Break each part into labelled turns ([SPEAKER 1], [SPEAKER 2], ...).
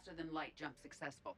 [SPEAKER 1] Faster than light jump successful.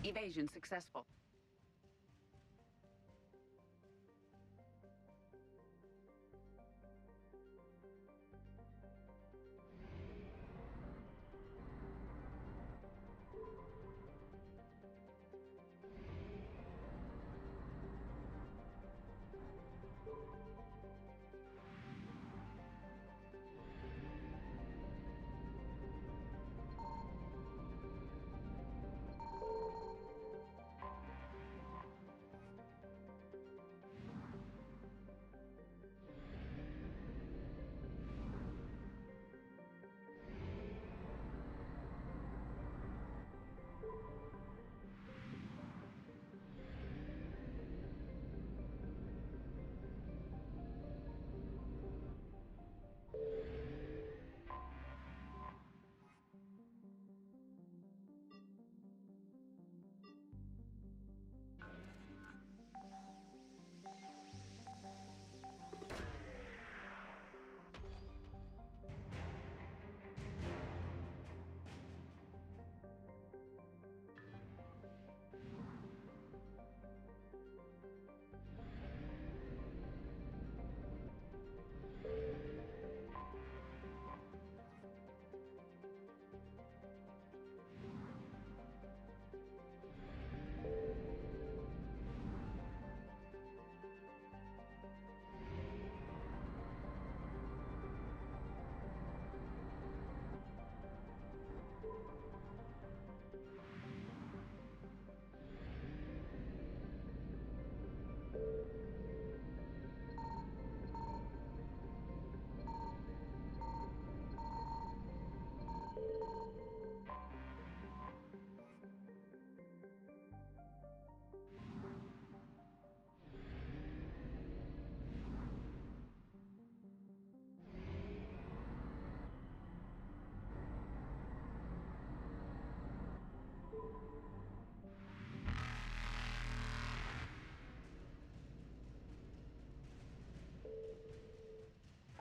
[SPEAKER 1] Evasion successful.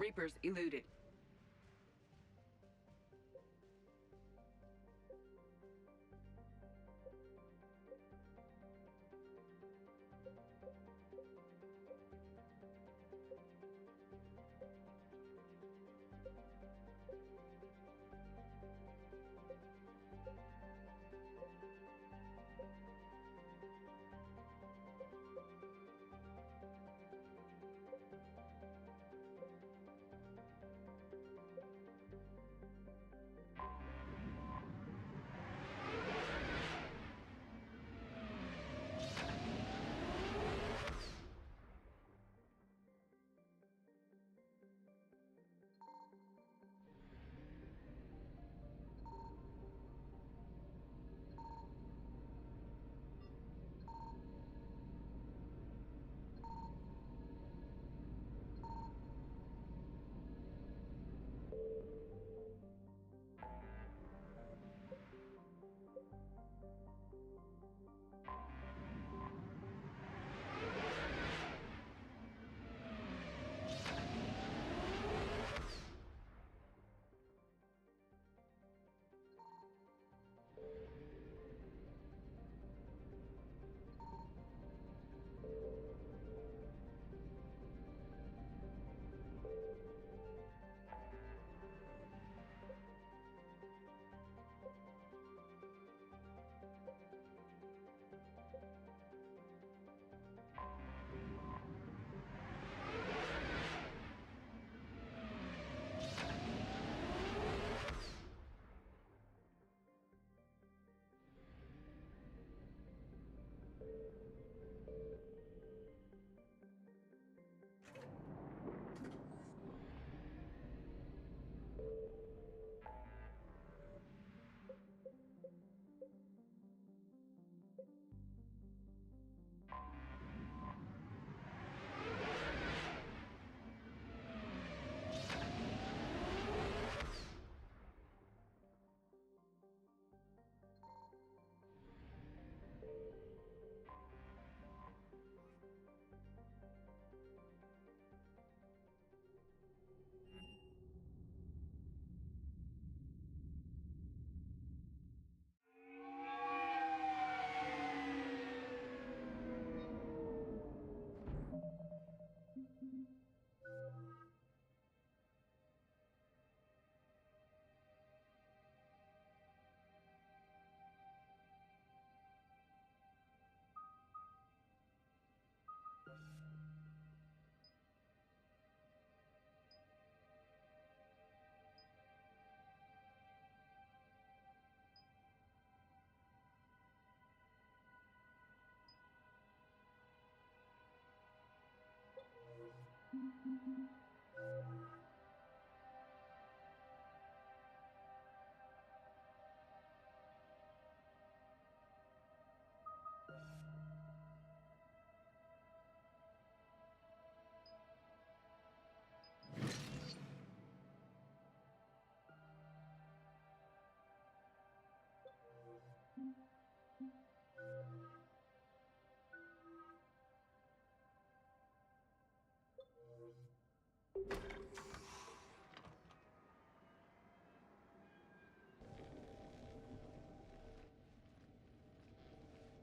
[SPEAKER 1] Reapers eluded.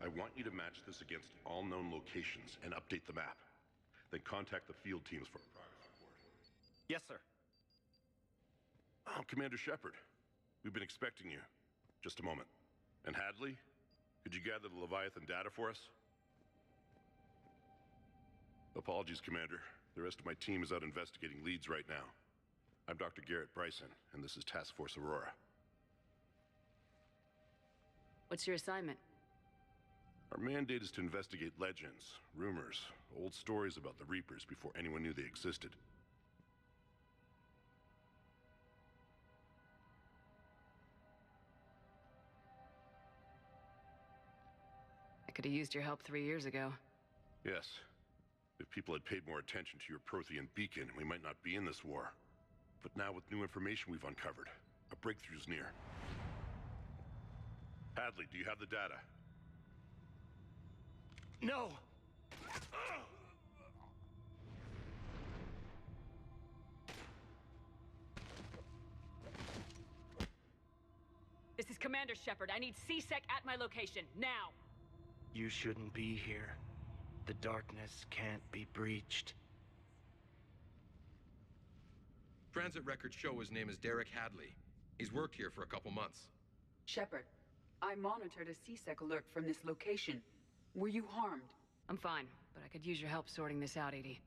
[SPEAKER 2] I want you to match this against all known locations and update the map. Then contact the field teams for progress report.
[SPEAKER 3] Yes, sir.
[SPEAKER 2] Oh, Commander Shepard. We've been expecting you. Just a moment. And Hadley, could you gather the Leviathan data for us? Apologies, Commander. The rest of my team is out investigating leads right now. I'm Dr. Garrett Bryson, and this is Task Force Aurora.
[SPEAKER 4] What's your assignment?
[SPEAKER 2] Our mandate is to investigate legends, rumors, old stories about the Reapers before anyone knew they existed.
[SPEAKER 4] I could have used your help 3 years ago.
[SPEAKER 2] Yes. If people had paid more attention to your Prothean beacon, we might not be in this war. But now with new information we've uncovered, a breakthrough's near. Hadley, do you have the data?
[SPEAKER 3] No!
[SPEAKER 4] This is Commander Shepard. I need C-Sec at my location, now!
[SPEAKER 3] You shouldn't be here. The darkness can't be breached.
[SPEAKER 5] Transit records show his name is Derek Hadley. He's worked here for a couple months.
[SPEAKER 1] Shepard, I monitored a C-Sec alert from this location. Were you harmed?
[SPEAKER 4] I'm fine, but I could use your help sorting this out, EDI.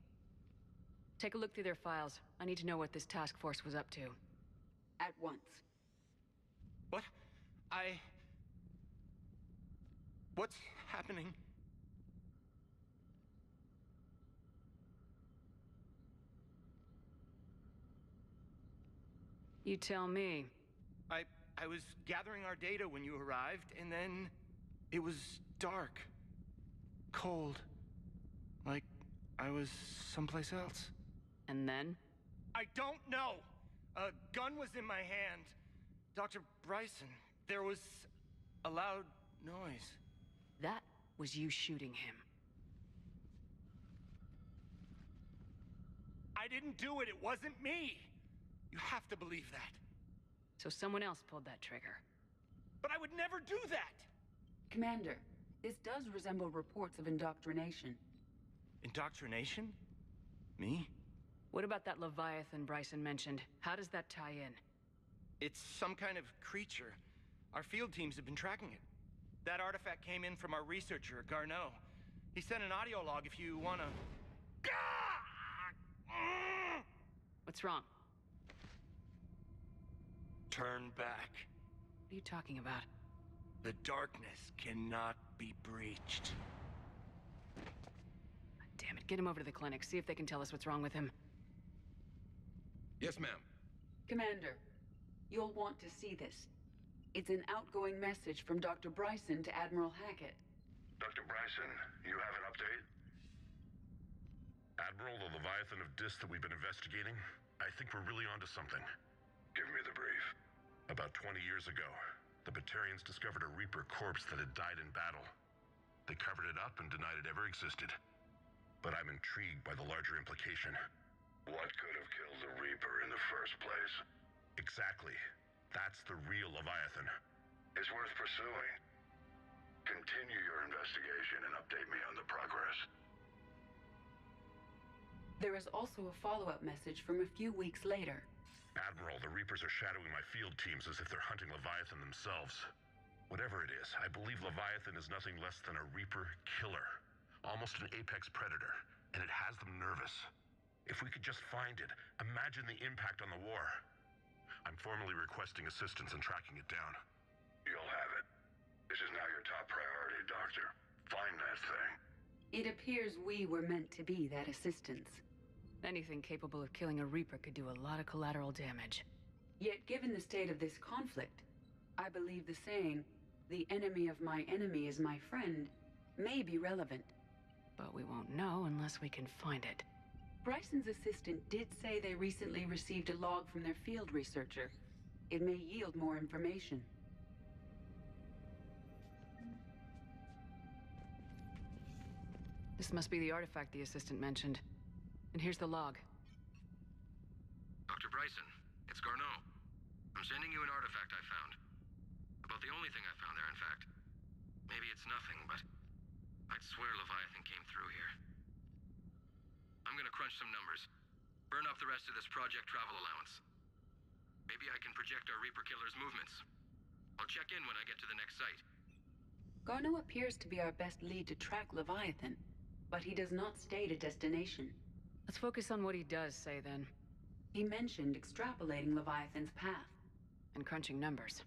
[SPEAKER 4] Take a look through their files. I need to know what this task force was up to.
[SPEAKER 1] At once.
[SPEAKER 3] What? What's happening?
[SPEAKER 4] You tell me.
[SPEAKER 3] I was gathering our data when you arrived, and then it was dark. Cold. Like I was someplace else.
[SPEAKER 4] And then?
[SPEAKER 3] I don't know! A gun was in my hand. Dr. Bryson, there was a loud noise.
[SPEAKER 4] That was you shooting him.
[SPEAKER 3] I didn't do it, it wasn't me! You have to believe that.
[SPEAKER 4] So someone else pulled that trigger.
[SPEAKER 3] But I would never do that!
[SPEAKER 1] Commander, this does resemble reports of indoctrination.
[SPEAKER 3] Indoctrination? Me?
[SPEAKER 4] What about that Leviathan Bryson mentioned? How does that tie in?
[SPEAKER 3] It's some kind of creature. Our field teams have been tracking it. That artifact came in from our researcher, Garneau. He sent an audio log if you wanna...
[SPEAKER 4] What's wrong?
[SPEAKER 3] Turn back.
[SPEAKER 4] What are you talking about?
[SPEAKER 3] The darkness cannot be breached.
[SPEAKER 4] Damn it, get him over to the clinic. See if they can tell us what's wrong with him.
[SPEAKER 5] Yes, ma'am.
[SPEAKER 1] Commander, you'll want to see this. It's an outgoing message from Dr. Bryson to Admiral Hackett.
[SPEAKER 2] Dr. Bryson, you have an update? Admiral, the Leviathan of Dis that we've been investigating, I think we're really onto something. Give me the brief. About 20 years ago, the Batarians discovered a Reaper corpse that had died in battle. They covered it up and denied it ever existed. But I'm intrigued by the larger implication. What could have killed the Reaper in the first place? Exactly. That's the real Leviathan. It's worth pursuing. Continue your investigation and update me on the progress.
[SPEAKER 1] There is also a follow-up message from a few weeks later.
[SPEAKER 2] Admiral, the Reapers are shadowing my field teams as if they're hunting Leviathan themselves. Whatever it is, I believe Leviathan is nothing less than a Reaper killer. Almost an apex predator, and it has them nervous. If we could just find it, imagine the impact on the war. I'm formally requesting assistance in tracking it down. You'll have it. This is now your top priority, Doctor. Find that thing.
[SPEAKER 1] It appears we were meant to be that assistance.
[SPEAKER 4] Anything capable of killing a Reaper could do a lot of collateral damage.
[SPEAKER 1] Yet given the state of this conflict, I believe the saying, "The enemy of my enemy is my friend," may be relevant.
[SPEAKER 4] But we won't know unless we can find it.
[SPEAKER 1] Bryson's assistant did say they recently received a log from their field researcher. It may yield more information.
[SPEAKER 4] This must be the artifact the assistant mentioned. And here's the log.
[SPEAKER 6] Dr. Bryson, it's Garneau. I'm sending you an artifact I found. About the only thing I found there, in fact. Maybe it's nothing, but I'd swear Leviathan came through here. I'm gonna crunch some numbers. Burn up the rest of this project travel allowance. Maybe I can project our Reaper killer's movements. I'll check in when I get to the next site.
[SPEAKER 1] Garneau appears to be our best lead to track Leviathan, but he does not state a destination.
[SPEAKER 4] Let's focus on what he does say, then.
[SPEAKER 1] He mentioned extrapolating Leviathan's path.
[SPEAKER 4] And crunching numbers.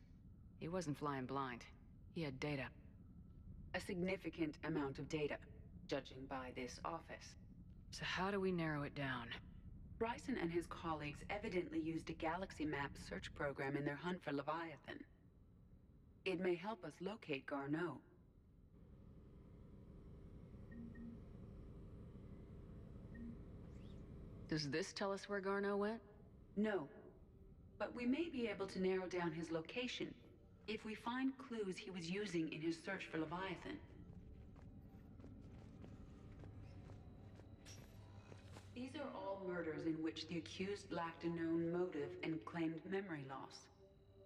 [SPEAKER 4] He wasn't flying blind. He had data.
[SPEAKER 1] A significant amount of data, judging by this office.
[SPEAKER 4] So how do we narrow it down?
[SPEAKER 1] Bryson and his colleagues evidently used a galaxy map search program in their hunt for Leviathan. It may help us locate Garneau.
[SPEAKER 4] Does this tell us where Garneau went?
[SPEAKER 1] No, but we may be able to narrow down his location if we find clues he was using in his search for Leviathan. These are all murders in which the accused lacked a known motive and claimed memory loss.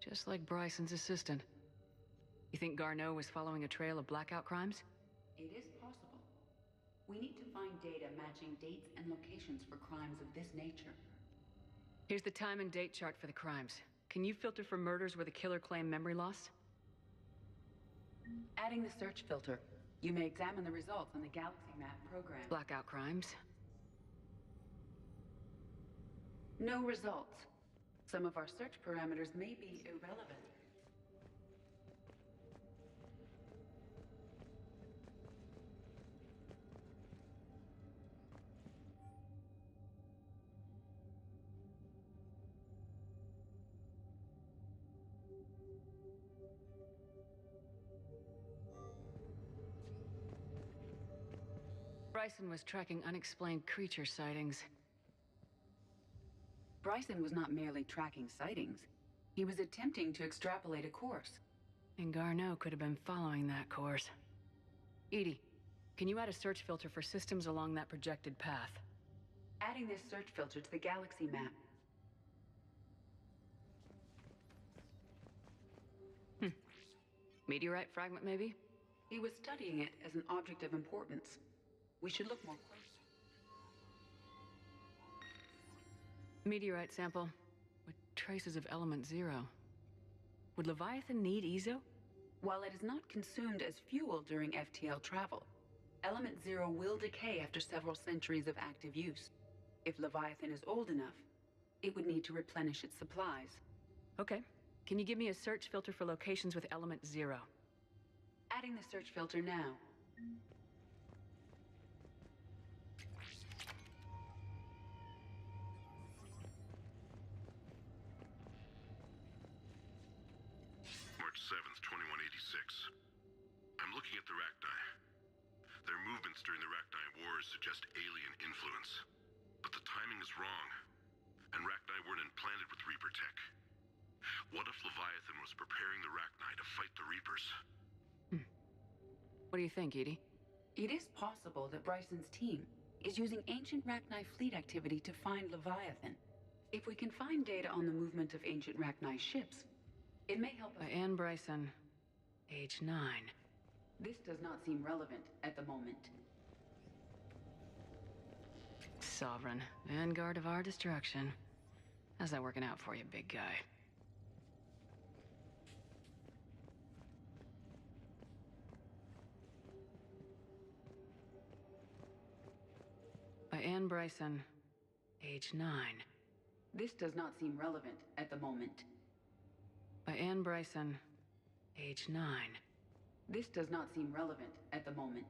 [SPEAKER 4] Just like Bryson's assistant. You think Garneau was following a trail of blackout crimes?
[SPEAKER 1] It is possible. We need to find data matching dates and locations for crimes of this nature.
[SPEAKER 4] Here's the time and date chart for the crimes. Can you filter for murders where the killer claimed memory loss?
[SPEAKER 1] Adding the search filter, you may examine the results on the Galaxy Map program.
[SPEAKER 4] Blackout crimes?
[SPEAKER 1] No results. Some of our search parameters may be irrelevant.
[SPEAKER 4] Bryson was tracking unexplained creature sightings.
[SPEAKER 1] Bryson was not merely tracking sightings. He was attempting to extrapolate a course.
[SPEAKER 4] And Garneau could have been following that course. EDI, can you add a search filter for systems along that projected path?
[SPEAKER 1] Adding this search filter to the Galaxy Map.
[SPEAKER 4] Meteorite fragment, maybe?
[SPEAKER 1] He was studying it as an object of importance. We should look more closely.
[SPEAKER 4] Meteorite sample with traces of element 0. Would Leviathan need Ezo?
[SPEAKER 1] While it is not consumed as fuel during FTL travel, element 0 will decay after several centuries of active use. If Leviathan is old enough, it would need to replenish its supplies.
[SPEAKER 4] Okay. Can you give me a search filter for locations with element 0?
[SPEAKER 1] Adding the search filter now.
[SPEAKER 2] March 7th, 2186. I'm looking at the Rachni. Their movements during the Rachni Wars suggest alien influence. But the timing is wrong. And Rachni weren't implanted with Reaper tech. What if Leviathan was preparing the Rachni to fight the Reapers?
[SPEAKER 4] What do you think, EDI?
[SPEAKER 1] It is possible that Bryson's team is using ancient Rachni fleet activity to find Leviathan. If we can find data on the movement of ancient Rachni ships, it may help us.
[SPEAKER 4] By Anne Bryson, age 9.
[SPEAKER 1] This does not seem relevant at the moment.
[SPEAKER 4] Sovereign, vanguard of our destruction. How's that working out for you, big guy? By Anne Bryson, age 9.
[SPEAKER 1] This does not seem relevant at the moment.
[SPEAKER 4] By Anne Bryson, age 9.
[SPEAKER 1] This does not seem relevant at the moment.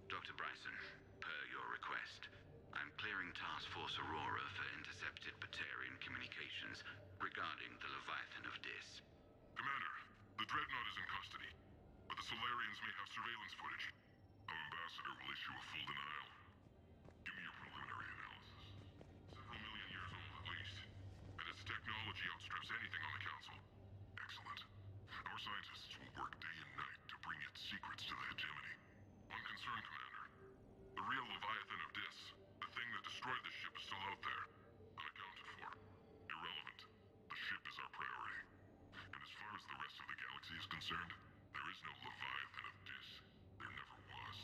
[SPEAKER 7] Dr. Bryson, per your request, I'm clearing Task Force Aurora for intercepted Batarian communications regarding the Leviathan of Dis.
[SPEAKER 2] Commander, the Dreadnought is in custody, but the Solarians may have surveillance footage. Our ambassador will issue a full denial. Give me your preliminary analysis. Several million years old at least, and its technology outstrips anything on the Council. Excellent. Our scientists will work day and night to bring its secrets to the hegemony. One concern, Commander. The real Leviathan of Dis, the thing that destroyed the ship, is still out there. Unaccounted for. Irrelevant. The ship is our priority. And as far as the rest of the galaxy is concerned, there is no Leviathan of Dis. There never was.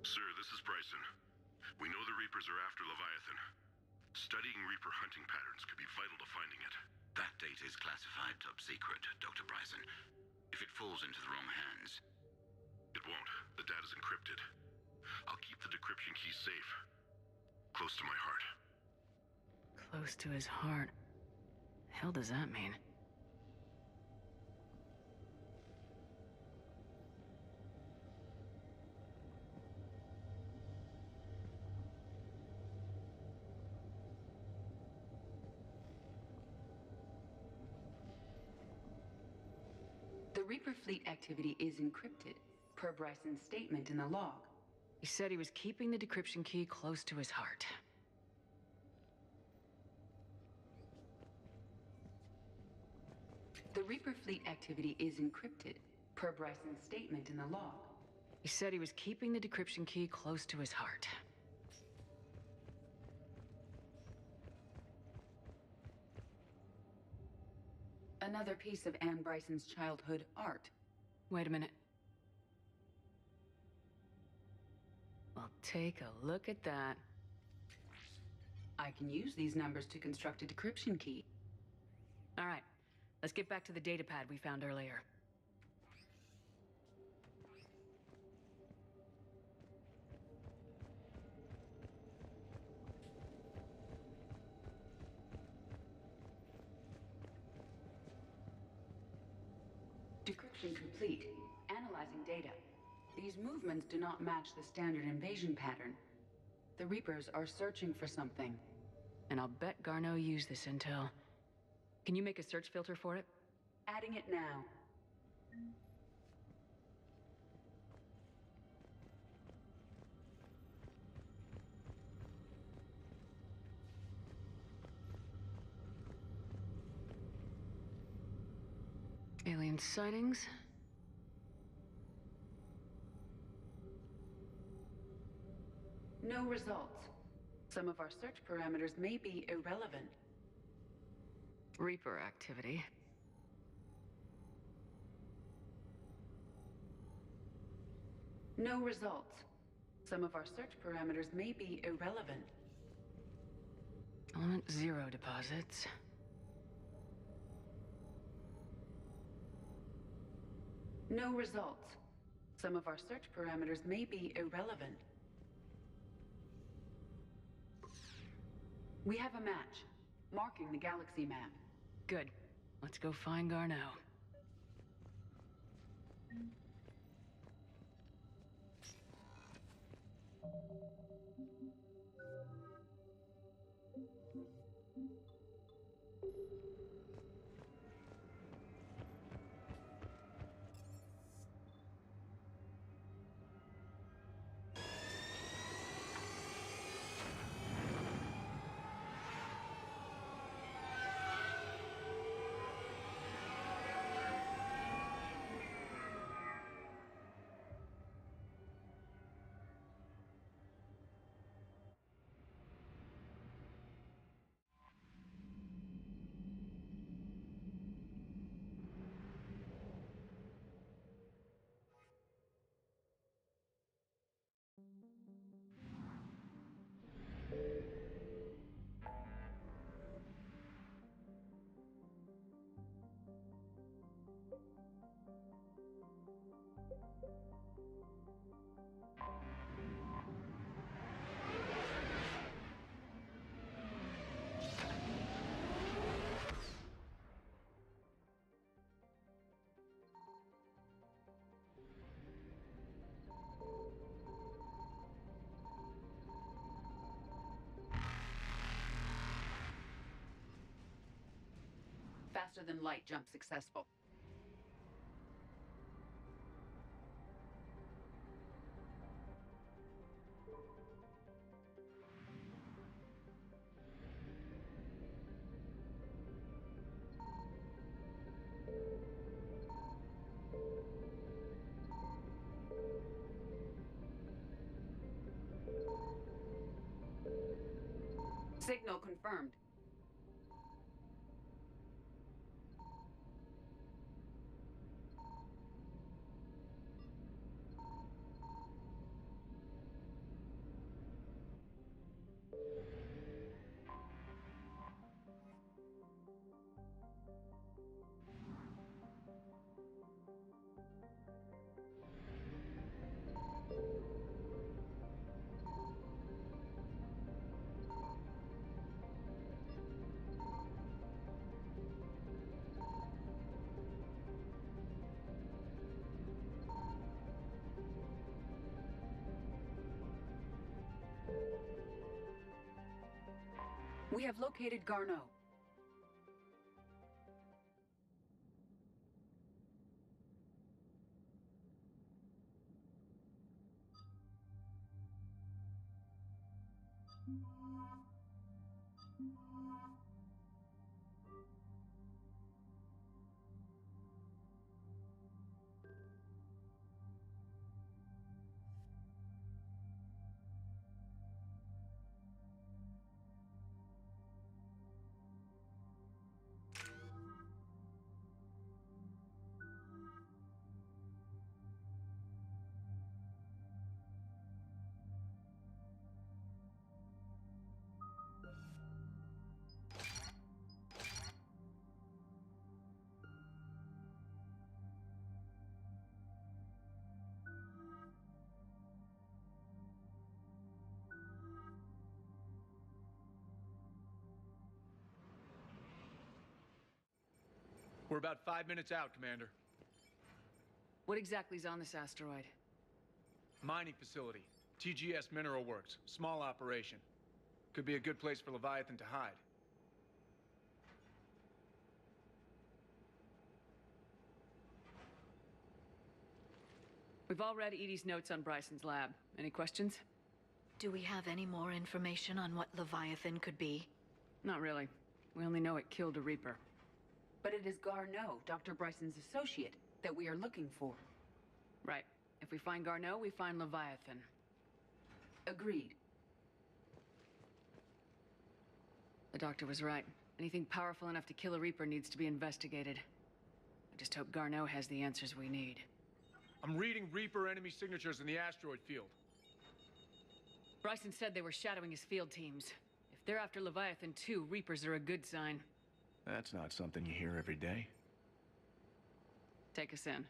[SPEAKER 2] Sir, this is Bryson. We know the Reapers are after Leviathan. Studying Reaper hunting patterns could be vital to finding it.
[SPEAKER 7] That data is classified top secret, Dr. Bryson. If it falls into the wrong hands...
[SPEAKER 2] It won't. The data's encrypted. I'll keep the decryption key safe. Close to my heart.
[SPEAKER 4] Close to his heart. The hell does that mean?
[SPEAKER 1] The Reaper fleet activity is encrypted, per Bryson's statement in the log.
[SPEAKER 4] He said he was keeping the decryption key close to his heart.
[SPEAKER 1] The Reaper fleet activity is encrypted, per Bryson's statement in the log.
[SPEAKER 4] He said he was keeping the decryption key close to his heart.
[SPEAKER 1] Another piece of Anne Bryson's childhood art.
[SPEAKER 4] Wait a minute. Well, take a look at that.
[SPEAKER 1] I can use these numbers to construct a decryption key.
[SPEAKER 4] All right, let's get back to the datapad we found earlier.
[SPEAKER 1] Decryption complete. Analyzing data. These movements do not match the standard invasion pattern. The Reapers are searching for something.
[SPEAKER 4] And I'll bet Garneau used this intel. Can you make a search filter for it?
[SPEAKER 1] Adding it now.
[SPEAKER 4] Alien sightings?
[SPEAKER 1] No results. Some of our search parameters may be irrelevant.
[SPEAKER 4] Reaper activity.
[SPEAKER 1] No results. Some of our search parameters may be irrelevant.
[SPEAKER 4] Element 0 deposits.
[SPEAKER 1] No results. Some of our search parameters may be irrelevant. We have a match, marking the galaxy map.
[SPEAKER 4] Good. Let's go find Garneau.
[SPEAKER 1] Faster than light jump successful. Signal confirmed. We have located Garneau.
[SPEAKER 8] We're about 5 minutes out, Commander.
[SPEAKER 4] What exactly is on this asteroid?
[SPEAKER 8] Mining facility. TGS Mineral Works. Small operation. Could be a good place for Leviathan to hide.
[SPEAKER 4] We've all read Edie's notes on Bryson's lab. Any questions?
[SPEAKER 9] Do we have any more information on what Leviathan could be?
[SPEAKER 4] Not really. We only know it killed a Reaper.
[SPEAKER 1] But it is Garneau, Dr. Bryson's associate, that we are looking for.
[SPEAKER 4] Right. If we find Garneau, we find Leviathan.
[SPEAKER 1] Agreed.
[SPEAKER 4] The doctor was right. Anything powerful enough to kill a Reaper needs to be investigated. I just hope Garneau has the answers we need.
[SPEAKER 8] I'm reading Reaper enemy signatures in the asteroid field.
[SPEAKER 4] Bryson said they were shadowing his field teams. If they're after Leviathan too, Reapers are a good sign.
[SPEAKER 3] That's not something you hear every day.
[SPEAKER 4] Take us in.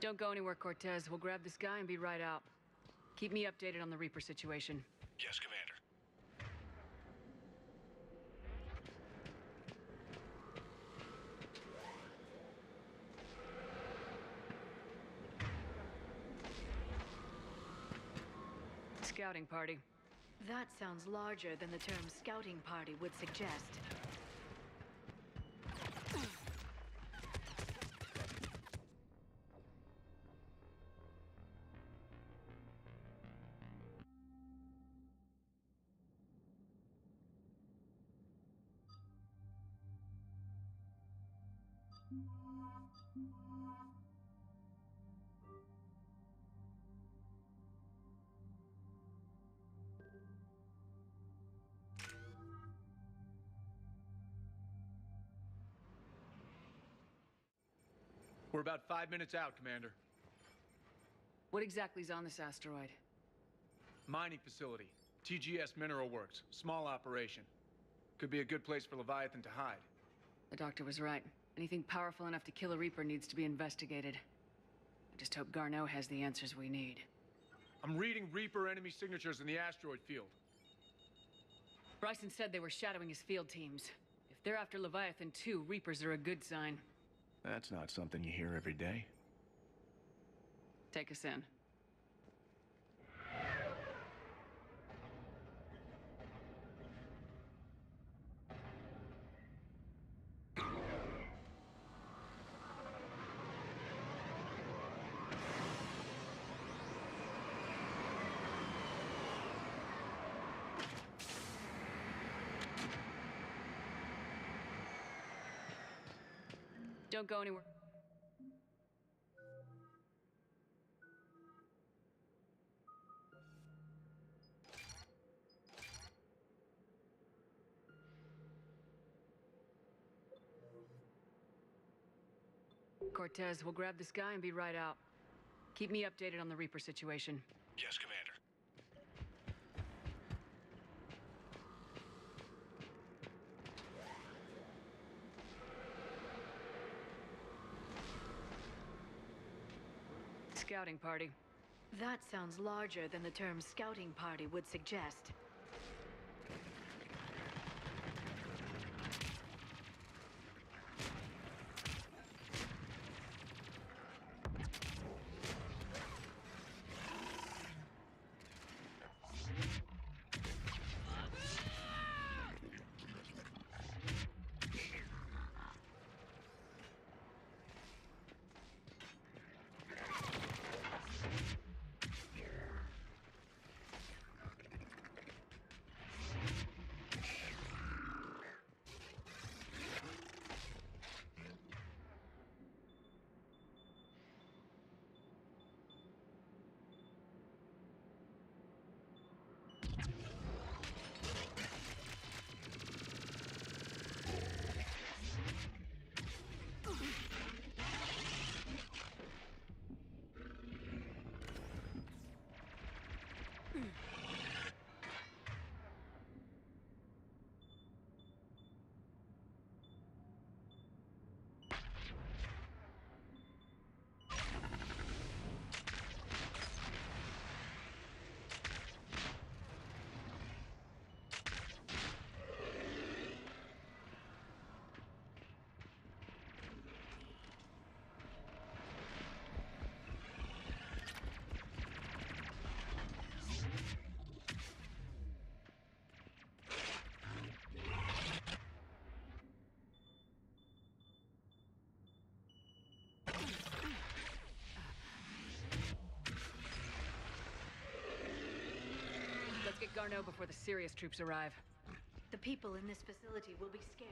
[SPEAKER 4] Don't go anywhere, Cortez. We'll grab this guy and be right out. Keep me updated on the Reaper situation.
[SPEAKER 2] Yes, Commander.
[SPEAKER 4] Scouting party.
[SPEAKER 9] That sounds larger than the term scouting party would suggest.
[SPEAKER 8] We're about 5 minutes out, Commander.
[SPEAKER 4] What exactly is on this asteroid?
[SPEAKER 8] Mining facility. TGS Mineral Works. Small operation. Could be a good place for Leviathan to hide.
[SPEAKER 4] The doctor was right. Anything powerful enough to kill a Reaper needs to be investigated. I just hope Garneau has the answers we need.
[SPEAKER 8] I'm reading Reaper enemy signatures in the asteroid field.
[SPEAKER 4] Bryson said they were shadowing his field teams. If they're after Leviathan too, Reapers are a good sign.
[SPEAKER 3] That's not something you hear every day.
[SPEAKER 4] Take us in. Don't go anywhere. Cortez, we'll grab this guy and be right out. Keep me updated on the Reaper situation.
[SPEAKER 2] Yes, Commander.
[SPEAKER 4] Scouting party.
[SPEAKER 9] That sounds larger than the term scouting party would suggest.
[SPEAKER 4] Garneau before the serious troops arrive.
[SPEAKER 9] The people in this facility will be scared.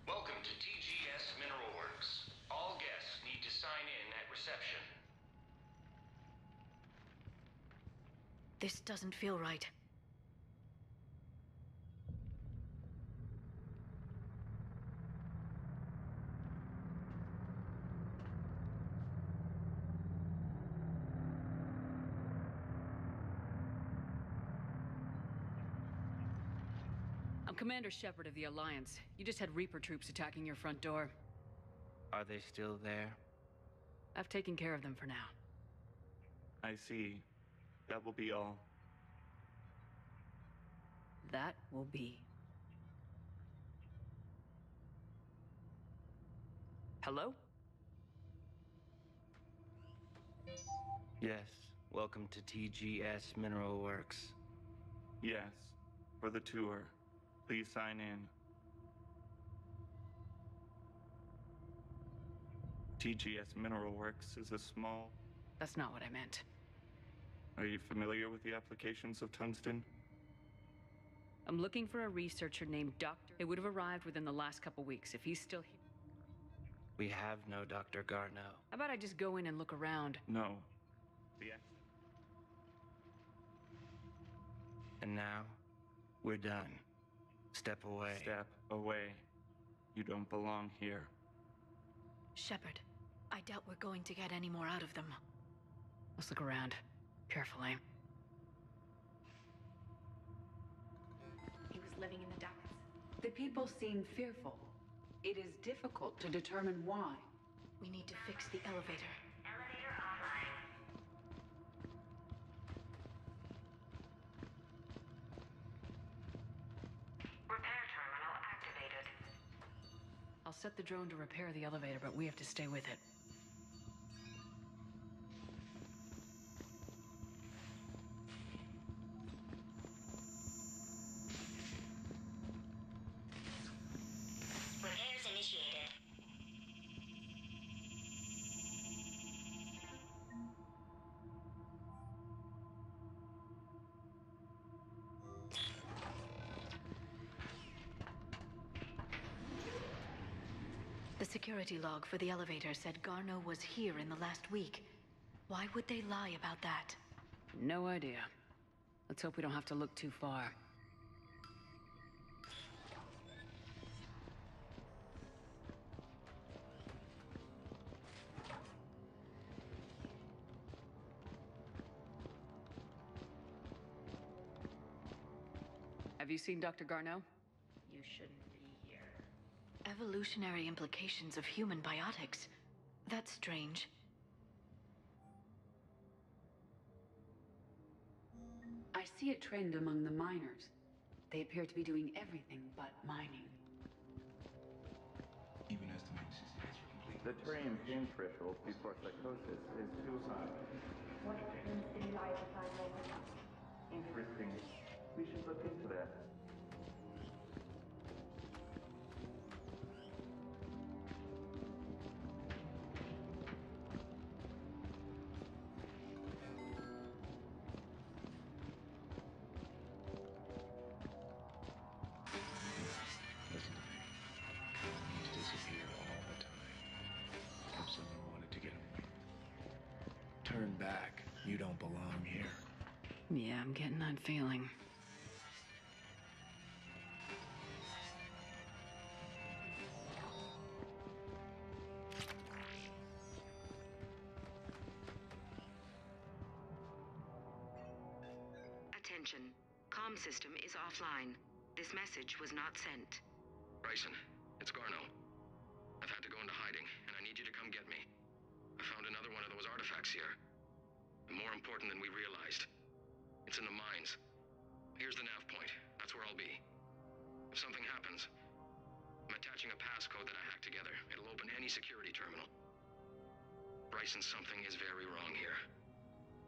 [SPEAKER 10] Welcome to TGS Mineral Works. All guests need to sign in at reception.
[SPEAKER 9] This doesn't feel right.
[SPEAKER 4] I'm Commander Shepard of the Alliance. You just had Reaper troops attacking your front door.
[SPEAKER 3] Are they still there?
[SPEAKER 4] I've taken care of them for now.
[SPEAKER 11] I see. That will be all.
[SPEAKER 4] That will be. Hello?
[SPEAKER 3] Yes. Welcome to TGS Mineral Works.
[SPEAKER 11] Yes. For the tour. Please sign in. TGS Mineral Works is a small...
[SPEAKER 4] That's not what I meant.
[SPEAKER 11] Are you familiar with the applications of tungsten?
[SPEAKER 4] I'm looking for a researcher named Doctor. It would have arrived within the last couple weeks. If he's still here.
[SPEAKER 3] We have no Dr. Garneau.
[SPEAKER 4] How about I just go in and look around?
[SPEAKER 11] No.
[SPEAKER 3] And now, we're done. Step away.
[SPEAKER 11] Step away. You don't belong here.
[SPEAKER 9] Shepard, I doubt we're going to get any more out of them.
[SPEAKER 4] Let's look around. Carefully.
[SPEAKER 1] He was living in the darkness. The people seem fearful. It is difficult to determine why.
[SPEAKER 9] We need to fix the elevator.
[SPEAKER 12] Elevator online. Repair terminal activated.
[SPEAKER 4] I'll set the drone to repair the elevator, but we have to stay with it.
[SPEAKER 12] Repairs initiated.
[SPEAKER 9] The security log for the elevator said Garneau was here in the last week. Why would they lie about that?
[SPEAKER 4] No idea. Let's hope we don't have to look too far. Have you seen Dr. Garneau?
[SPEAKER 1] You shouldn't be here.
[SPEAKER 9] Evolutionary implications of human biotics. That's strange.
[SPEAKER 1] I see a trend among the miners. They appear to be doing everything but mining.
[SPEAKER 13] Even estimating CCS for complete.
[SPEAKER 11] The terrain pain threshold before psychosis is too high.
[SPEAKER 12] What can stimuli define later?
[SPEAKER 11] Interesting. We should look into that.
[SPEAKER 13] Listen to me. Colonies disappear all the time. If someone wanted to get away. Turn back. You don't belong here.
[SPEAKER 4] Yeah, I'm getting that feeling.
[SPEAKER 12] Attention. Comm system is offline. This message was not sent.
[SPEAKER 6] Bryson, it's Garneau. I've had to go into hiding, and I need you to come get me. I found another one of those artifacts here. More important than we realized. It's in the mines. Here's the nav point. That's where I'll be. If something happens, I'm attaching a passcode that I hacked together. It'll open any security terminal. Bryson, something is very wrong here.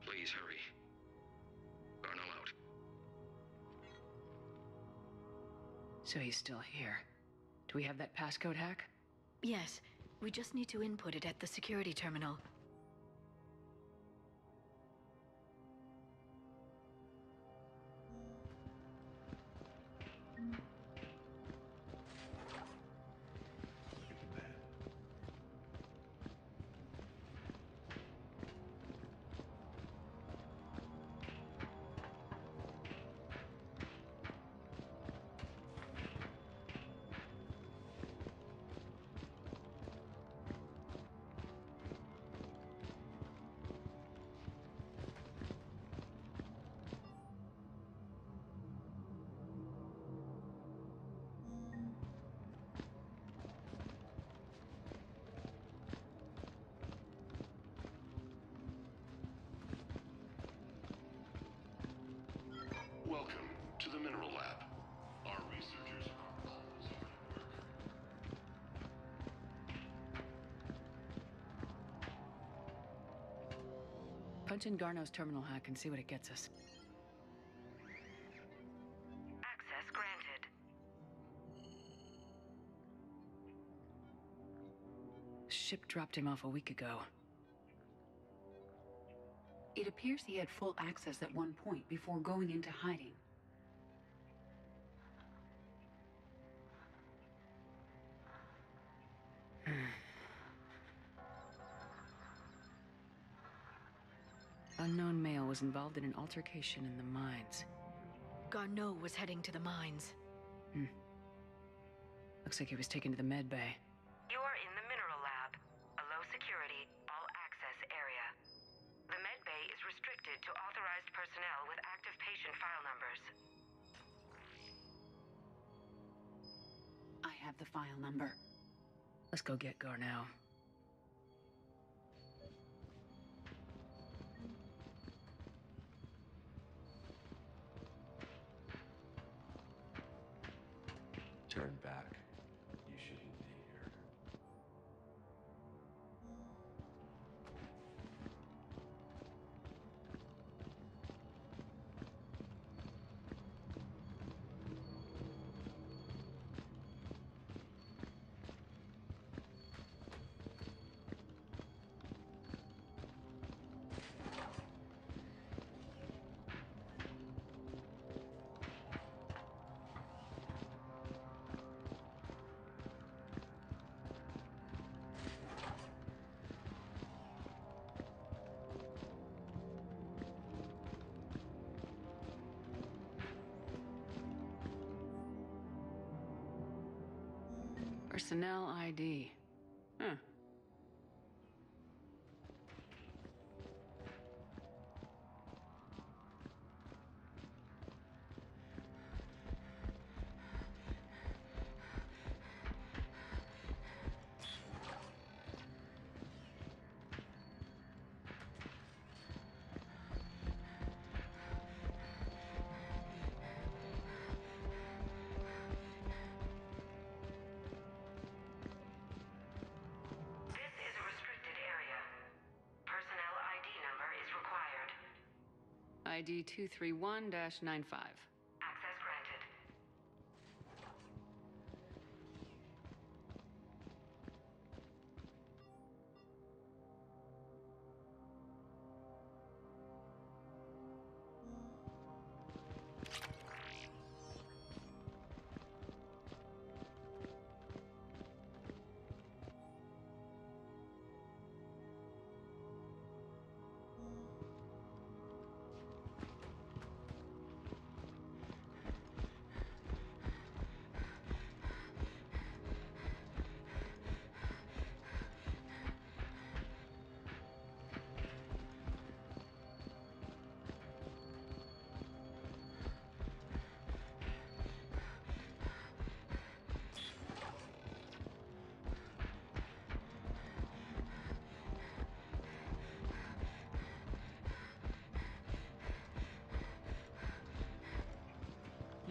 [SPEAKER 6] Please hurry. Garneau out.
[SPEAKER 4] So he's still here. Do we have that passcode hack?
[SPEAKER 9] Yes, we just need to input it at the security terminal.
[SPEAKER 2] Welcome to the Mineral Lab. Our researchers are almost hard at work.
[SPEAKER 4] Punch in Garneau's terminal hack and see what it gets us.
[SPEAKER 12] Access granted.
[SPEAKER 4] Ship dropped him off a week ago.
[SPEAKER 1] It appears he had full access at one point before going into hiding.
[SPEAKER 4] Unknown male was involved in an altercation in the mines.
[SPEAKER 9] Garneau was heading to the mines.
[SPEAKER 4] Looks like he was taken to the med bay.
[SPEAKER 12] You are in the Mineral Lab, a low security, all access area. The med bay is restricted to authorized personnel with active patient file numbers.
[SPEAKER 1] I have the file number.
[SPEAKER 4] Let's go get Garneau.
[SPEAKER 13] Turn back. You shouldn't be here.
[SPEAKER 4] Personnel ID. Huh.
[SPEAKER 12] This is a restricted area. Personnel ID number is required.
[SPEAKER 4] ID 231-95.
[SPEAKER 12] Access granted.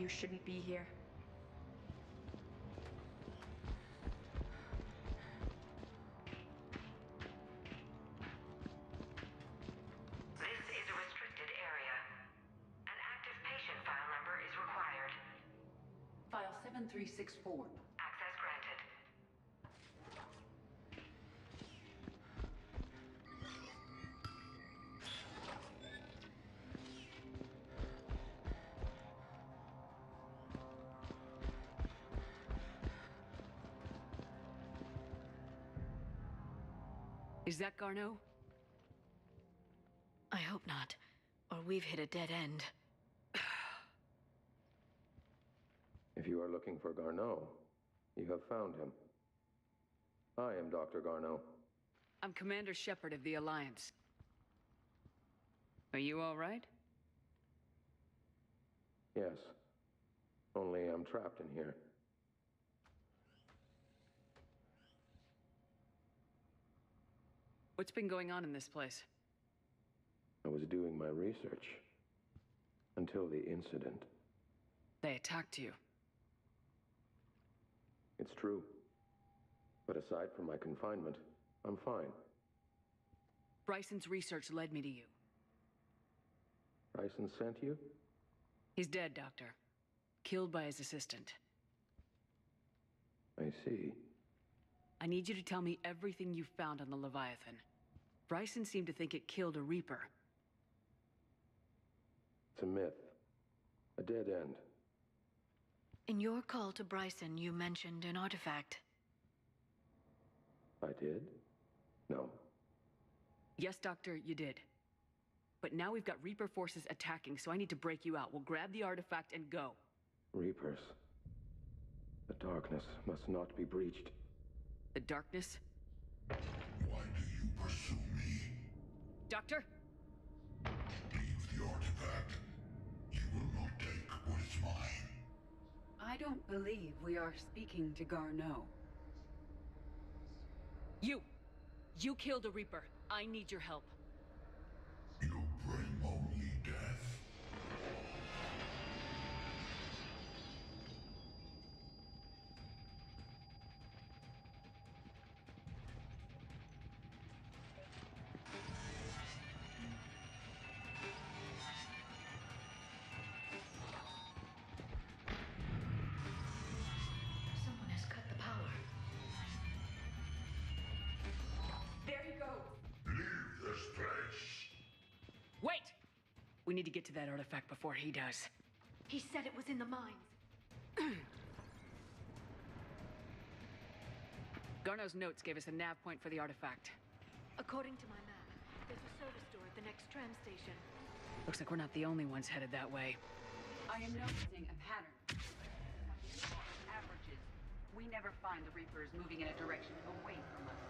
[SPEAKER 14] you shouldn't be here.
[SPEAKER 12] This is a restricted area. An active patient file number is required.
[SPEAKER 1] File 7364.
[SPEAKER 12] Access granted.
[SPEAKER 4] Is that Garneau?
[SPEAKER 9] I hope not. Or we've hit a dead end.
[SPEAKER 15] If you are looking for Garneau, you have found him. I am Dr. Garneau.
[SPEAKER 4] I'm Commander Shepard of the Alliance. Are you all right?
[SPEAKER 15] Yes. Only I'm trapped in here.
[SPEAKER 4] What's been going on in this place?
[SPEAKER 15] I was doing my research. Until the incident.
[SPEAKER 4] They attacked you.
[SPEAKER 15] It's true. But aside from my confinement, I'm fine.
[SPEAKER 4] Bryson's research led me to you.
[SPEAKER 15] Bryson sent you?
[SPEAKER 4] He's dead, Doctor. Killed by his assistant.
[SPEAKER 15] I see.
[SPEAKER 4] I need you to tell me everything you found on the Leviathan. Bryson seemed to think it killed a Reaper.
[SPEAKER 15] It's a myth. A dead end.
[SPEAKER 9] In your call to Bryson, you mentioned an artifact.
[SPEAKER 15] I did? No.
[SPEAKER 4] Yes, Doctor, you did. But now we've got Reaper forces attacking, so I need to break you out. We'll grab the artifact and go.
[SPEAKER 15] Reapers. The darkness must not be breached.
[SPEAKER 4] The darkness?
[SPEAKER 16] Why do you pursue me?
[SPEAKER 4] Doctor?
[SPEAKER 16] Leave the artifact. You will not take what is mine.
[SPEAKER 1] I don't believe we are speaking to Garneau.
[SPEAKER 4] You killed a Reaper. I need your help.
[SPEAKER 16] You bring only death.
[SPEAKER 9] Someone has cut the power.
[SPEAKER 1] There he goes.
[SPEAKER 16] Leave this place.
[SPEAKER 4] Wait! We need to get to that artifact before he does.
[SPEAKER 9] He said it was in the mines.
[SPEAKER 4] Garneau's notes gave us a nav point for the artifact.
[SPEAKER 9] According to my map, there's a service door at the next tram station.
[SPEAKER 4] Looks like we're not the only ones headed that way.
[SPEAKER 1] I am noticing a pattern. Averages. We never find the Reapers moving in a direction away from us.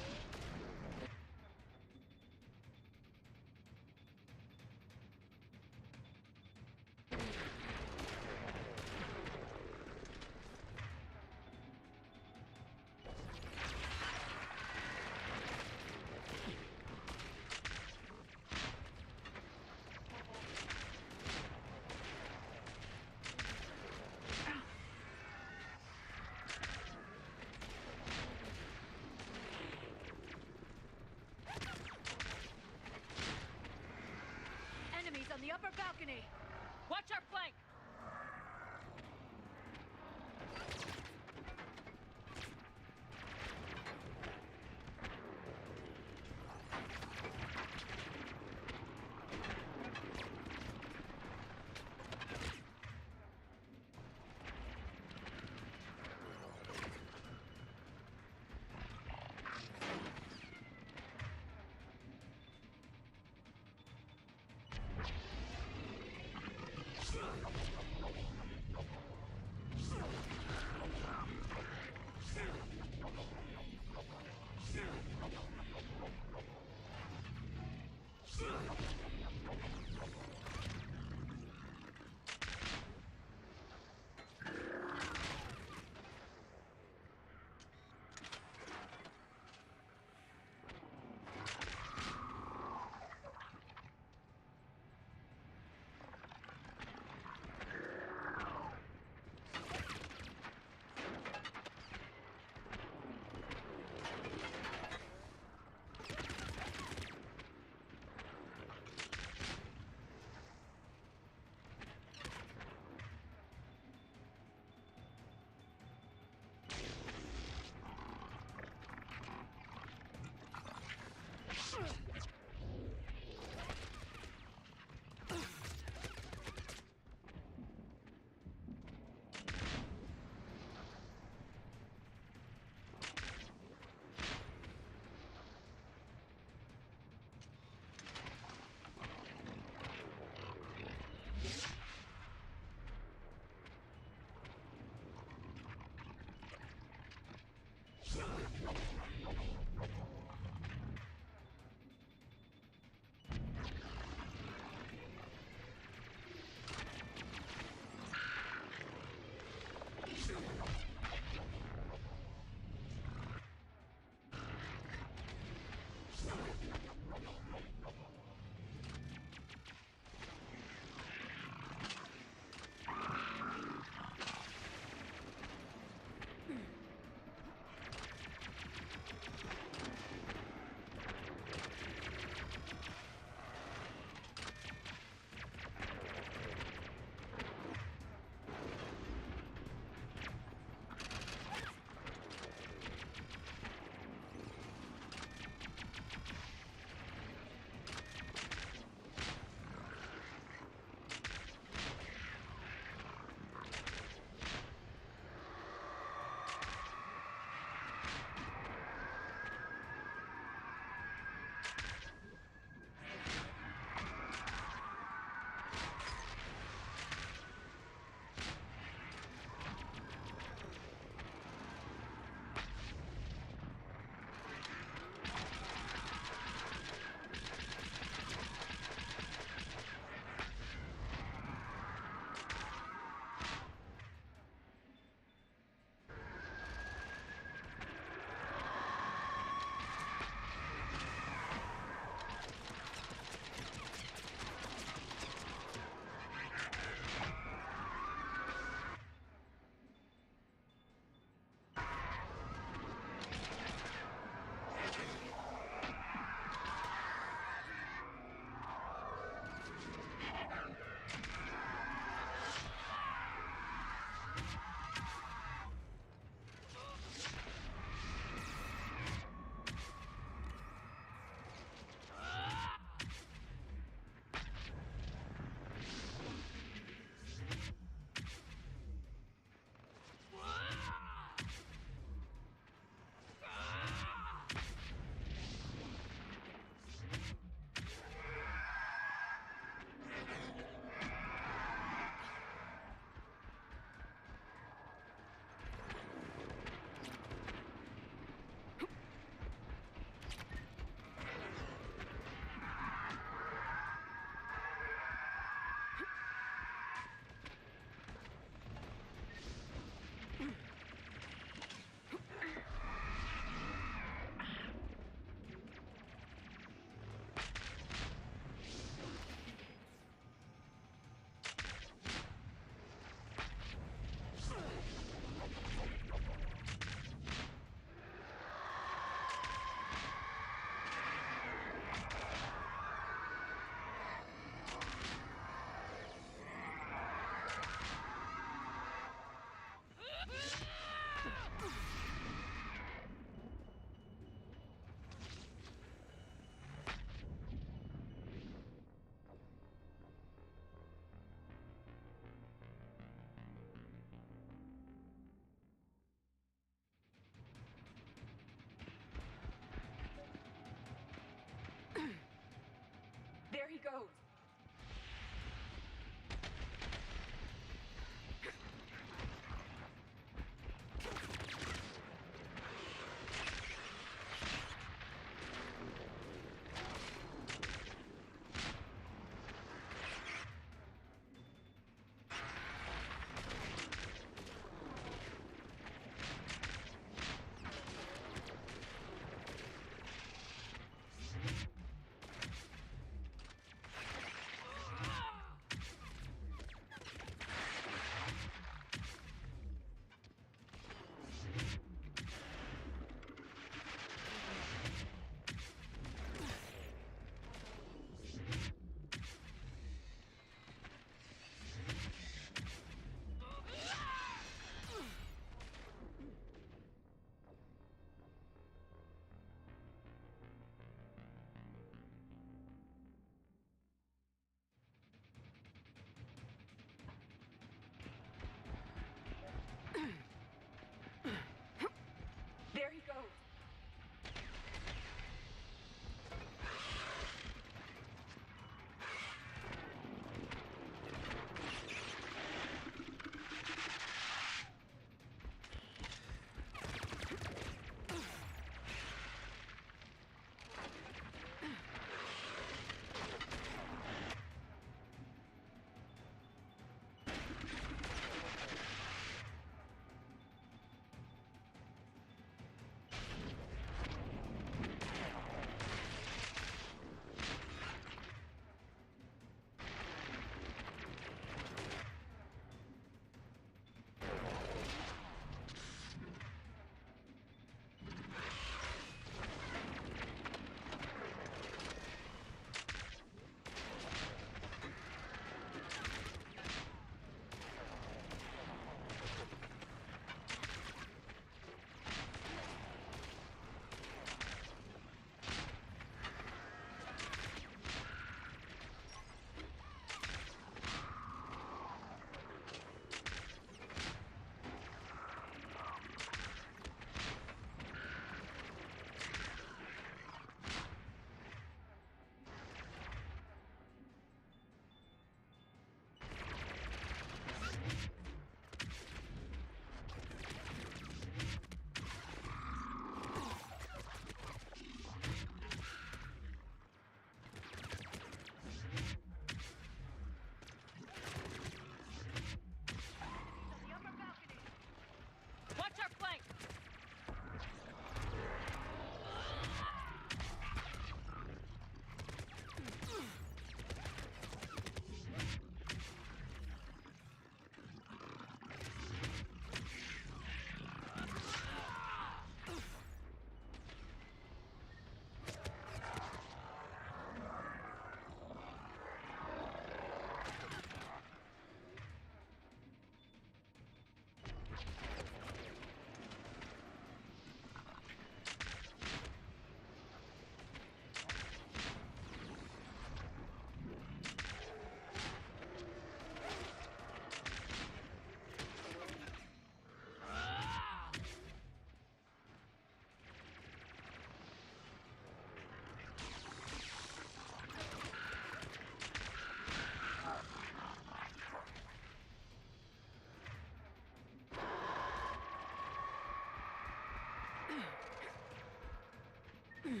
[SPEAKER 9] There's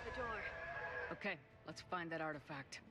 [SPEAKER 9] the door.
[SPEAKER 4] Okay, let's find that artifact.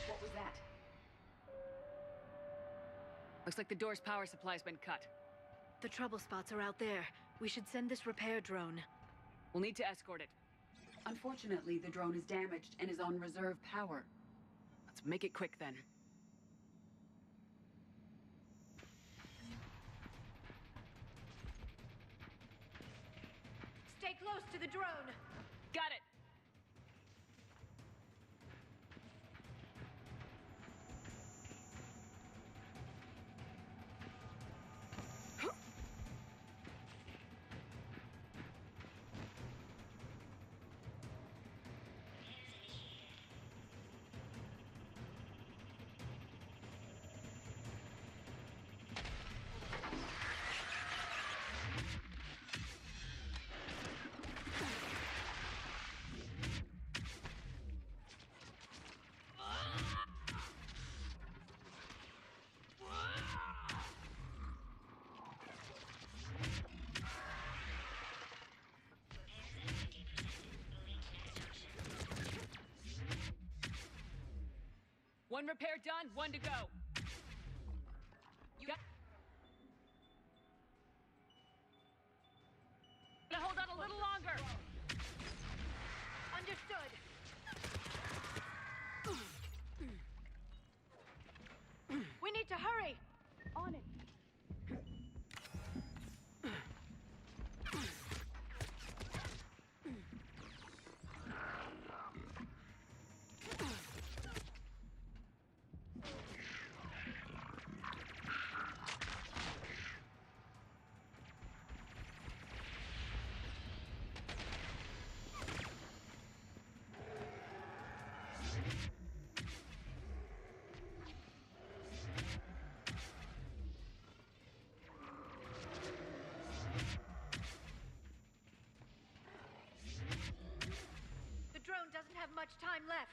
[SPEAKER 1] What was that?
[SPEAKER 4] Looks like the door's power supply's been cut.
[SPEAKER 9] The trouble spots are out there. We should send this repair drone.
[SPEAKER 4] We'll need to escort it.
[SPEAKER 1] Unfortunately, the drone is damaged and is on reserve power.
[SPEAKER 4] Let's make it quick then.
[SPEAKER 9] Stay close to the drone.
[SPEAKER 4] Got it! One repair done, one to go. You got... Gonna hold on a little longer.
[SPEAKER 9] Understood. We need to hurry.
[SPEAKER 4] On it.
[SPEAKER 9] The drone doesn't have much time left.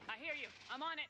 [SPEAKER 4] I hear you. I'm on it.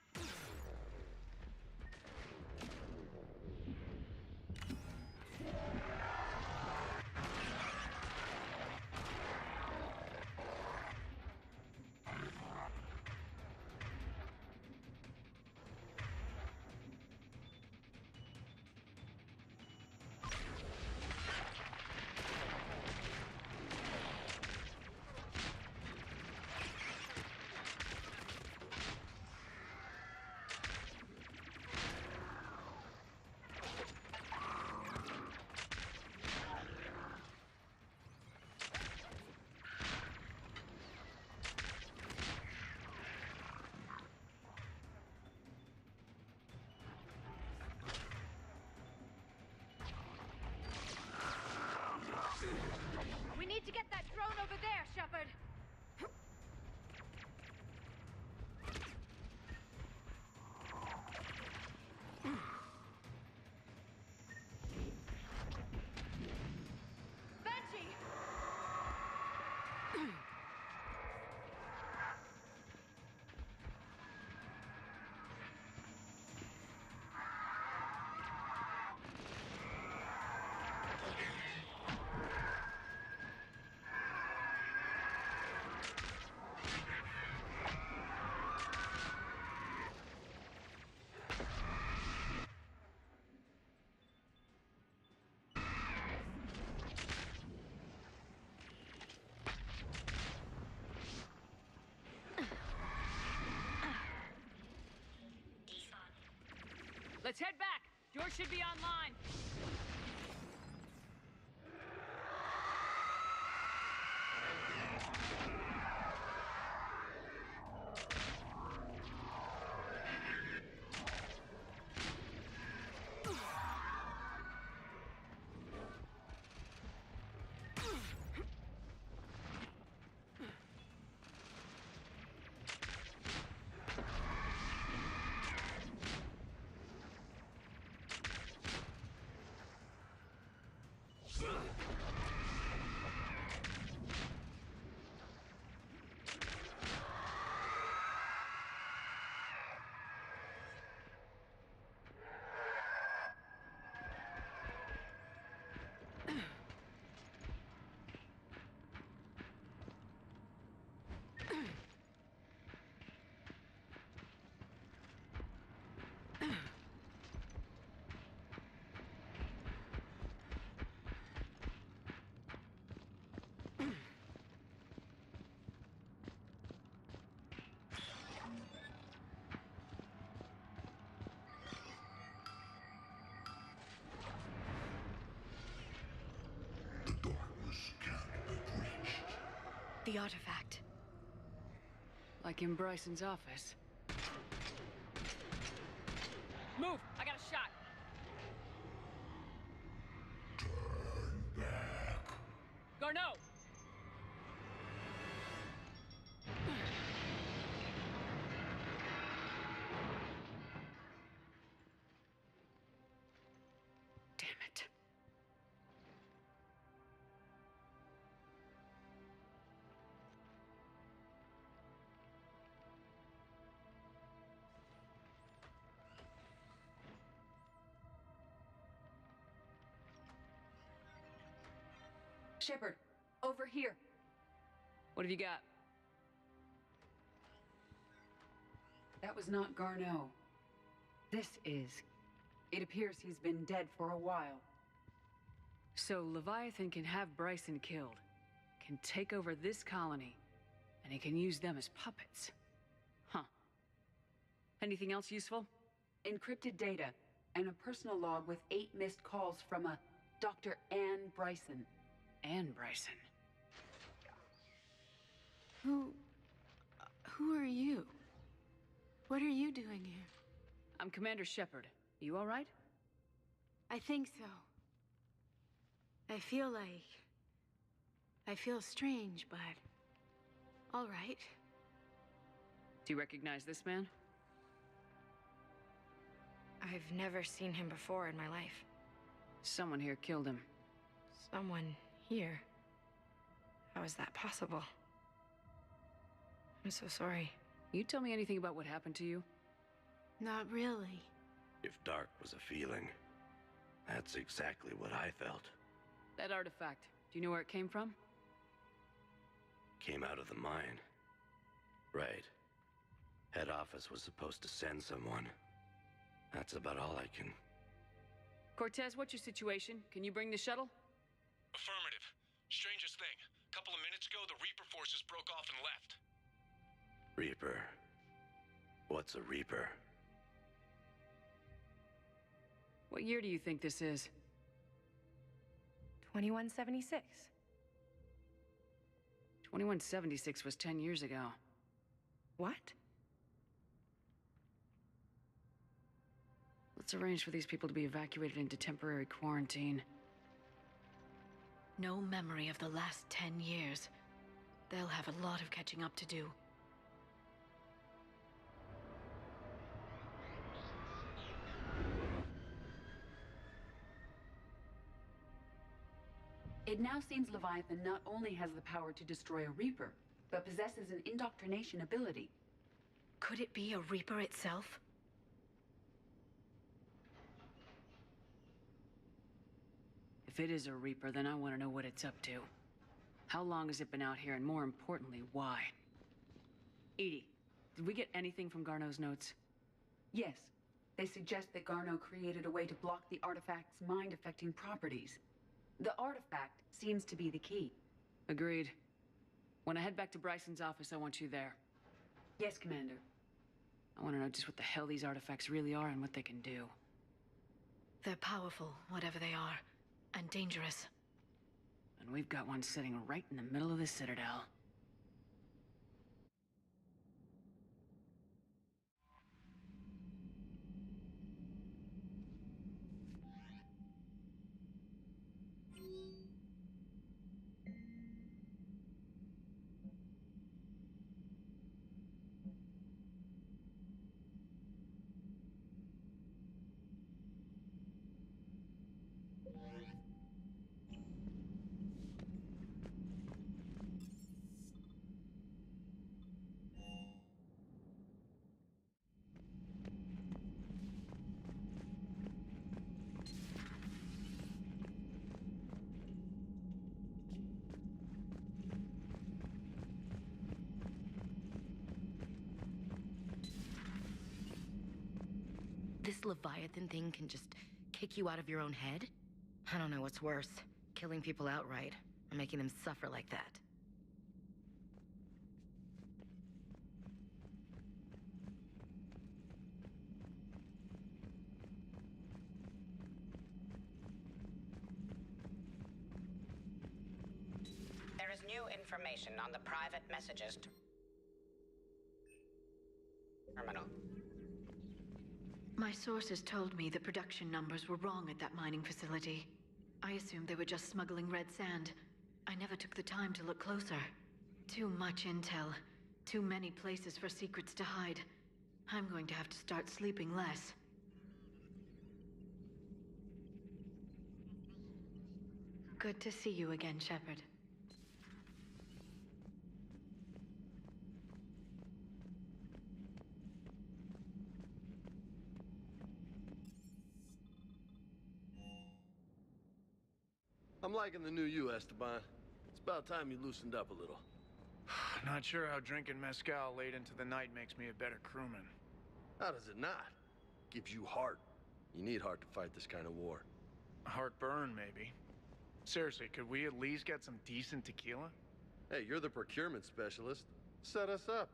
[SPEAKER 4] Let's head back. George should be online.
[SPEAKER 9] The artifact.
[SPEAKER 4] Like in Bryson's office. Move! I got a shot!
[SPEAKER 16] Turn back.
[SPEAKER 4] Garneau! Damn it.
[SPEAKER 1] Shepard, over here.
[SPEAKER 4] What have you got?
[SPEAKER 1] That was not Garneau. This is. It appears he's been dead for a while.
[SPEAKER 4] So Leviathan can have Bryson killed, can take over this colony, and he can use them as puppets. Huh. Anything else useful?
[SPEAKER 1] Encrypted data, and a personal log with 8 missed calls from a Dr. Anne Bryson.
[SPEAKER 4] Anne Bryson.
[SPEAKER 14] Who are you? What are you doing here?
[SPEAKER 4] I'm Commander Shepard. You all right?
[SPEAKER 14] I think so. I feel strange, but all right.
[SPEAKER 4] Do you recognize this man?
[SPEAKER 14] I've never seen him before in my life.
[SPEAKER 4] Someone here killed him.
[SPEAKER 14] Someone here? How is that possible? I'm so sorry.
[SPEAKER 4] You tell me anything about what happened to you?
[SPEAKER 14] Not really.
[SPEAKER 17] If dark was a feeling, that's exactly what I felt.
[SPEAKER 4] That artifact, do you know where it came from?
[SPEAKER 17] Came out of the mine. Right. Head office was supposed to send someone. That's about all I can...
[SPEAKER 4] Cortez, what's your situation? Can you bring the shuttle?
[SPEAKER 18] Affirmative. Strangest thing. A couple of minutes ago, the Reaper forces broke off and left.
[SPEAKER 17] Reaper. What's a Reaper?
[SPEAKER 4] What year do you think this is?
[SPEAKER 14] 2176.
[SPEAKER 4] 2176 was 10 years ago.
[SPEAKER 14] What?
[SPEAKER 4] Let's arrange for these people to be evacuated into temporary quarantine.
[SPEAKER 9] No memory of the last 10 years. They'll have a lot of catching up to do.
[SPEAKER 1] It now seems Leviathan not only has the power to destroy a Reaper, but possesses an indoctrination ability.
[SPEAKER 9] Could it be a Reaper itself?
[SPEAKER 4] If it is a Reaper, then I want to know what it's up to. How long has it been out here, and more importantly, why? EDI, did we get anything from Garneau's notes?
[SPEAKER 1] Yes. They suggest that Garneau created a way to block the artifact's mind-affecting properties. The artifact seems to be the key.
[SPEAKER 4] Agreed. When I head back to Bryson's office, I want you there.
[SPEAKER 1] Yes, Commander.
[SPEAKER 4] I want to know just what the hell these artifacts really are and what they can do.
[SPEAKER 9] They're powerful, whatever they are, and dangerous.
[SPEAKER 4] And we've got one sitting right in the middle of the Citadel.
[SPEAKER 12] This Leviathan thing can just kick you out of your own head? I don't know what's worse, killing people outright, or making them suffer like that.
[SPEAKER 19] There is new information on the private messages terminal.
[SPEAKER 9] My sources told me the production numbers were wrong at that mining facility. I assumed they were just smuggling red sand. I never took the time to look closer. Too much intel. Too many places for secrets to hide. I'm going to have to start sleeping less. Good to see you again, Shepard.
[SPEAKER 20] I'm liking the new you, Esteban. It's about time you loosened up a little.
[SPEAKER 8] Not sure how drinking mezcal late into the night makes me a better crewman.
[SPEAKER 20] How does it not? Gives you heart. You need heart to fight this kind of war.
[SPEAKER 8] Heartburn, maybe. Seriously, could we at least get some decent tequila?
[SPEAKER 20] Hey, you're the procurement specialist. Set us up.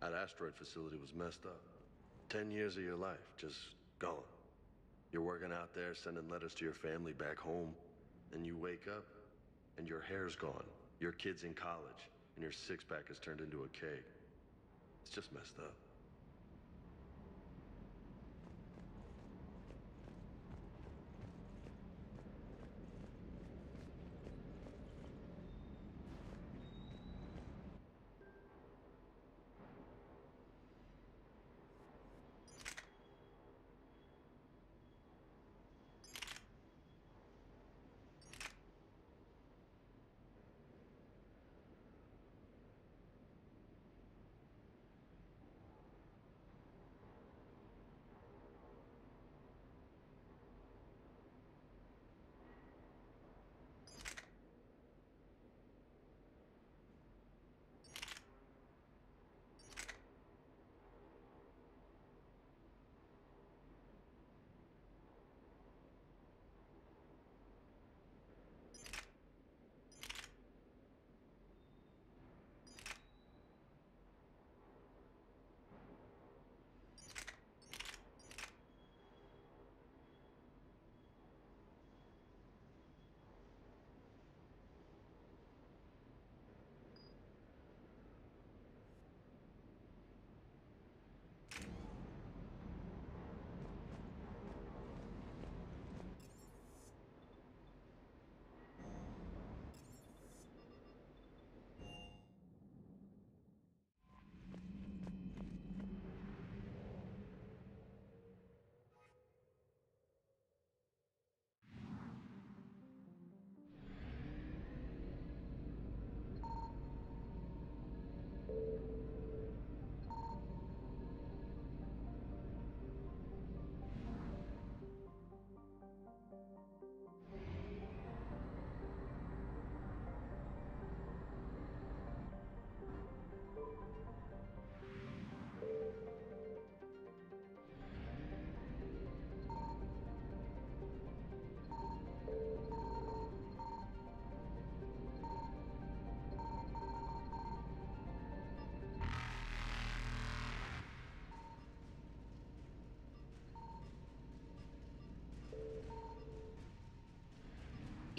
[SPEAKER 20] That asteroid facility was messed up. 10 years of your life, just gone. You're working out there, sending letters to your family back home, and you wake up, and your hair's gone. Your kid's in college, and your six-pack has turned into a keg. It's just messed up.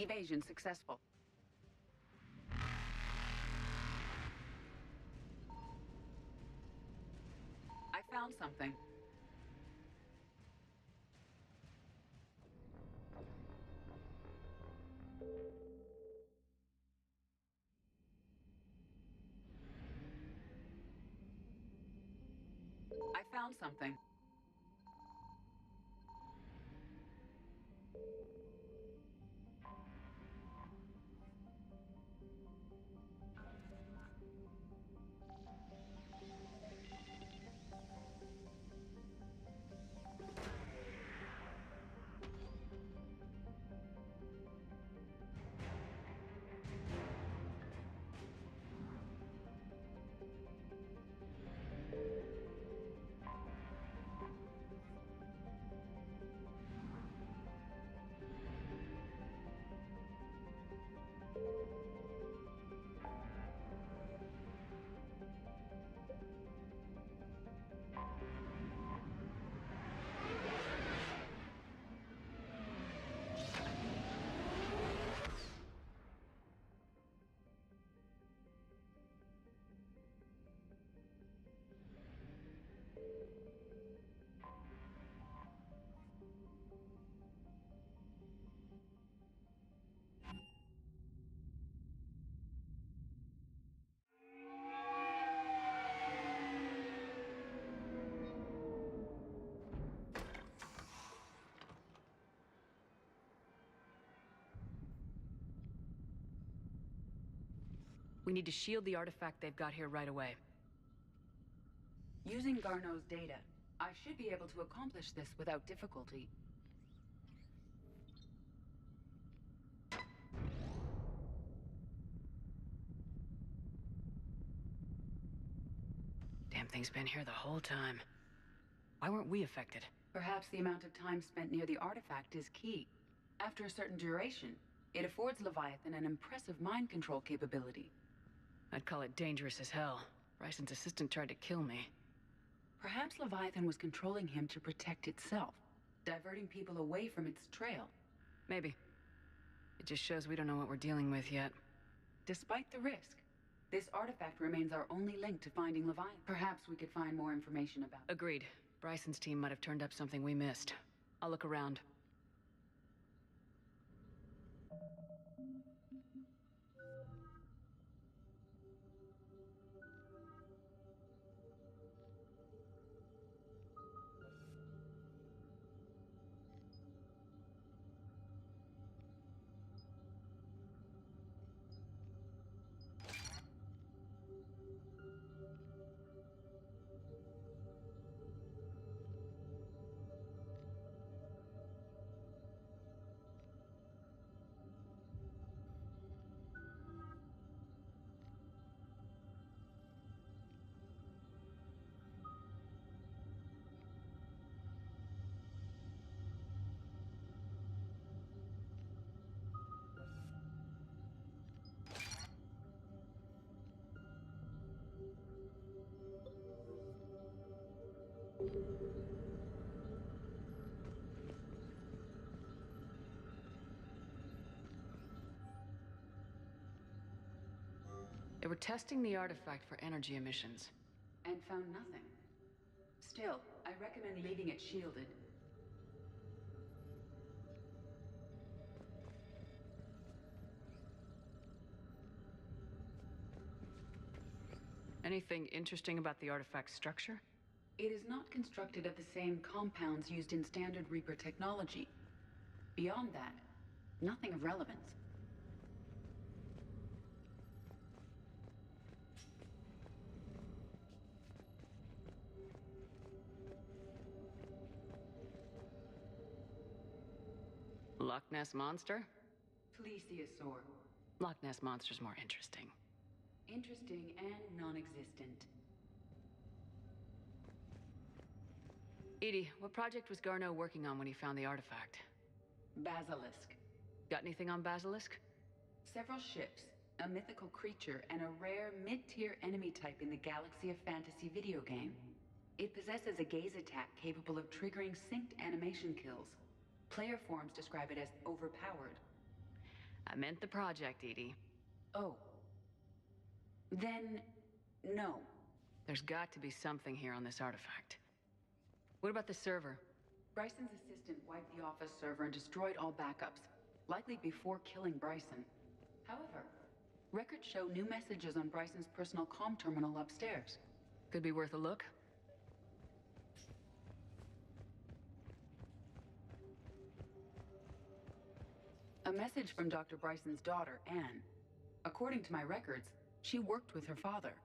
[SPEAKER 1] Evasion successful. I found something. I found something.
[SPEAKER 4] We need to shield the artifact they've got here right away.
[SPEAKER 1] Using Garneau's data, I should be able to accomplish this without difficulty.
[SPEAKER 4] Damn thing's been here the whole time. Why weren't we affected?
[SPEAKER 1] Perhaps the amount of time spent near the artifact is key. After a certain duration, it affords Leviathan an impressive mind control capability.
[SPEAKER 4] I'd call it dangerous as hell. Bryson's assistant tried to kill me.
[SPEAKER 1] Perhaps Leviathan was controlling him to protect itself, diverting people away from its trail.
[SPEAKER 4] Maybe. It just shows we don't know what we're dealing with yet.
[SPEAKER 1] Despite the risk, this artifact remains our only link to finding Leviathan. Perhaps we could find more information about it.
[SPEAKER 4] Agreed. Bryson's team might have turned up something we missed. I'll look around. They were testing the artifact for energy emissions.
[SPEAKER 1] And found nothing. Still, I recommend leaving it shielded.
[SPEAKER 4] Anything interesting about the artifact's structure?
[SPEAKER 1] It is not constructed of the same compounds used in standard Reaper technology. Beyond that, nothing of relevance.
[SPEAKER 4] Loch Ness Monster?
[SPEAKER 1] Plesiosaur.
[SPEAKER 4] Loch Ness Monster's more interesting.
[SPEAKER 1] Interesting and non-existent.
[SPEAKER 4] Edie, what project was Garneau working on when he found the artifact?
[SPEAKER 1] Basilisk.
[SPEAKER 4] Got anything on Basilisk?
[SPEAKER 1] Several ships, a mythical creature, and a rare mid-tier enemy type in the Galaxy of Fantasy video game. It possesses a gaze attack capable of triggering synced animation kills. Player forums describe it as overpowered.
[SPEAKER 4] I meant the project, EDI.
[SPEAKER 1] Oh. Then, no.
[SPEAKER 4] There's got to be something here on this artifact. What about the server?
[SPEAKER 1] Bryson's assistant wiped the office server and destroyed all backups, likely before killing Bryson. However, records show new messages on Bryson's personal comm terminal upstairs.
[SPEAKER 4] Could be worth a look.
[SPEAKER 1] A message from Dr. Bryson's daughter, Anne. According to my records, she worked with her father.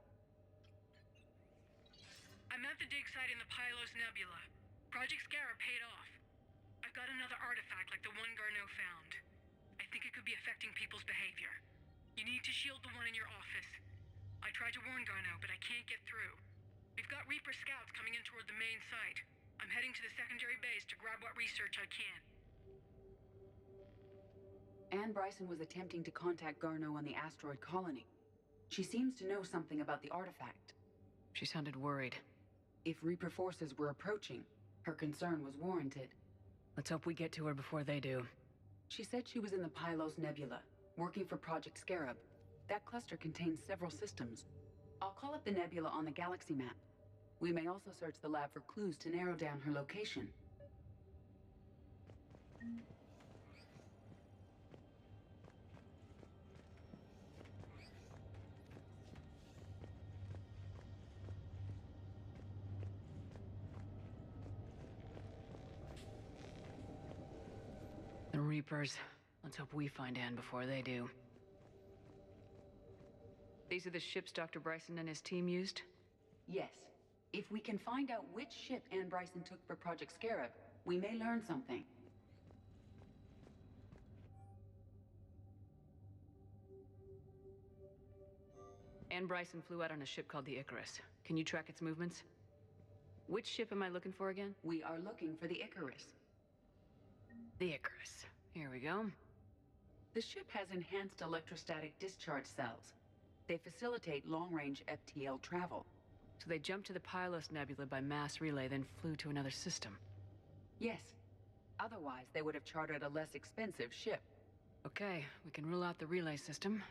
[SPEAKER 21] I'm at the dig site in the Pylos Nebula. Project Scarab paid off. I've got another artifact like the one Garneau found. I think it could be affecting people's behavior. You need to shield the one in your office. I tried to warn Garneau, but I can't get through. We've got Reaper scouts coming in toward the main site. I'm heading to the secondary base to grab what research I can.
[SPEAKER 1] Anne Bryson was attempting to contact Garneau on the asteroid colony. She seems to know something about the artifact.
[SPEAKER 4] She sounded worried.
[SPEAKER 1] If Reaper forces were approaching, her concern was warranted.
[SPEAKER 4] Let's hope we get to her before they do.
[SPEAKER 1] She said she was in the Pylos Nebula, working for Project Scarab. That cluster contains several systems. I'll call up the nebula on the galaxy map. We may also search the lab for clues to narrow down her location.
[SPEAKER 4] The Reapers. Let's hope we find Anne before they do. These are the ships Dr. Bryson and his team used?
[SPEAKER 1] Yes. If we can find out which ship Anne Bryson took for Project Scarab, we may learn something.
[SPEAKER 4] Anne Bryson flew out on a ship called the Icarus. Can you track its movements? Which ship am I looking for again?
[SPEAKER 1] We are looking for the Icarus.
[SPEAKER 4] The Icarus. Here we go.
[SPEAKER 1] The ship has enhanced electrostatic discharge cells. They facilitate long-range FTL travel.
[SPEAKER 4] So they jumped to the Pylos Nebula by mass relay, then flew to another system.
[SPEAKER 1] Yes. Otherwise, they would have chartered a less expensive ship.
[SPEAKER 4] Okay, we can rule out the relay system.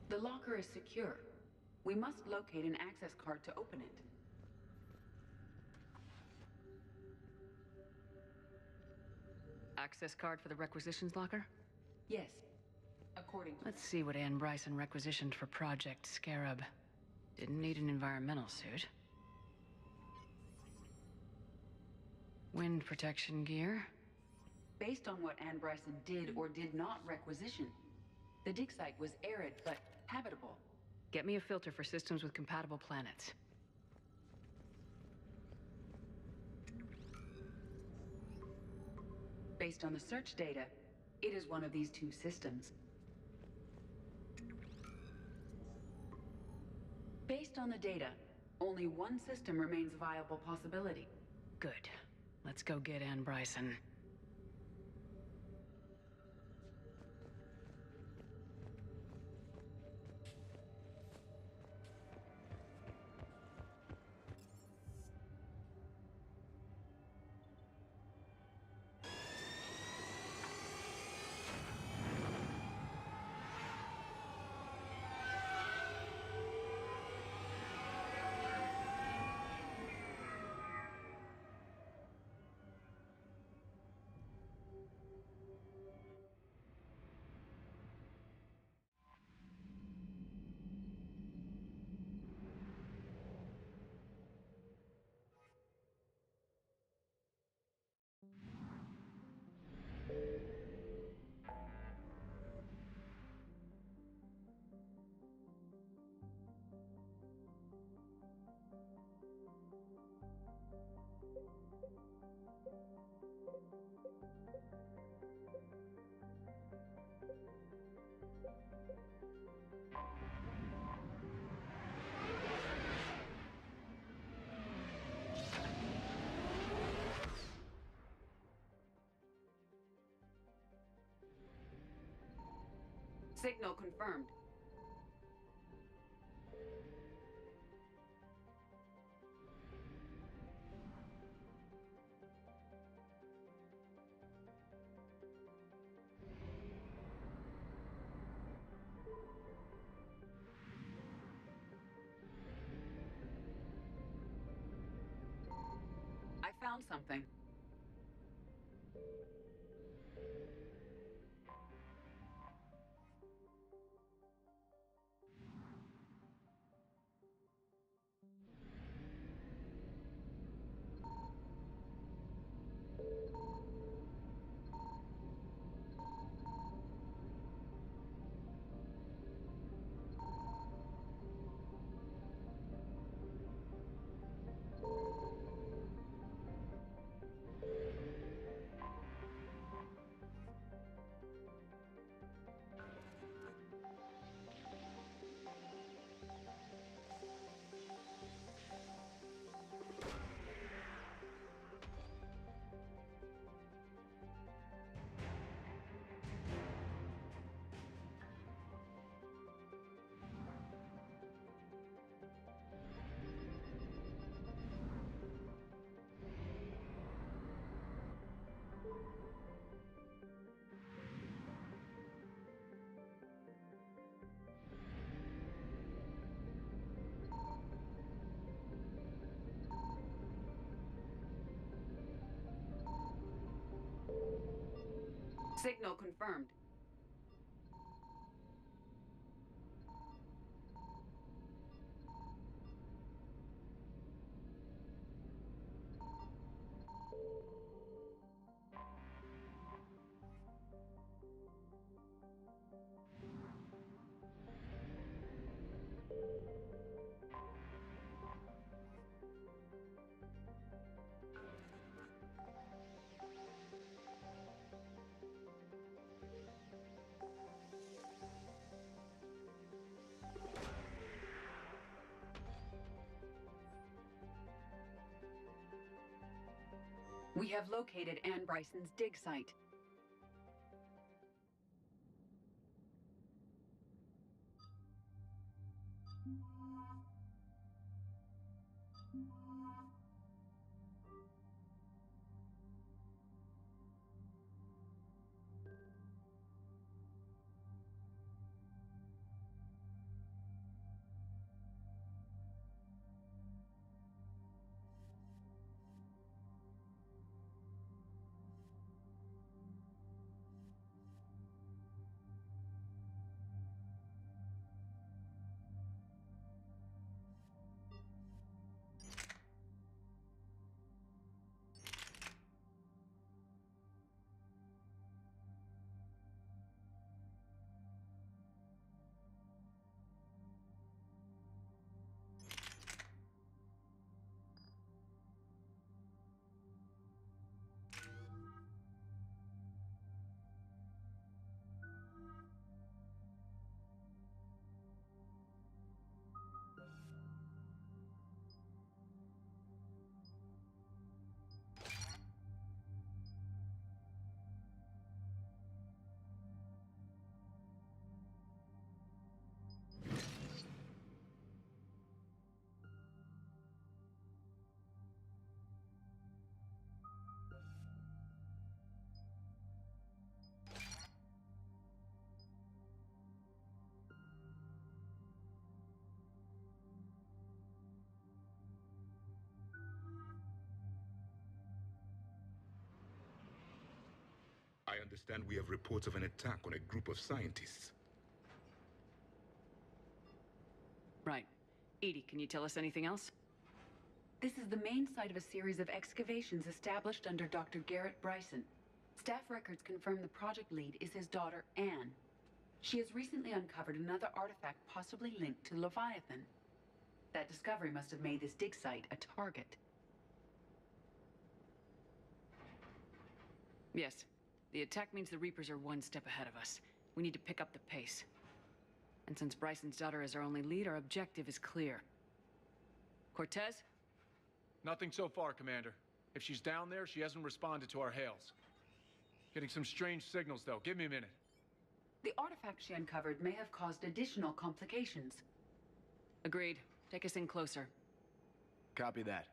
[SPEAKER 1] The locker is secure. We must locate an access card to open it.
[SPEAKER 4] Access card for the requisitions locker?
[SPEAKER 1] Yes. According to...
[SPEAKER 4] Let's see what Anne Bryson requisitioned for Project Scarab. Didn't need an environmental suit. Wind protection gear.
[SPEAKER 1] Based on what Anne Bryson did or did not requisition, the dig site was arid but habitable.
[SPEAKER 4] Get me a filter for systems with compatible planets.
[SPEAKER 1] Based on the search data, it is one of these two systems. Based on the data, only one system remains a viable possibility.
[SPEAKER 4] Good. Let's go get Anne Bryson.
[SPEAKER 1] Signal confirmed. found something. Signal confirmed. We have located Anne Bryson's dig site.
[SPEAKER 5] I understand we have reports of an attack on a group of scientists.
[SPEAKER 4] Right. Edie, can you tell us anything else?
[SPEAKER 1] This is the main site of a series of excavations established under Dr. Garrett Bryson. Staff records confirm the project lead is his daughter, Anne. She has recently uncovered another artifact possibly linked to Leviathan. That discovery must have made this dig site a target.
[SPEAKER 4] Yes. The attack means the Reapers are one step ahead of us. We need to pick up the pace. And since Bryson's daughter is our only lead, our objective is clear. Cortez?
[SPEAKER 8] Nothing so far, Commander. If she's down there, she hasn't responded to our hails. Getting some strange signals, though. Give me a minute.
[SPEAKER 1] The artifact she uncovered may have caused additional complications.
[SPEAKER 4] Agreed. Take us in closer.
[SPEAKER 8] Copy that.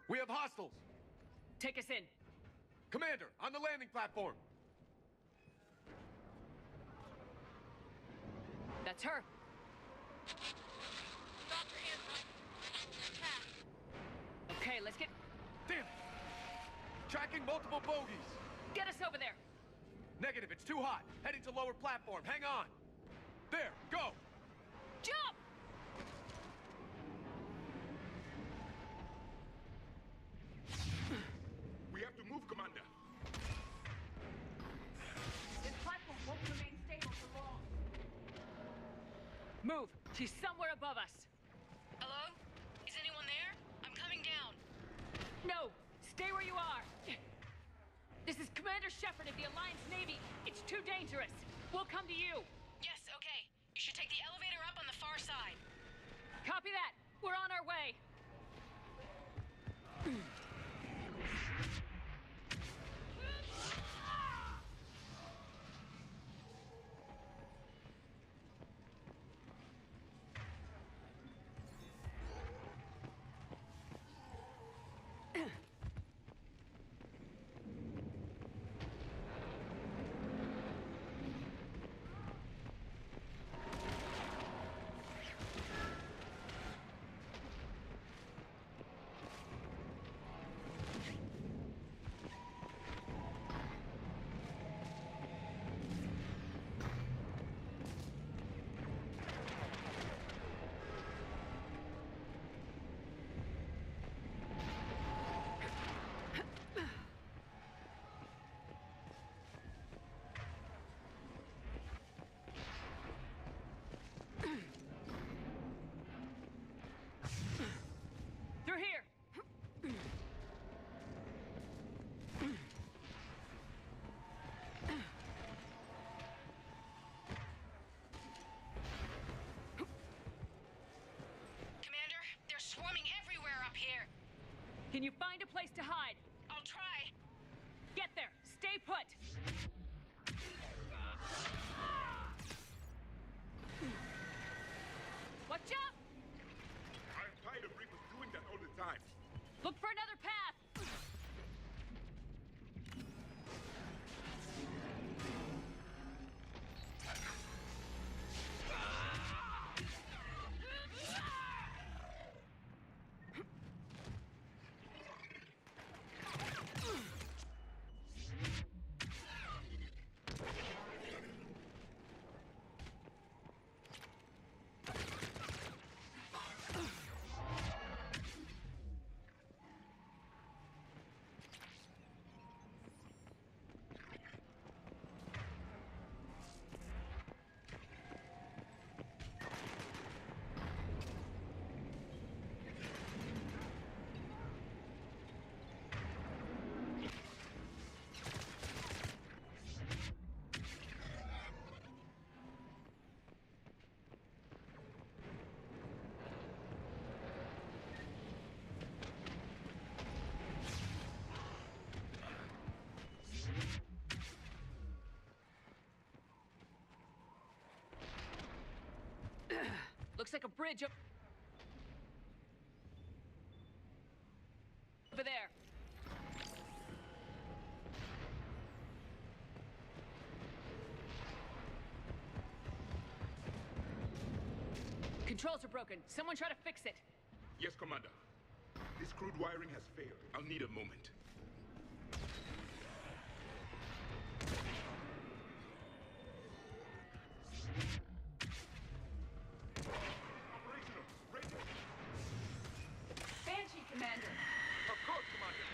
[SPEAKER 8] We have hostiles!
[SPEAKER 4] Take us in!
[SPEAKER 8] Commander, on the landing platform!
[SPEAKER 4] That's her!
[SPEAKER 21] Stop your hands up. Attack.
[SPEAKER 4] Okay, let's get...
[SPEAKER 3] Damn it! Tracking multiple bogies.
[SPEAKER 4] Get us over there!
[SPEAKER 3] Negative, it's too hot. Heading to lower platform. Hang on. There, go!
[SPEAKER 4] Jump!
[SPEAKER 5] We have to move, Commander.
[SPEAKER 4] This platform won't remain stable for long. Move! She's somewhere above us.
[SPEAKER 21] Hello? Is anyone there? I'm coming down.
[SPEAKER 4] No! Stay where you are! This is Commander Shepard of the Alliance Navy. It's too dangerous. We'll come to you.
[SPEAKER 21] Yes, okay. You should take the elevator up on the far side.
[SPEAKER 4] Copy that. We're on our way. Through here!
[SPEAKER 21] Commander, they're swarming everywhere up here.
[SPEAKER 4] Can you find a place to hide?
[SPEAKER 21] I'll try.
[SPEAKER 4] Get there! Stay put! Watch out!
[SPEAKER 5] I'm tired of Reapers doing that all the time.
[SPEAKER 4] Look for another path! Looks like a bridge up... over there. Controls are broken. Someone try to fix it.
[SPEAKER 5] Yes, Commander. This crude wiring has failed. I'll need a moment.
[SPEAKER 1] Banshee, Commander.
[SPEAKER 5] Of course, Commander.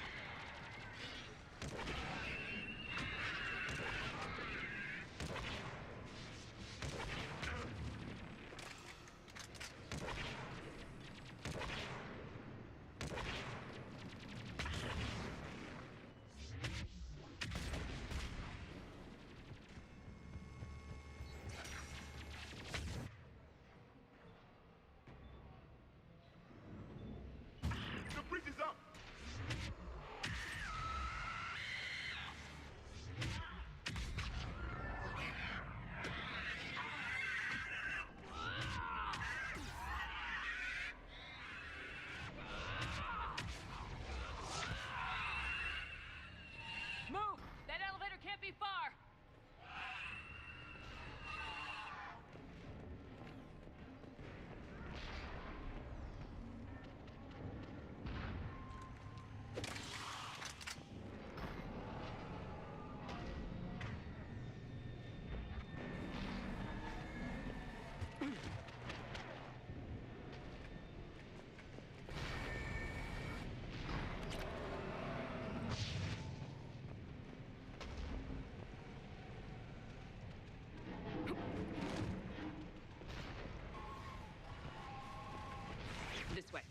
[SPEAKER 4] This way.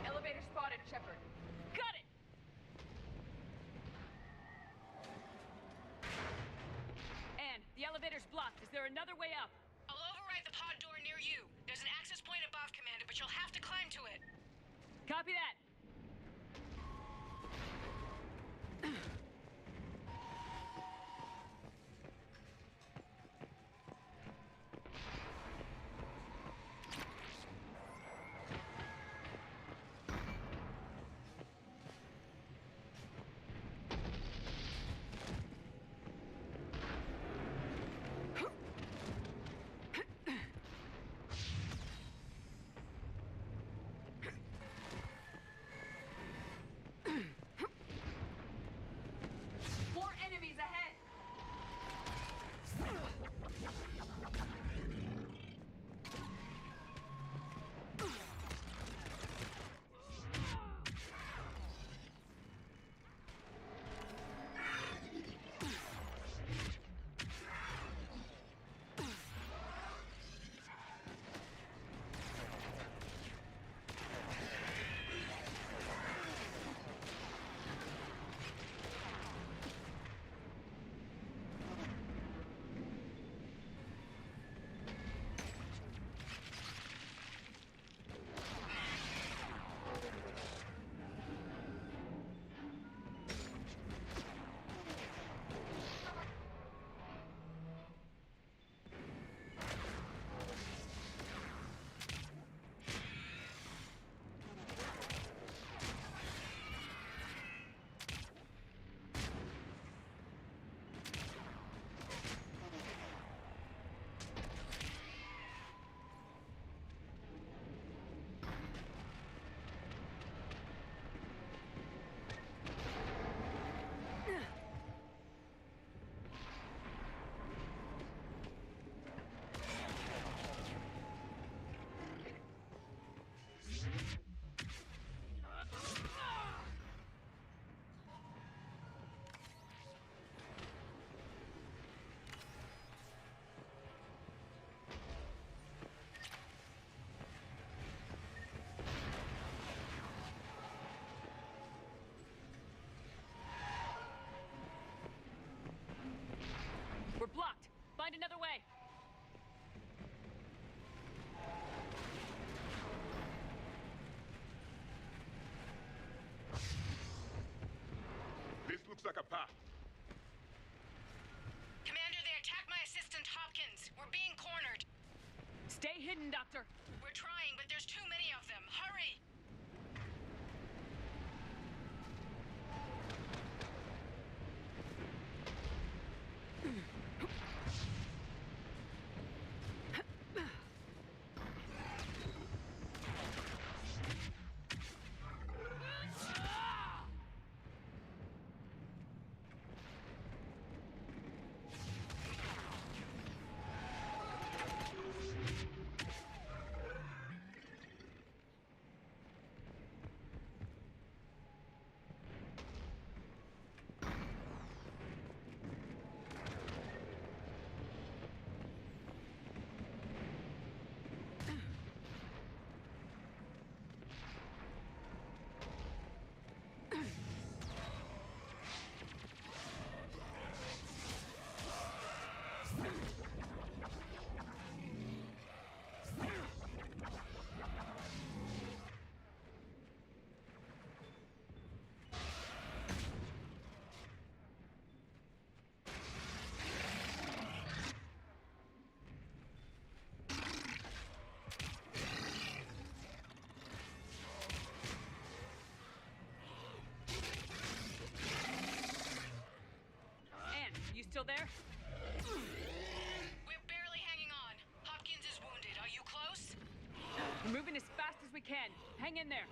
[SPEAKER 1] Elevator spotted, Shepard.
[SPEAKER 4] Got it! Anne, the elevator's blocked. Is there another way up?
[SPEAKER 21] I'll override the pod door near you. There's an access point above, Commander, but you'll have to climb to it.
[SPEAKER 4] Copy that.
[SPEAKER 1] More enemies ahead!
[SPEAKER 4] We're blocked. Find another way.
[SPEAKER 5] This looks like a path.
[SPEAKER 21] Commander, they attacked my assistant, Hopkins. We're being cornered.
[SPEAKER 4] Stay hidden, Doctor.
[SPEAKER 21] We're trying, but there's too many of them. Hurry!
[SPEAKER 4] Still there?
[SPEAKER 21] We're barely hanging on. Hopkins is wounded. Are you close?
[SPEAKER 4] We're moving as fast as we can. Hang in there.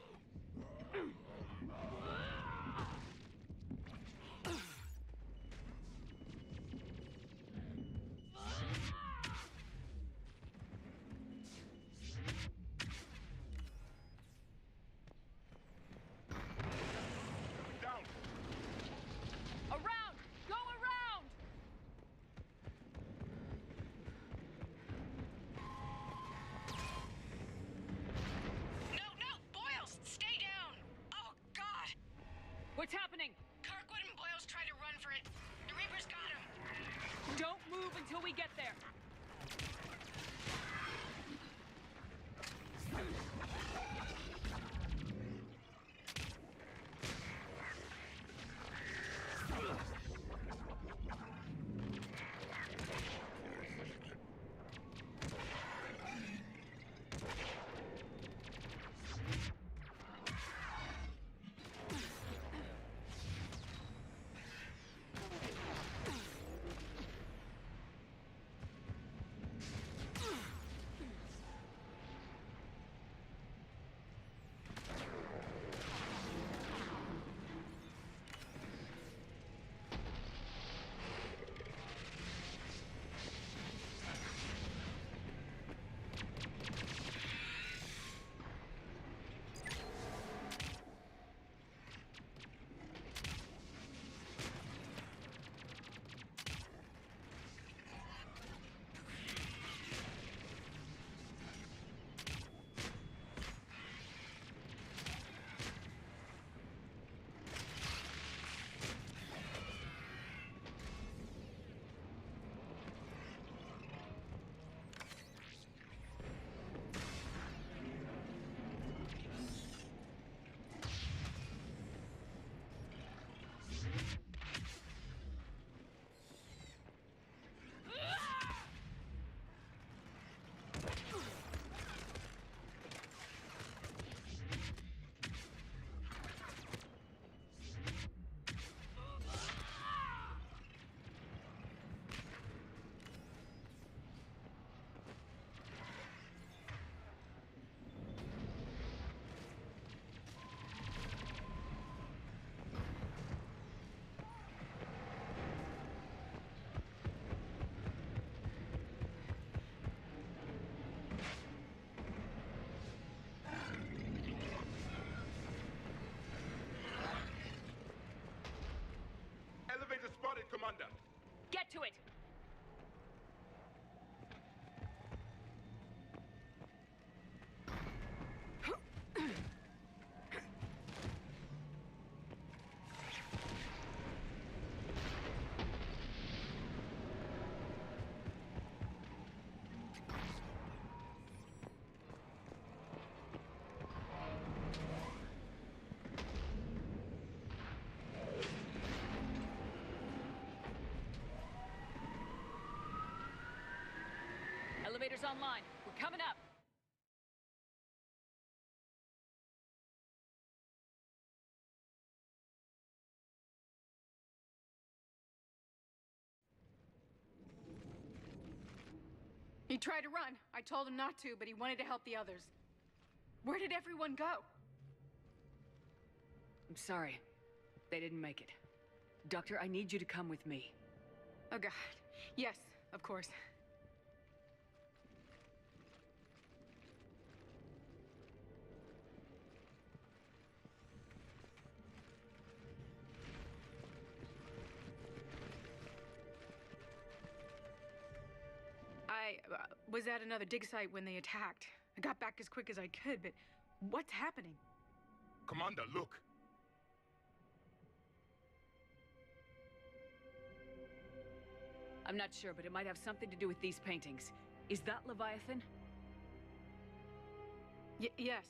[SPEAKER 4] Reaper's online. We're coming up.
[SPEAKER 14] He tried to run. I told him not to, but he wanted to help the others. Where did everyone go?
[SPEAKER 4] I'm sorry. They didn't make it. Doctor, I need you to come with me.
[SPEAKER 14] Oh, God. Yes, of course. I was at another dig site when they attacked. I got back as quick as I could, but what's happening?
[SPEAKER 5] Commander, look!
[SPEAKER 4] I'm not sure, but it might have something to do with these paintings. Is that Leviathan?
[SPEAKER 14] Yes.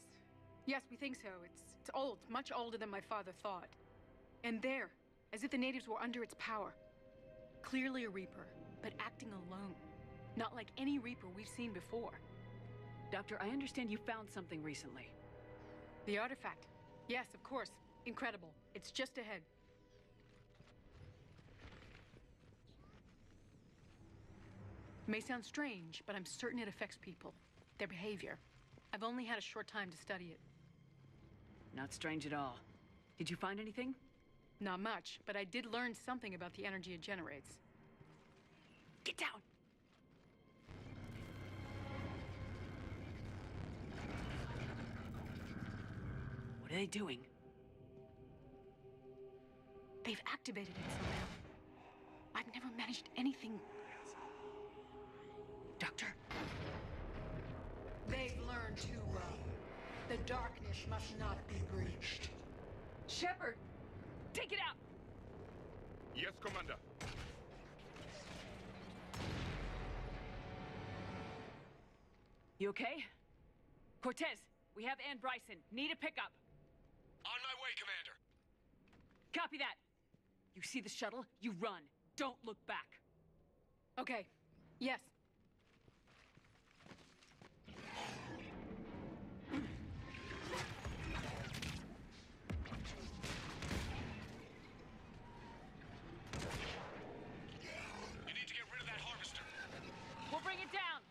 [SPEAKER 14] Yes, we think so. It's old, much older than my father thought. And there, as if the natives were under its power. Clearly a Reaper, but acting alone. Not like any Reaper we've seen before.
[SPEAKER 4] Doctor, I understand you found something recently.
[SPEAKER 14] The artifact. Yes, of course. Incredible. It's just ahead. May sound strange, but I'm certain it affects people. Their behavior. I've only had a short time to study it.
[SPEAKER 4] Not strange at all. Did you find anything?
[SPEAKER 14] Not much, but I did learn something about the energy it generates.
[SPEAKER 4] Get down! What are they doing?
[SPEAKER 14] They've activated it somehow. I've never managed anything.
[SPEAKER 4] Doctor?
[SPEAKER 7] They've learned too well. The darkness must not be breached.
[SPEAKER 4] Shepard! Take it out!
[SPEAKER 5] Yes, Commander.
[SPEAKER 4] You okay? Cortez, we have Ann Bryson. Need a pickup.
[SPEAKER 18] On my way, Commander.
[SPEAKER 4] Copy that. You see the shuttle? You run. Don't look back.
[SPEAKER 14] Okay. Yes.
[SPEAKER 18] You need to get rid of that harvester.
[SPEAKER 4] We'll bring it down.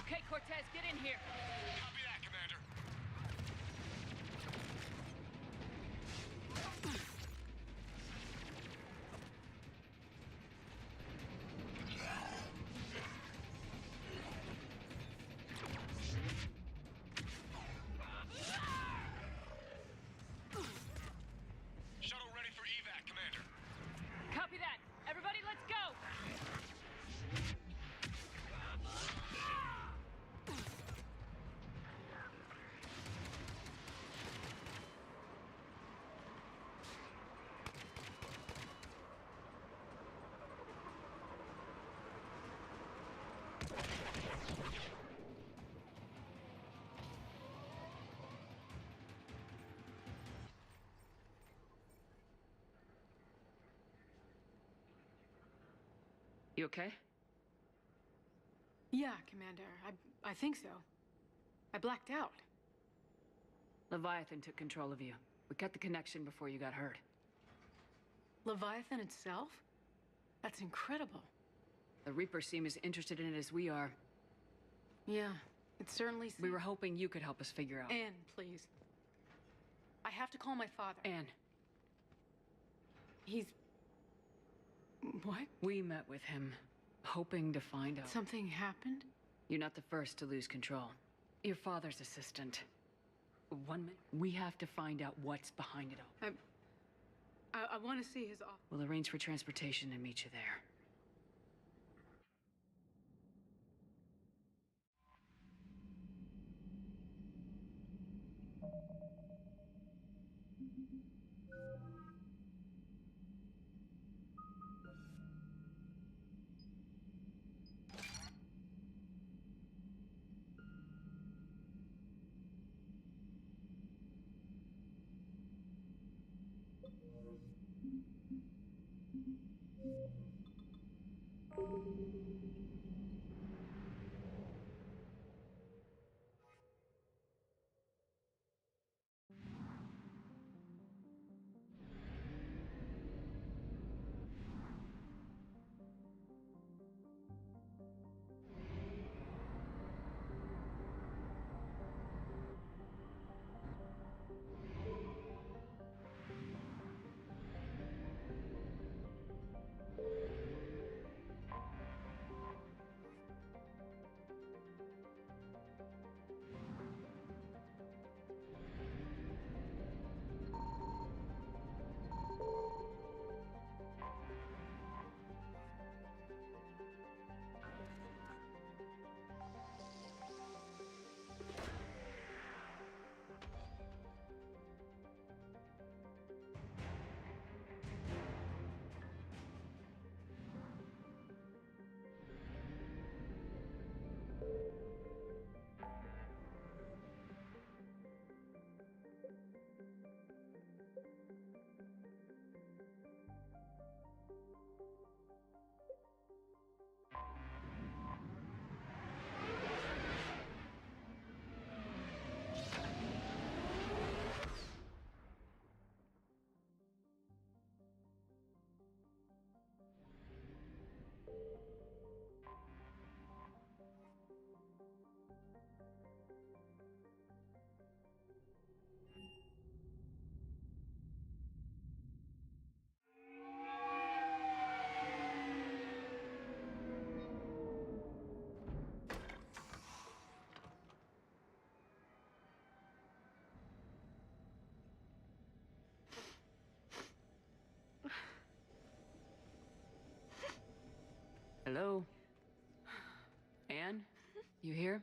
[SPEAKER 4] Okay, Cortez, get in here.
[SPEAKER 18] Copy that, Commander. Shuttle ready for evac, Commander.
[SPEAKER 4] Copy that. Everybody, let's go! You okay?
[SPEAKER 14] Yeah, Commander. I think so. I blacked out.
[SPEAKER 4] Leviathan took control of you. We cut the connection before you got hurt.
[SPEAKER 14] Leviathan itself? That's incredible.
[SPEAKER 4] The Reapers seem as interested in it as we are.
[SPEAKER 14] Yeah, it certainly seems.
[SPEAKER 4] We were hoping you could help us figure out.
[SPEAKER 14] Ann, please. I have to call my father.
[SPEAKER 4] Ann.
[SPEAKER 14] He's... What?
[SPEAKER 4] We met with him, hoping to find out.
[SPEAKER 14] Something happened?
[SPEAKER 4] You're not the first to lose control. Your father's assistant. 1 minute. We have to find out what's behind it all.
[SPEAKER 14] I want to see his office.
[SPEAKER 4] We'll arrange for transportation and meet you there. Hello? Anne? You here?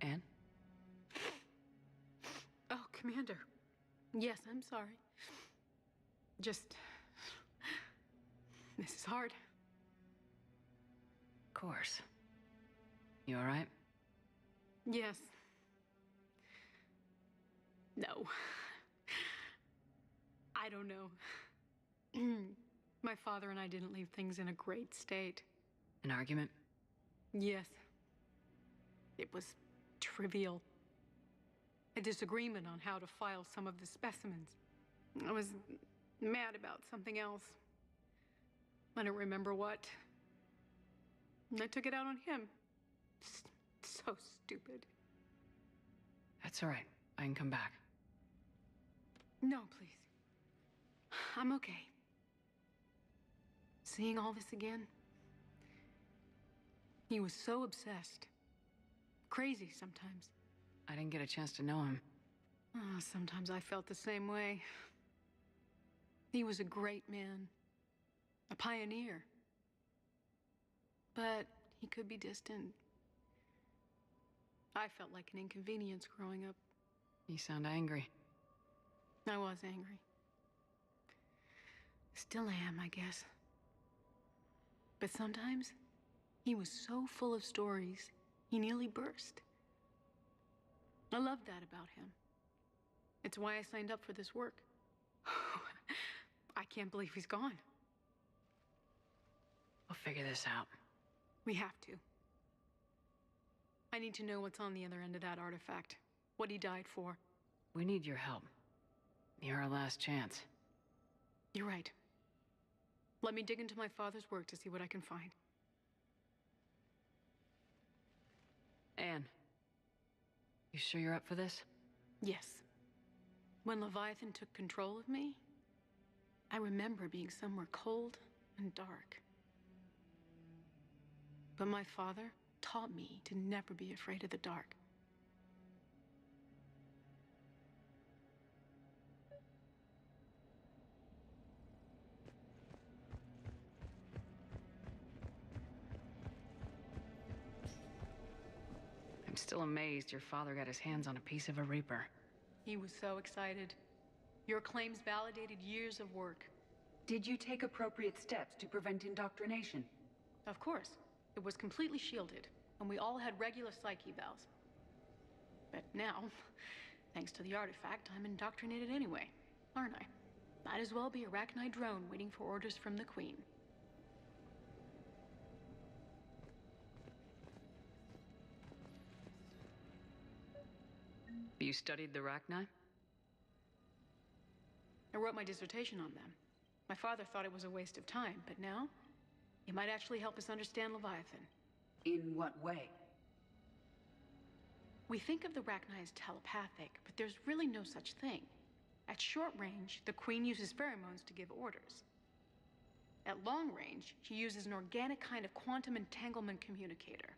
[SPEAKER 4] Anne?
[SPEAKER 14] Oh, Commander. Yes, I'm sorry. Just... This is hard.
[SPEAKER 4] Of course. You all right?
[SPEAKER 14] Yes. No. I don't know. My father and I didn't leave things in a great state.
[SPEAKER 4] An argument?
[SPEAKER 14] Yes. It was trivial. A disagreement on how to file some of the specimens. I was mad about something else. I don't remember what. And I took it out on him. So stupid.
[SPEAKER 4] That's all right. I can come back.
[SPEAKER 14] No, please. I'm okay. Seeing all this again? He was so obsessed. Crazy sometimes.
[SPEAKER 4] I didn't get a chance to know him.
[SPEAKER 14] Oh, sometimes I felt the same way. He was a great man. A pioneer. But he could be distant. I felt like an inconvenience growing up.
[SPEAKER 4] You sound angry.
[SPEAKER 14] I was angry. Still am, I guess. But sometimes, he was so full of stories, he nearly burst. I love that about him. It's why I signed up for this work. I can't believe he's gone.
[SPEAKER 4] We'll figure this out.
[SPEAKER 14] We have to. I need to know what's on the other end of that artifact. What he died for.
[SPEAKER 4] We need your help. You're our last chance.
[SPEAKER 14] You're right. Let me dig into my father's work to see what I can find.
[SPEAKER 4] Anne, you sure you're up for this?
[SPEAKER 14] Yes. When Leviathan took control of me, I remember being somewhere cold and dark. But my father taught me to never be afraid of the dark.
[SPEAKER 4] I'm still amazed your father got his hands on a piece of a Reaper.
[SPEAKER 14] He was so excited. Your claims validated years of work.
[SPEAKER 1] Did you take appropriate steps to prevent indoctrination?
[SPEAKER 14] Of course. It was completely shielded, and we all had regular psych evals. But now, thanks to the artifact, I'm indoctrinated anyway, aren't I? Might as well be a Rachni drone waiting for orders from the Queen.
[SPEAKER 4] You studied the Rachni?
[SPEAKER 14] I wrote my dissertation on them. My father thought it was a waste of time, but now, it might actually help us understand Leviathan.
[SPEAKER 1] In what way?
[SPEAKER 14] We think of the Rachni as telepathic, but there's really no such thing. At short range, the Queen uses pheromones to give orders. At long range, she uses an organic kind of quantum entanglement communicator.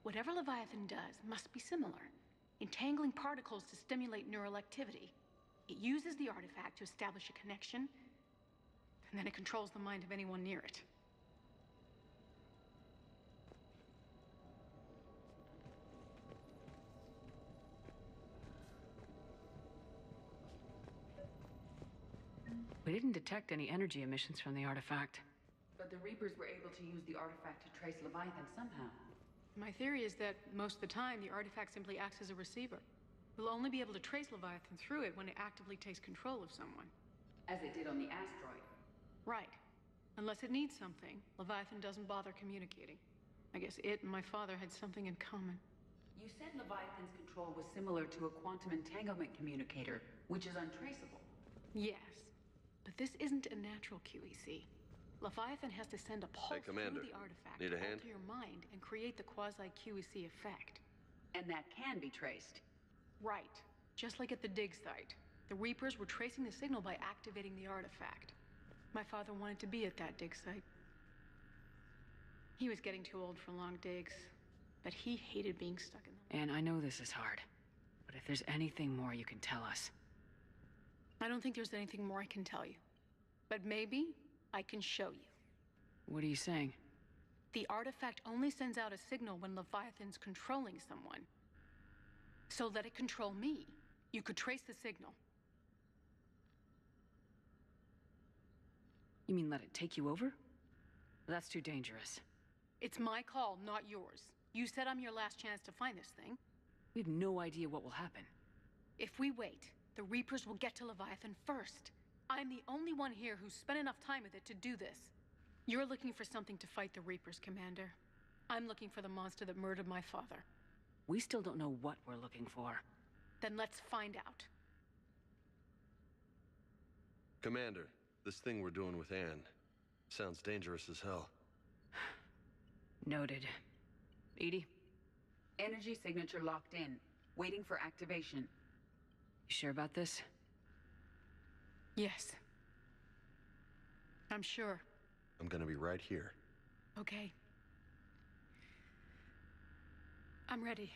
[SPEAKER 14] Whatever Leviathan does must be similar, entangling particles to stimulate neural activity. It uses the artifact to establish a connection, and then it controls the mind of anyone near it.
[SPEAKER 4] We didn't detect any energy emissions from the artifact.
[SPEAKER 1] But the Reapers were able to use the artifact to trace Leviathan somehow.
[SPEAKER 14] My theory is that most of the time, the artifact simply acts as a receiver. We'll only be able to trace Leviathan through it when it actively takes control of someone.
[SPEAKER 1] As it did on the asteroid.
[SPEAKER 14] Right. Unless it needs something, Leviathan doesn't bother communicating. I guess it and my father had something in common.
[SPEAKER 1] You said Leviathan's control was similar to a quantum entanglement communicator, which is untraceable.
[SPEAKER 14] Yes. But this isn't a natural QEC. Leviathan has to send a pulse through the artifact
[SPEAKER 20] Need a
[SPEAKER 14] to
[SPEAKER 20] hand?
[SPEAKER 14] alter your mind and create the quasi-QEC effect.
[SPEAKER 1] And that can be traced.
[SPEAKER 14] Right. Just like at the dig site. The Reapers were tracing the signal by activating the artifact. My father wanted to be at that dig site. He was getting too old for long digs, but he hated being stuck in them.
[SPEAKER 4] And I know this is hard, but if there's anything more you can tell us.
[SPEAKER 14] I don't think there's anything more I can tell you. But maybe I can show you.
[SPEAKER 4] What are you saying?
[SPEAKER 14] The artifact only sends out a signal when Leviathan's controlling someone. So let it control me. You could trace the signal.
[SPEAKER 4] You mean let it take you over? That's too dangerous.
[SPEAKER 14] It's my call, not yours. You said I'm your last chance to find this thing.
[SPEAKER 4] We have no idea what will happen.
[SPEAKER 14] If we wait, the Reapers will get to Leviathan first. I'm the only one here who's spent enough time with it to do this. You're looking for something to fight the Reapers, Commander. I'm looking for the monster that murdered my father.
[SPEAKER 4] We still don't know what we're looking for.
[SPEAKER 14] Then let's find out.
[SPEAKER 20] Commander, this thing we're doing with Anne sounds dangerous as hell.
[SPEAKER 4] Noted. EDI?
[SPEAKER 1] Energy signature locked in, waiting for activation.
[SPEAKER 4] You sure about this?
[SPEAKER 14] Yes. I'm sure.
[SPEAKER 20] I'm gonna be right here.
[SPEAKER 14] Okay. I'm ready.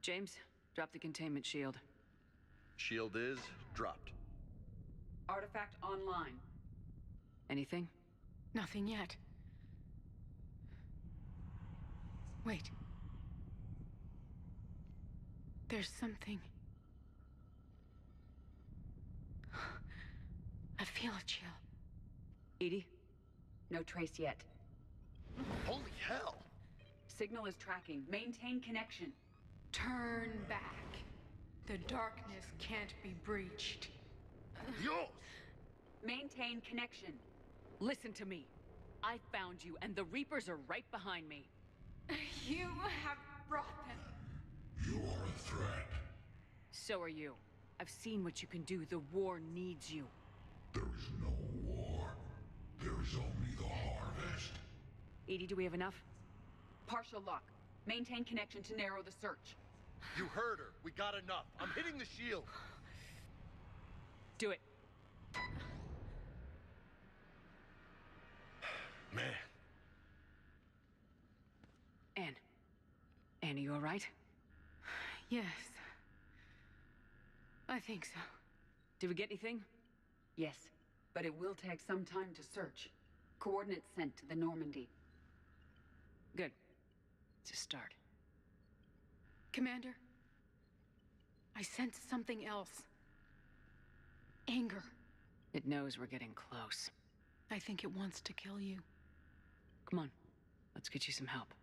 [SPEAKER 4] James, drop the containment shield.
[SPEAKER 20] Shield is dropped.
[SPEAKER 1] Artifact online.
[SPEAKER 4] Anything?
[SPEAKER 14] Nothing yet. Wait. There's something. I feel a chill.
[SPEAKER 4] EDI?
[SPEAKER 1] No trace yet.
[SPEAKER 20] Holy hell!
[SPEAKER 1] Signal is tracking. Maintain connection.
[SPEAKER 14] Turn back. The darkness can't be breached.
[SPEAKER 20] Dios!
[SPEAKER 1] Maintain connection.
[SPEAKER 4] Listen to me. I found you, and the Reapers are right behind me.
[SPEAKER 14] You have brought them.
[SPEAKER 16] You are a threat.
[SPEAKER 4] So are you. I've seen what you can do. The war needs you.
[SPEAKER 16] There is no war. There is only the harvest.
[SPEAKER 4] EDI, do we have enough?
[SPEAKER 1] Partial lock. Maintain connection to narrow the search.
[SPEAKER 20] You heard her. We got enough. I'm hitting the shield.
[SPEAKER 4] Do it.
[SPEAKER 20] Man.
[SPEAKER 4] Anne. Anne, are you alright?
[SPEAKER 14] Yes. I think so.
[SPEAKER 4] Did we get anything?
[SPEAKER 1] Yes, but it will take some time to search. Coordinates sent to the Normandy.
[SPEAKER 4] Good. It's a start.
[SPEAKER 14] Commander, I sense something else. Anger.
[SPEAKER 4] It knows we're getting close.
[SPEAKER 14] I think it wants to kill you.
[SPEAKER 4] Come on. Let's get you some help.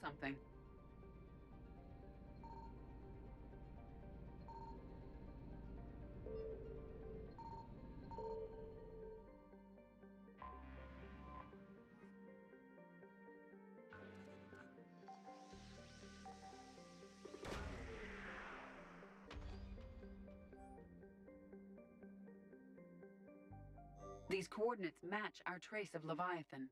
[SPEAKER 1] something. These coordinates match our trace of Leviathan.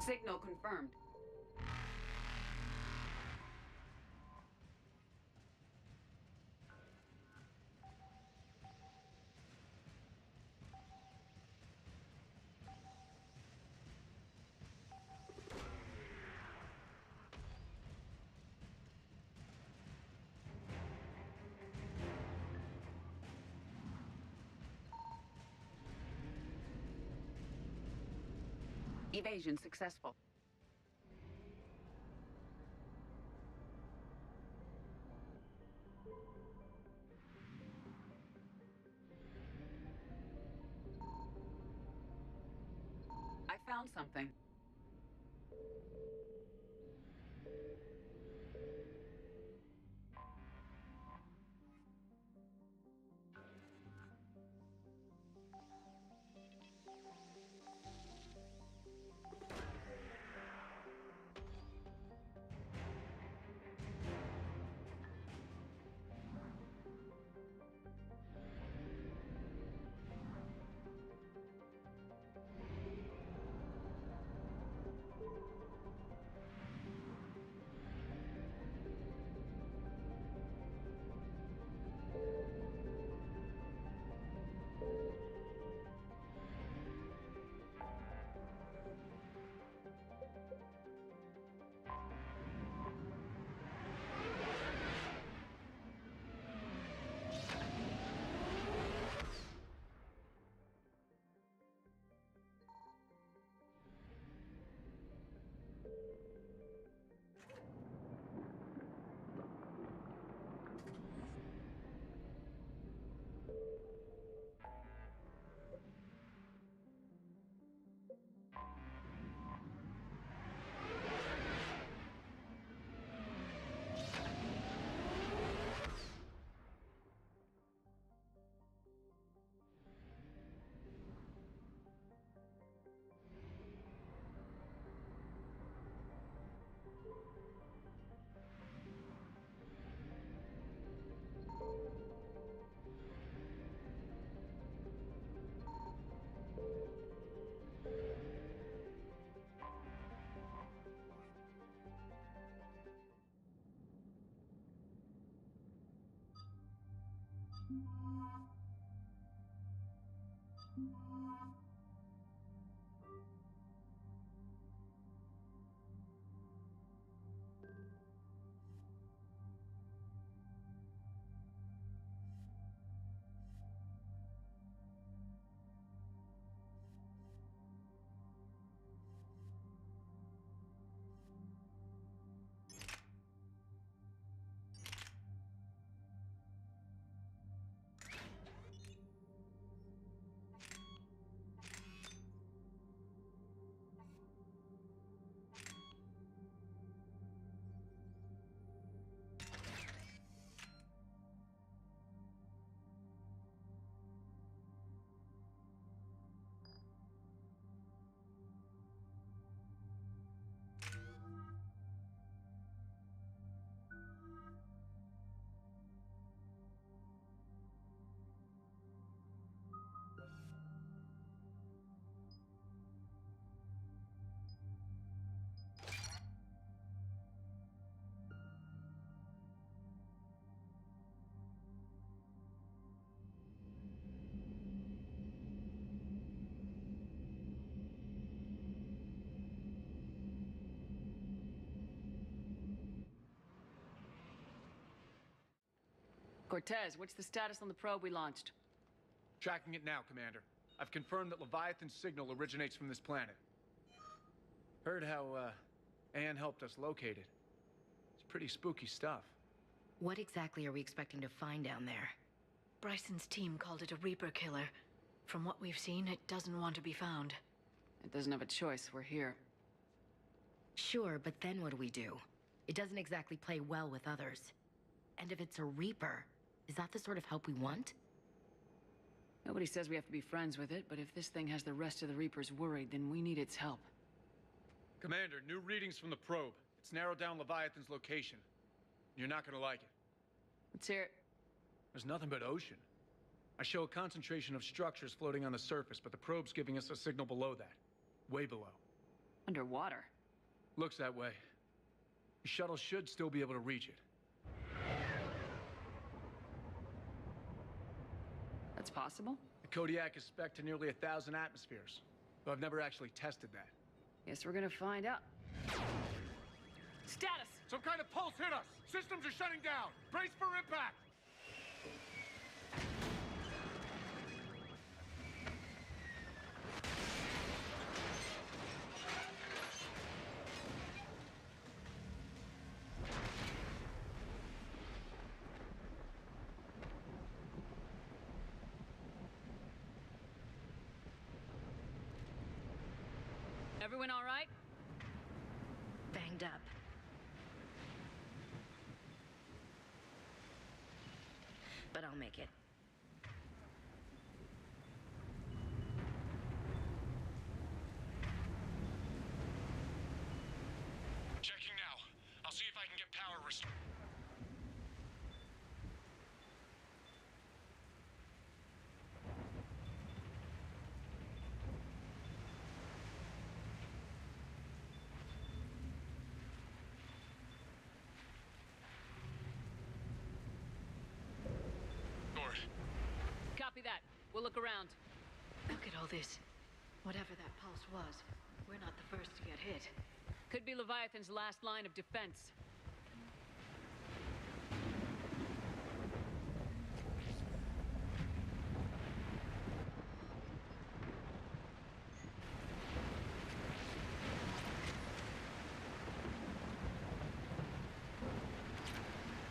[SPEAKER 1] Signal confirmed. Evasion successful. I found something.
[SPEAKER 4] Cortez, what's the status on the probe we launched?
[SPEAKER 8] Tracking it now, Commander. I've confirmed that Leviathan's signal originates from this planet. Heard how, Anne helped us locate it. It's pretty spooky stuff.
[SPEAKER 10] What exactly are we expecting to find down there?
[SPEAKER 9] Bryson's team called it a Reaper killer. From what we've seen, it doesn't want to be found.
[SPEAKER 4] It doesn't have a choice. We're here.
[SPEAKER 10] Sure, but then what do we do? It doesn't exactly play well with others. And if it's a Reaper, is that the sort of help we want?
[SPEAKER 4] Nobody says we have to be friends with it, but if this thing has the rest of the Reapers worried, then we need its help.
[SPEAKER 8] Commander, new readings from the probe. It's narrowed down Leviathan's location. You're not gonna like it.
[SPEAKER 4] Let's hear it.
[SPEAKER 8] There's nothing but ocean. I show a concentration of structures floating on the surface, but the probe's giving us a signal below that. Way below.
[SPEAKER 4] Underwater?
[SPEAKER 8] Looks that way. The shuttle should still be able to reach it.
[SPEAKER 4] That's possible?
[SPEAKER 8] The Kodiak is spec'd to nearly 1,000 atmospheres, though I've never actually tested that.
[SPEAKER 4] Guess we're gonna find out. Status!
[SPEAKER 8] Some kind of pulse hit us! Systems are shutting down! Brace for impact!
[SPEAKER 4] Everyone all right?
[SPEAKER 10] Banged up. But I'll make it.
[SPEAKER 18] Checking now. I'll see if I can get power restored.
[SPEAKER 4] Copy that. We'll look around.
[SPEAKER 9] Look at all this. Whatever that pulse was, we're not the first to get hit.
[SPEAKER 4] Could be Leviathan's last line of defense.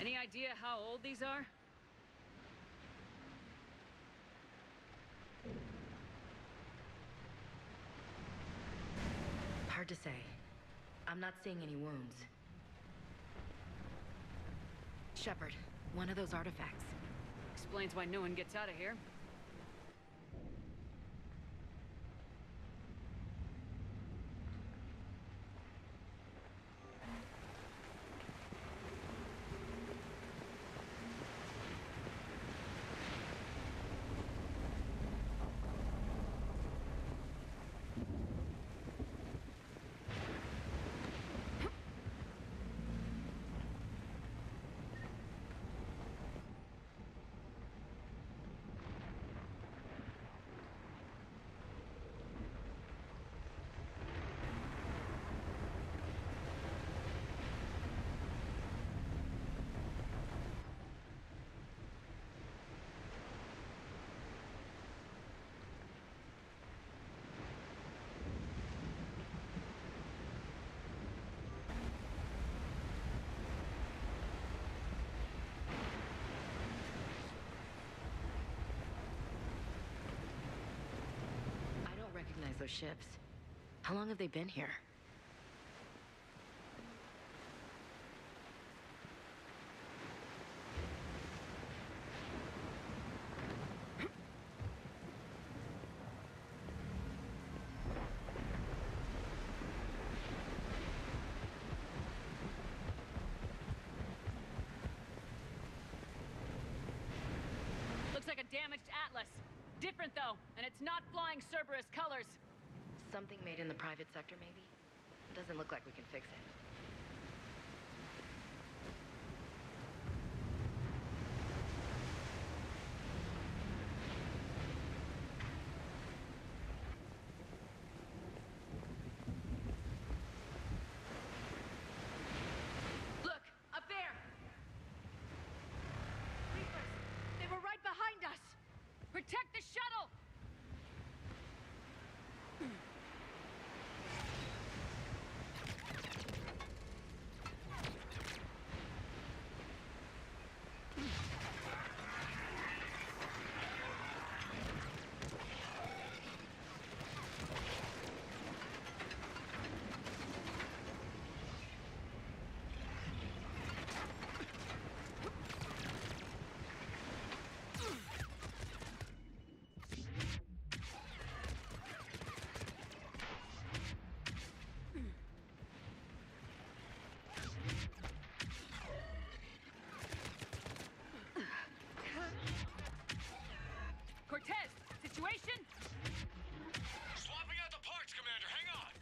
[SPEAKER 4] Any idea how old these are?
[SPEAKER 10] Hard to say. I'm not seeing any wounds. Shepard, one of those artifacts.
[SPEAKER 4] Explains why no one gets out of here.
[SPEAKER 10] Recognize those ships. How long have they been here?
[SPEAKER 4] Looks like a damaged Atlas. Different, though, and it's not flying Cerberus colors.
[SPEAKER 10] Something made in the private sector, maybe? Doesn't look like we can fix it.
[SPEAKER 4] Look, up there! Reapers! Cortez, situation?
[SPEAKER 18] Swapping out the parts, Commander. Hang on.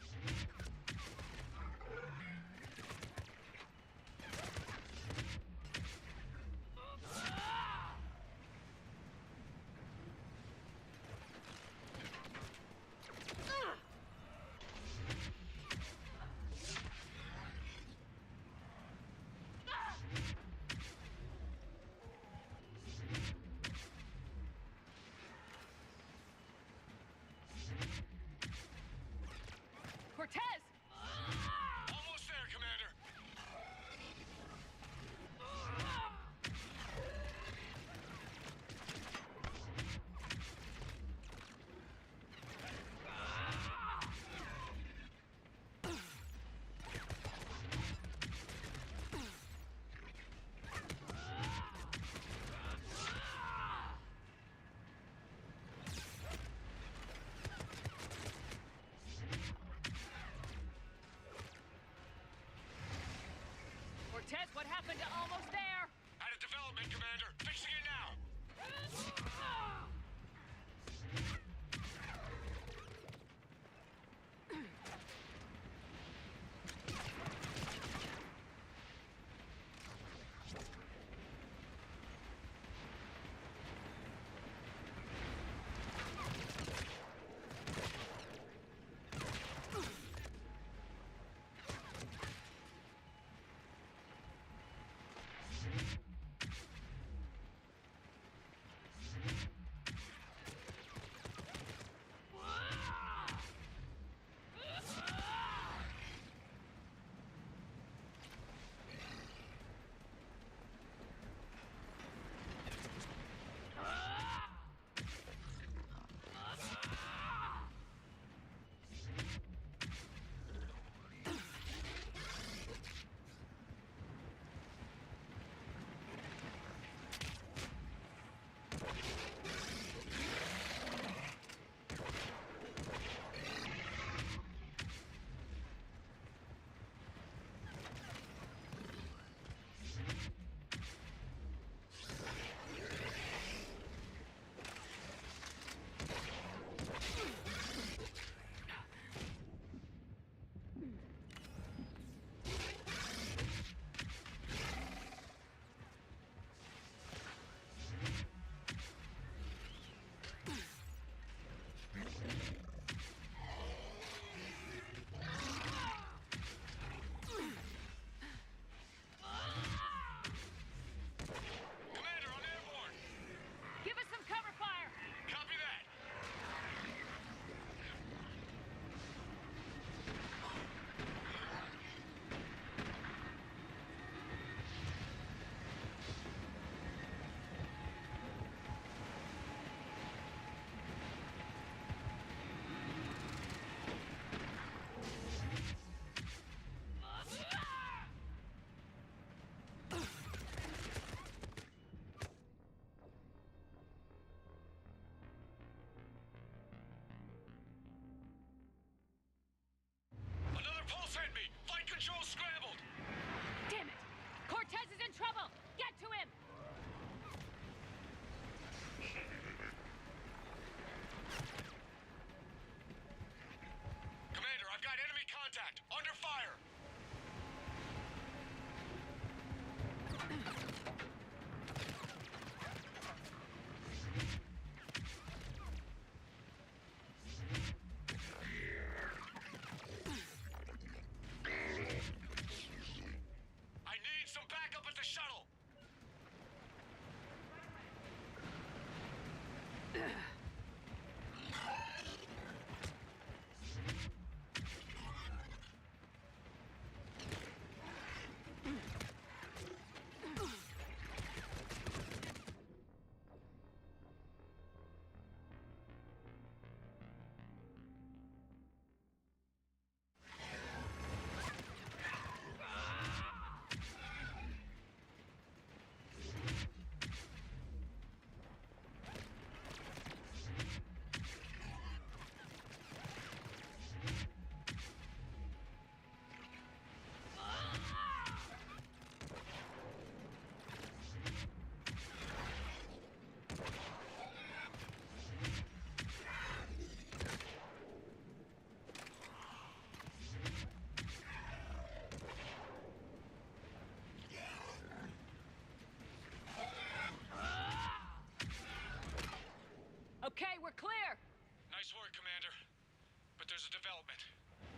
[SPEAKER 18] there's a development.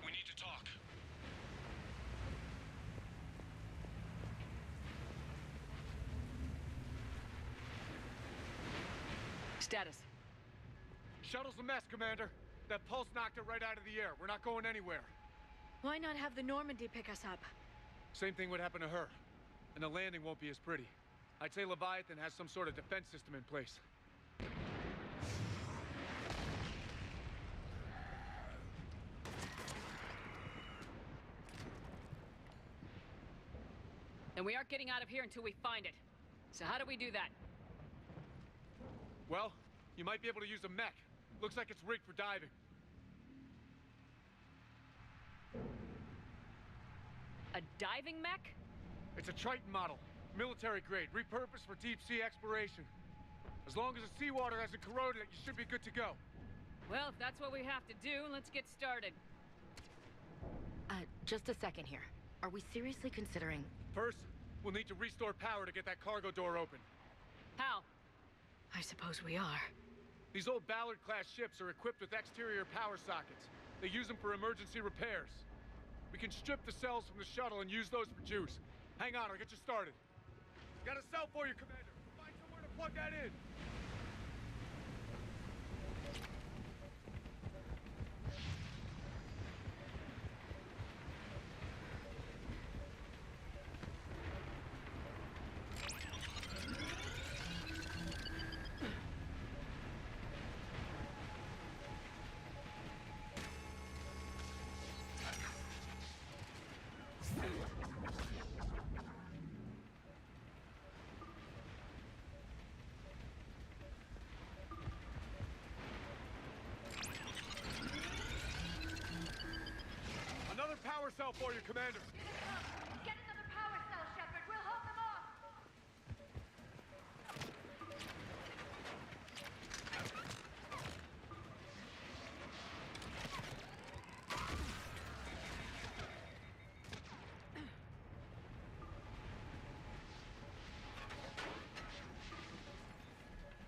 [SPEAKER 18] We need to talk.
[SPEAKER 4] Status.
[SPEAKER 8] Shuttle's a mess, Commander. That pulse knocked it right out of the air. We're not going anywhere.
[SPEAKER 14] Why not have the Normandy pick us up?
[SPEAKER 8] Same thing would happen to her. And the landing won't be as pretty. I'd say Leviathan has some sort of defense system in place.
[SPEAKER 4] And we aren't getting out of here until we find it. So how do we do that?
[SPEAKER 8] Well, you might be able to use a mech. Looks like it's rigged for diving.
[SPEAKER 4] A diving mech?
[SPEAKER 8] It's a Triton model. Military grade, repurposed for deep sea exploration. As long as the seawater hasn't corroded it, you should be good to go.
[SPEAKER 4] Well, if that's what we have to do, let's get started.
[SPEAKER 10] Just a second here. Are we seriously considering...
[SPEAKER 8] First, we'll need to restore power to get that cargo door open.
[SPEAKER 4] How?
[SPEAKER 14] I suppose we are.
[SPEAKER 8] These old Ballard-class ships are equipped with exterior power sockets. They use them for emergency repairs. We can strip the cells from the shuttle and use those for juice. Hang on, I'll get you started. Got a cell for you, Commander. Find somewhere to plug that in. Power cell for you, Commander.
[SPEAKER 21] Get another power cell, Shepard. We'll hold them off.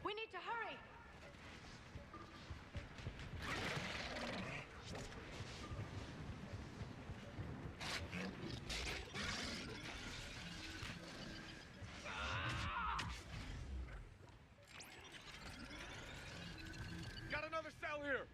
[SPEAKER 21] We need to hurry.
[SPEAKER 8] Got another cell here.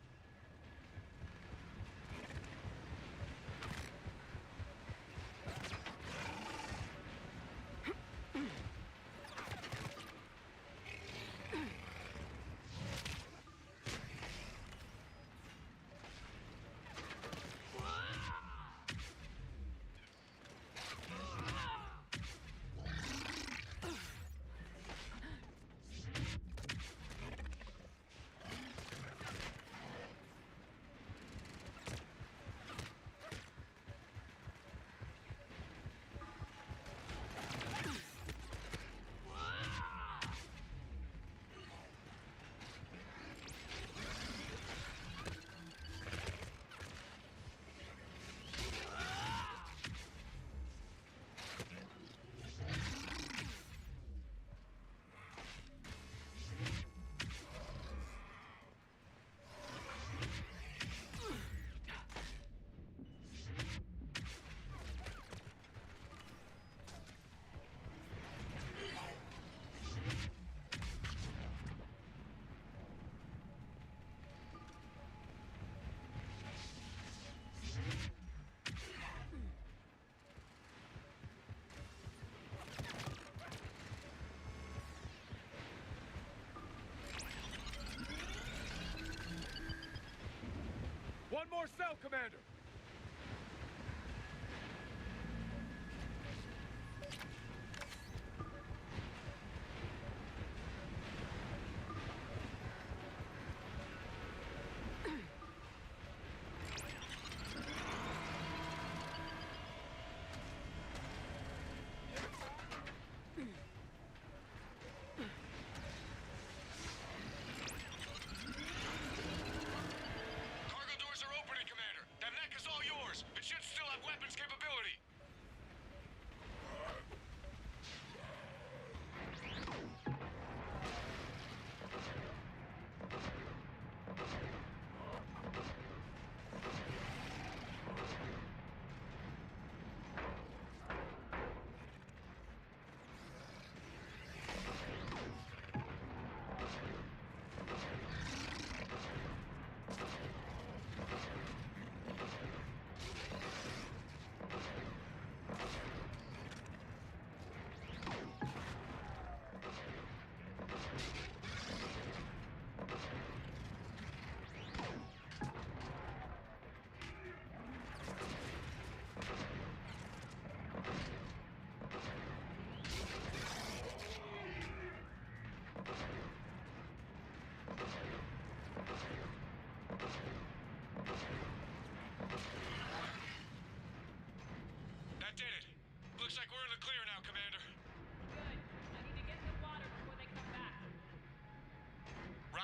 [SPEAKER 8] One more cell, Commander.
[SPEAKER 18] Cargo doors are opening, Commander. That mech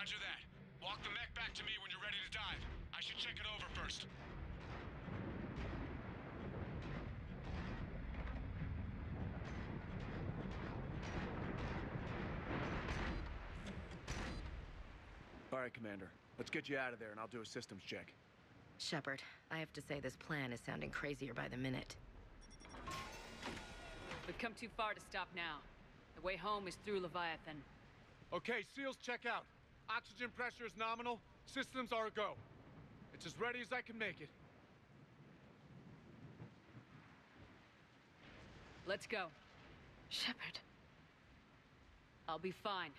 [SPEAKER 8] Roger that. Walk the mech back to me when you're ready to dive. I should check it over first.
[SPEAKER 3] All right, Commander. Let's get you out of there and I'll do a systems check.
[SPEAKER 10] Shepard, I have to say this plan is sounding crazier by the minute.
[SPEAKER 4] We've come too far to stop now. The way home is through Leviathan.
[SPEAKER 8] Okay, SEALs check out. Oxygen pressure is nominal. Systems are a go. It's as ready as I can make it.
[SPEAKER 4] Let's go.
[SPEAKER 9] Shepard.
[SPEAKER 4] I'll be fine.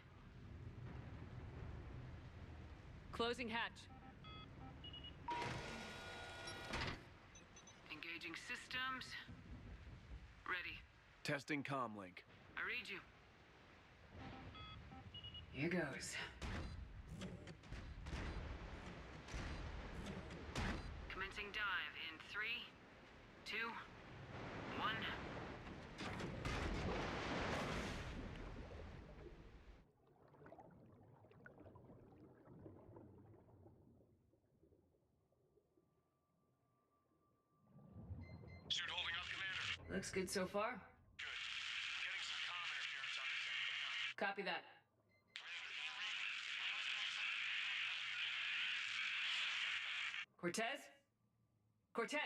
[SPEAKER 4] Closing hatch. Engaging systems. Ready.
[SPEAKER 3] Testing comlink.
[SPEAKER 4] I read you. Here goes. Commencing dive in 3, 2, 1.
[SPEAKER 18] Suit holding up, Commander.
[SPEAKER 4] Looks good so far.
[SPEAKER 18] Good. Getting some comm interference on this end.
[SPEAKER 4] Copy that. Cortez? Cortez!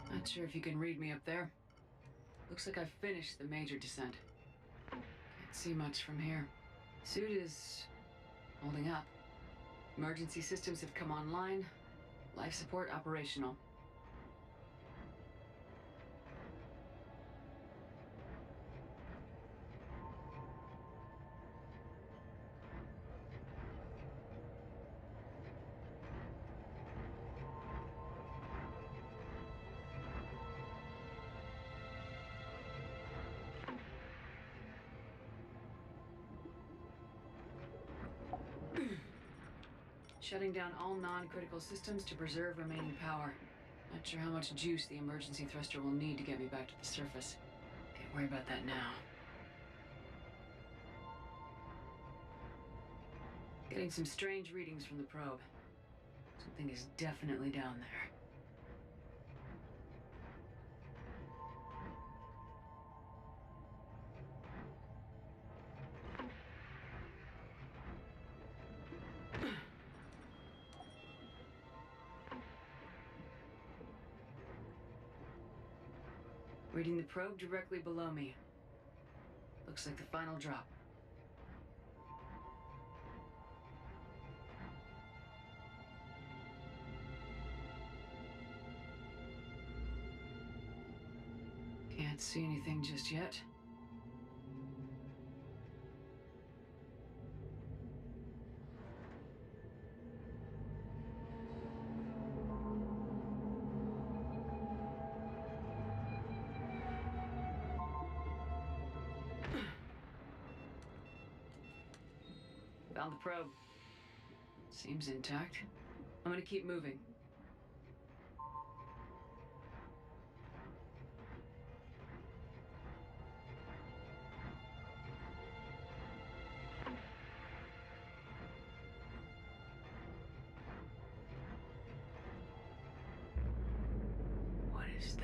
[SPEAKER 4] Not sure if you can read me up there. Looks like I've finished the major descent. Can't see much from here. Suit is holding up. Emergency systems have come online. Life support operational. Shutting down all non-critical systems to preserve remaining power. Not sure how much juice the emergency thruster will need to get me back to the surface. Can't worry about that now. Getting some strange readings from the probe. Something is definitely down there. Reading the probe directly below me. Looks like the final drop. Can't see anything just yet. Found the probe. Seems intact. I'm gonna keep moving. What is that?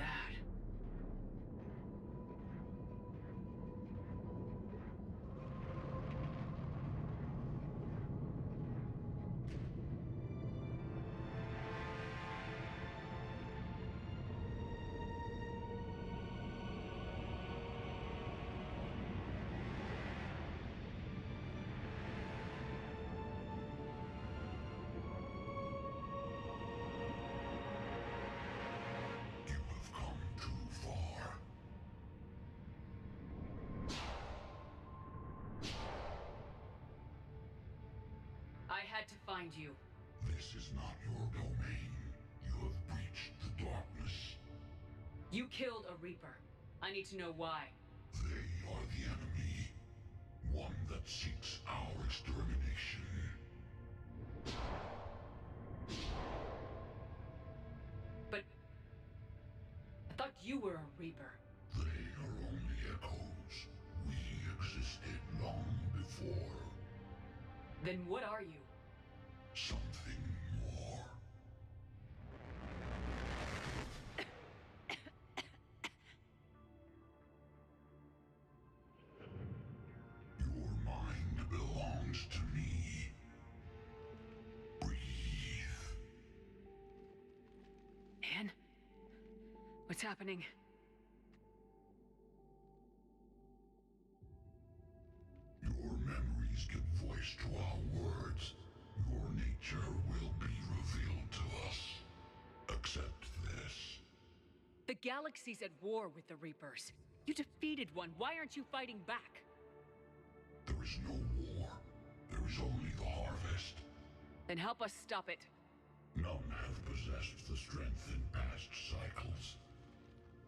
[SPEAKER 4] had to find you.
[SPEAKER 16] This is not your domain. You have breached the darkness.
[SPEAKER 4] You killed a Reaper. I need to know why.
[SPEAKER 16] They are the enemy. One that seeks our extermination.
[SPEAKER 4] But... I thought you were a Reaper.
[SPEAKER 16] They are only echoes. We existed long before.
[SPEAKER 4] Then what are you?
[SPEAKER 16] Something more. Your mind belongs to me. Breathe.
[SPEAKER 4] Anne? What's happening?
[SPEAKER 16] Your memories give voice to our words. Your nature will be revealed to us. Accept this.
[SPEAKER 4] The galaxy's at war with the Reapers. You defeated one. Why aren't you fighting back?
[SPEAKER 16] There is no war. There is only the harvest.
[SPEAKER 4] Then help us stop it.
[SPEAKER 16] None have possessed the strength in past cycles.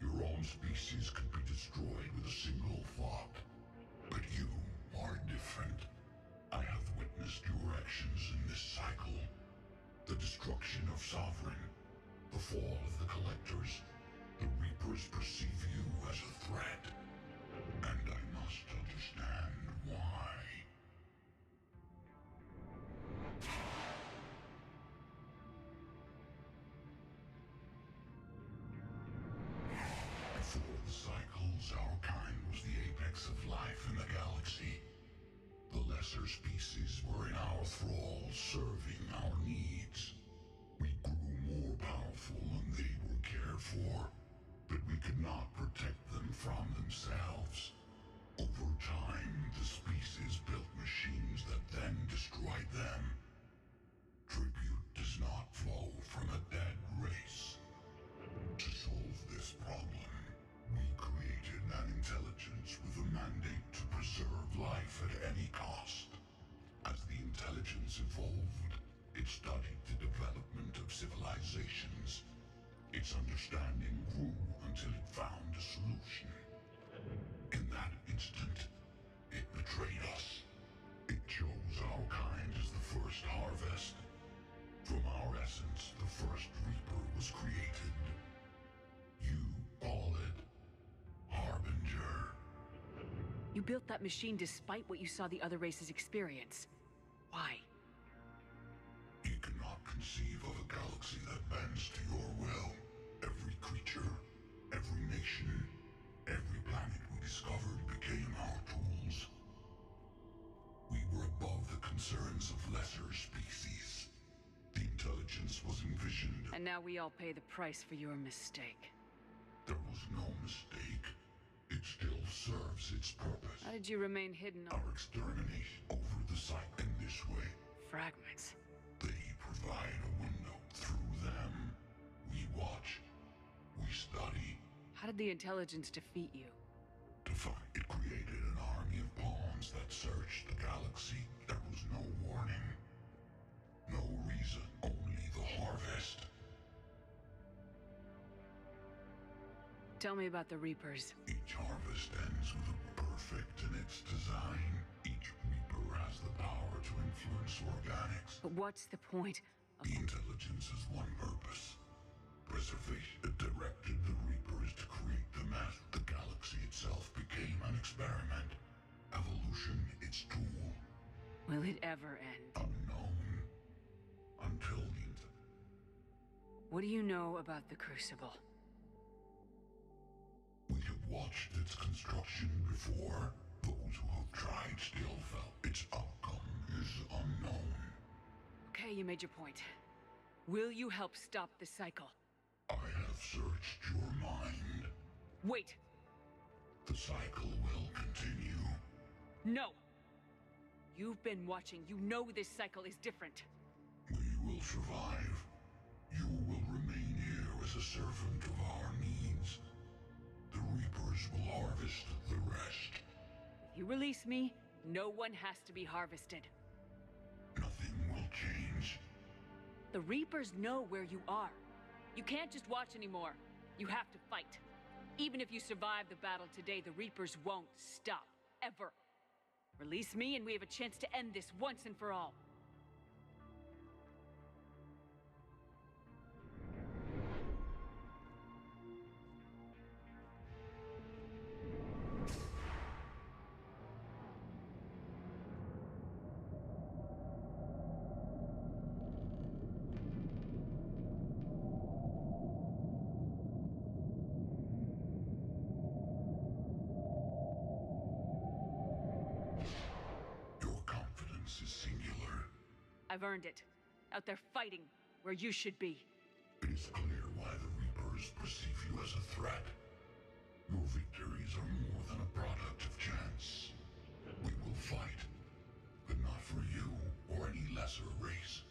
[SPEAKER 16] Your own species could be destroyed with a single thought. But you are different. I have witnessed your actions in this cycle. The destruction of Sovereign, the fall of the Collectors. The Reapers perceive you as a threat. And I must understand why. Before the cycles, our kind was the apex of life in the galaxy. The lesser species were in our thrall, serving our needs. We grew more powerful and they were cared for, but we could not protect them from themselves. Over time, the species built machines that then destroyed them. Tribute does not flow from a dead race. To solve this problem, we created an intelligence with a mandate to preserve life at any cost. As the intelligence evolved, it studied the development of civilizations. Its understanding grew until it found a solution. In that instant, it betrayed us. It chose our kind as the first harvest. From our essence, the first Reaper was created. You call it Harbinger.
[SPEAKER 4] You built that machine despite what you saw the other races experience. Why?
[SPEAKER 16] You cannot conceive of a galaxy that bends to your will. Every creature, every nation, every planet we discovered became our tools. We were above the concerns of lesser species. The intelligence was envisioned.
[SPEAKER 4] And now we all pay the price for your mistake.
[SPEAKER 16] There was no mistake. It still serves its purpose.
[SPEAKER 4] How did you remain hidden?
[SPEAKER 16] Our extermination over the site in this way.
[SPEAKER 4] Fragments.
[SPEAKER 16] They provide a window. Through them, we watch. We study.
[SPEAKER 4] How did the intelligence defeat you?
[SPEAKER 16] It created an army of pawns that searched the galaxy. There was no warning. No reason. Only the harvest.
[SPEAKER 4] Tell me about the Reapers.
[SPEAKER 16] Each harvest ends with a perfect in its design. Each Reaper has the power to influence organics.
[SPEAKER 4] But what's the point of...
[SPEAKER 16] The intelligence has one purpose. Preservation. It directed the Reapers to create the mass. The galaxy itself became an experiment. Evolution, its tool.
[SPEAKER 4] Will it ever end?
[SPEAKER 16] Unknown. Until the...
[SPEAKER 4] What do you know about the Crucible?
[SPEAKER 16] We have watched its construction before. Those who have tried still felt its outcome is unknown.
[SPEAKER 4] Okay, you made your point. Will you help stop the cycle?
[SPEAKER 16] I have searched your mind.
[SPEAKER 4] Wait!
[SPEAKER 16] The cycle will continue.
[SPEAKER 4] No! You've been watching. You know this cycle is different.
[SPEAKER 16] We will survive. You will remain here as a servant of our needs. The Reapers will harvest the rest.
[SPEAKER 4] If you release me, no one has to be harvested.
[SPEAKER 16] Nothing will
[SPEAKER 4] The Reapers know where you are. You can't just watch anymore. You have to fight. Even if you survive the battle today, the Reapers won't stop. Ever. Release me and we have a chance to end this once and for all.
[SPEAKER 16] Is singular.
[SPEAKER 4] I've earned it. Out there fighting, where you should be.
[SPEAKER 16] It is clear why the Reapers perceive you as a threat. Your victories are more than a product of chance. We will fight, but not for you or any lesser race.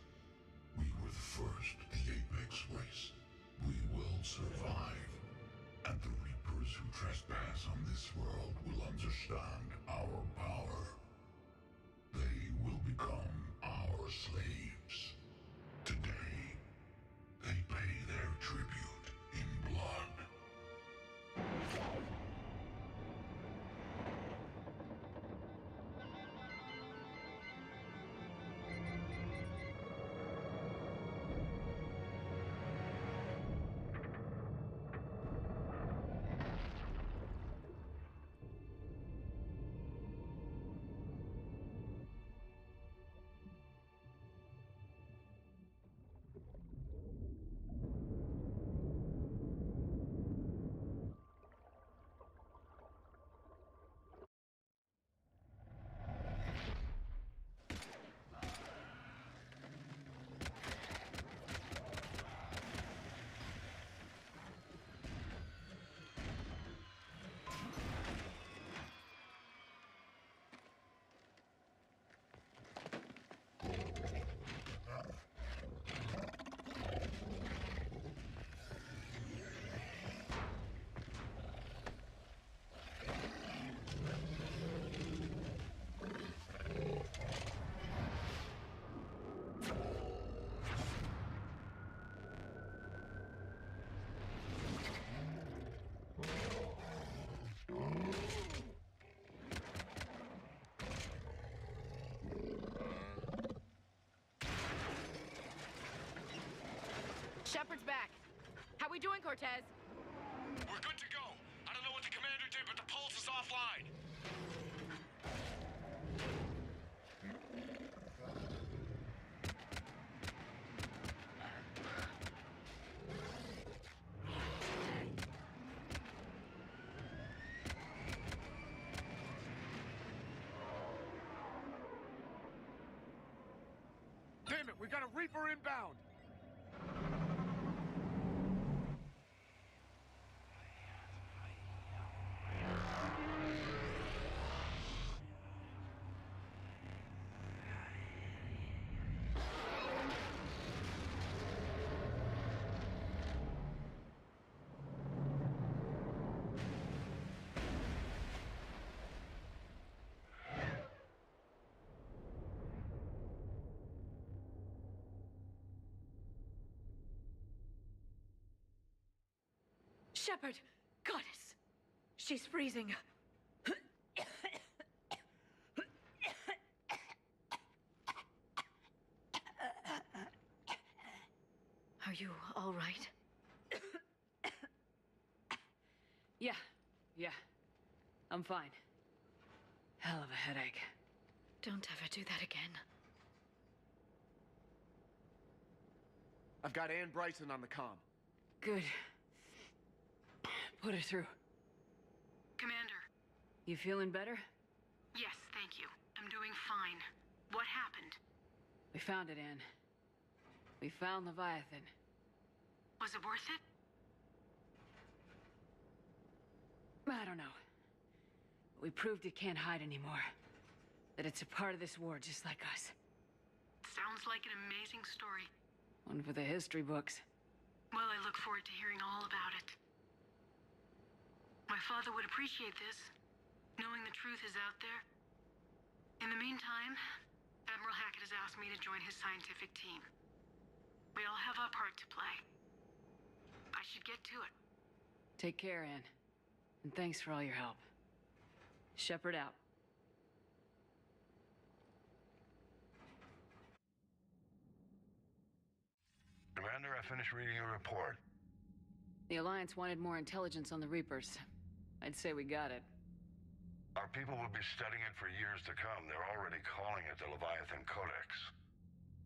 [SPEAKER 16] We were the first, the Apex race. We will survive, and the Reapers who trespass on this world will understand our power. They will become our slaves. Today, they pay their tribute in blood.
[SPEAKER 11] Shepard's back. How we doing, Cortez?
[SPEAKER 18] We're good to go. I don't know what the commander did, but the pulse is offline.
[SPEAKER 8] Damn it, we got a Reaper inbound!
[SPEAKER 11] Shepard! Goddess! She's freezing. Are you all right?
[SPEAKER 4] Yeah. I'm fine. Hell of a headache.
[SPEAKER 11] Don't ever do that again.
[SPEAKER 8] I've got Ann Bryson on the comm.
[SPEAKER 4] Good. Put her through.
[SPEAKER 21] Commander.
[SPEAKER 4] You feeling better?
[SPEAKER 21] Yes, thank you. I'm doing fine. What happened?
[SPEAKER 4] We found it, Ann. We found Leviathan.
[SPEAKER 21] Was it worth it?
[SPEAKER 4] I don't know. We proved it can't hide anymore. That it's a part of this war just like us.
[SPEAKER 21] Sounds like an amazing story.
[SPEAKER 4] One for the history books.
[SPEAKER 21] Well, I look forward to hearing all about it. My father would appreciate this, knowing the truth is out there. In the meantime, Admiral Hackett has asked me to join his scientific team.
[SPEAKER 11] We all have our part to play. I should get to it.
[SPEAKER 4] Take care, Anne. And thanks for all your help. Shepard out.
[SPEAKER 2] Commander, I finished reading your report.
[SPEAKER 4] The Alliance wanted more intelligence on the Reapers. I'd say we got it.
[SPEAKER 2] Our people will be studying it for years to come. They're already calling it the Leviathan Codex.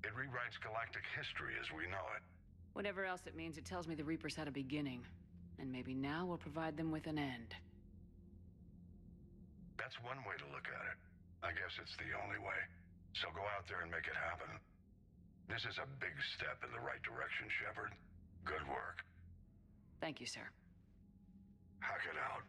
[SPEAKER 2] It rewrites galactic history as we know it.
[SPEAKER 4] Whatever else it means, it tells me the Reapers had a beginning. And maybe now we'll provide them with an end.
[SPEAKER 2] That's one way to look at it. I guess it's the only way. So go out there and make it happen. This is a big step in the right direction, Shepard. Good work.
[SPEAKER 4] Thank you, sir.
[SPEAKER 2] Hack it out.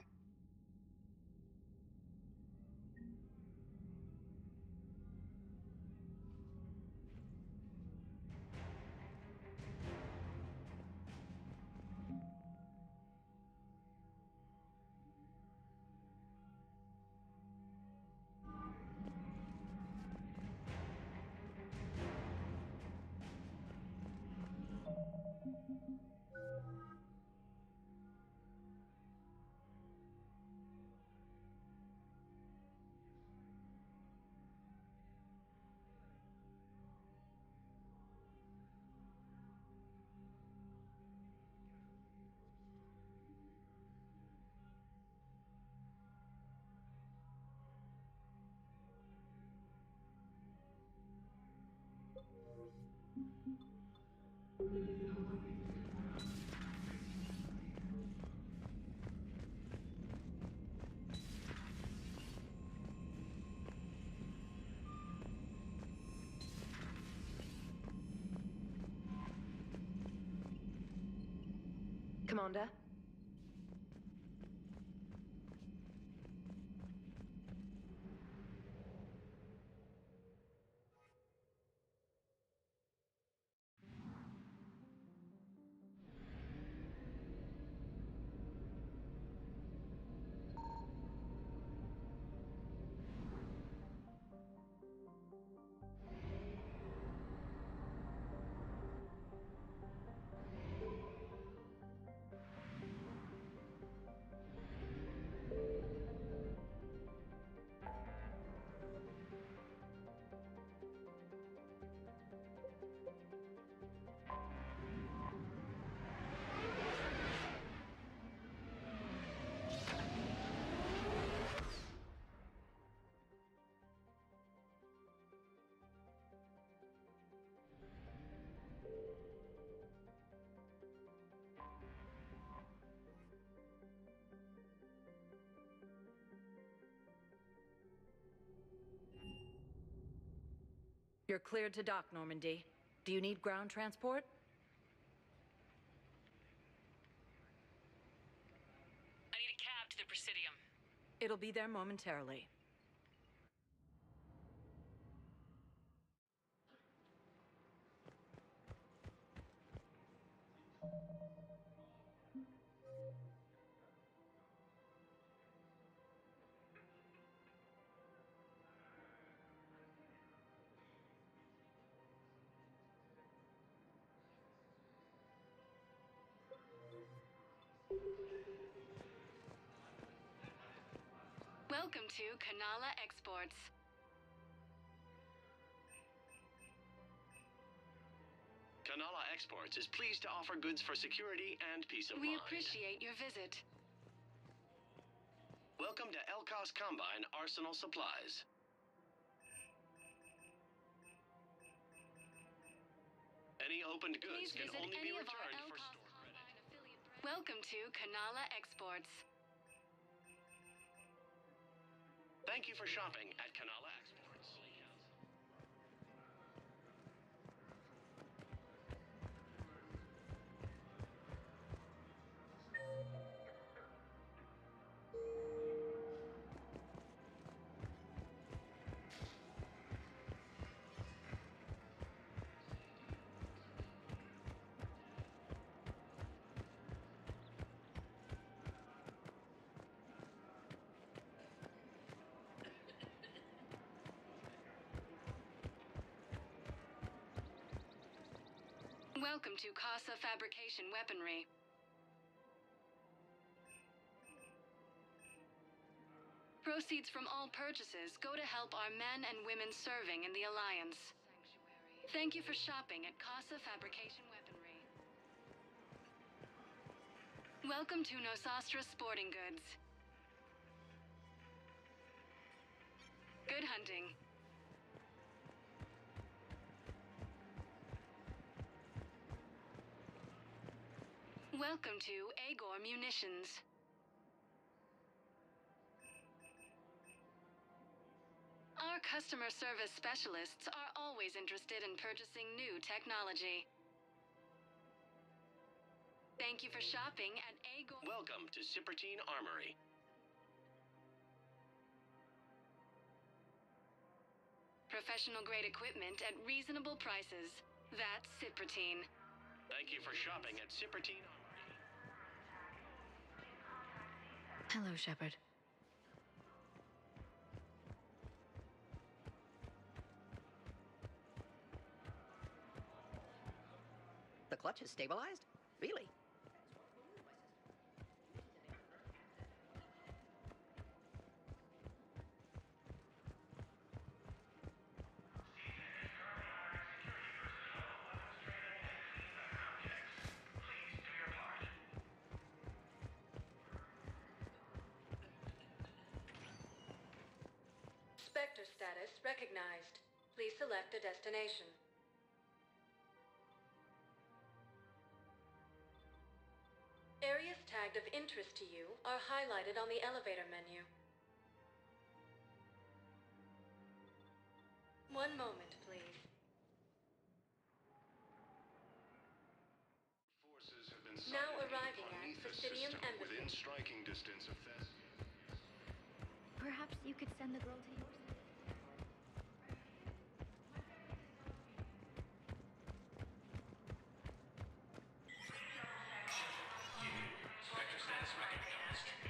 [SPEAKER 6] Commander?
[SPEAKER 22] You're cleared to dock, Normandy. Do you need ground transport?
[SPEAKER 21] I need a cab to the Presidium.
[SPEAKER 22] It'll be there momentarily.
[SPEAKER 23] Welcome to Kanala Exports.
[SPEAKER 24] Kanala Exports is pleased to offer goods for security and peace of
[SPEAKER 23] We
[SPEAKER 24] mind.
[SPEAKER 23] appreciate your visit.
[SPEAKER 24] Welcome to Elkos Combine Arsenal Supplies. Any opened goods
[SPEAKER 23] Please
[SPEAKER 24] can
[SPEAKER 23] visit
[SPEAKER 24] only be
[SPEAKER 23] any of our
[SPEAKER 24] returned for
[SPEAKER 23] Elkos
[SPEAKER 24] store credit.
[SPEAKER 23] Welcome to Kanala Exports.
[SPEAKER 24] Thank you for shopping at Kanala Exports.
[SPEAKER 23] Welcome to Casa Fabrication Weaponry. Proceeds from all purchases go to help our men and women serving in the Alliance. Thank you for shopping at Casa Fabrication Weaponry. Welcome to Nosastra Sporting Goods. Good hunting. Welcome to Agor Munitions. Our customer service specialists are always interested in purchasing new technology. Thank you for shopping at Agor.
[SPEAKER 24] Welcome to Cipertine Armory.
[SPEAKER 23] Professional grade equipment at reasonable prices. That's Cipertine.
[SPEAKER 24] Thank you for shopping at Cipertine Armory.
[SPEAKER 9] Hello, Shepard.
[SPEAKER 6] The clutch is stabilized? Really?
[SPEAKER 9] Spectre status recognized. Please select a destination. Areas tagged of interest to you are highlighted on the elevator menu. One moment, please.
[SPEAKER 24] Forces have been
[SPEAKER 9] Now
[SPEAKER 24] sighted
[SPEAKER 9] arriving at
[SPEAKER 24] underneath the
[SPEAKER 9] Presidium
[SPEAKER 24] system
[SPEAKER 9] Embassy.
[SPEAKER 24] within striking distance of Thess.
[SPEAKER 13] Perhaps you could send the girl to your side.
[SPEAKER 18] Spectre status recognized.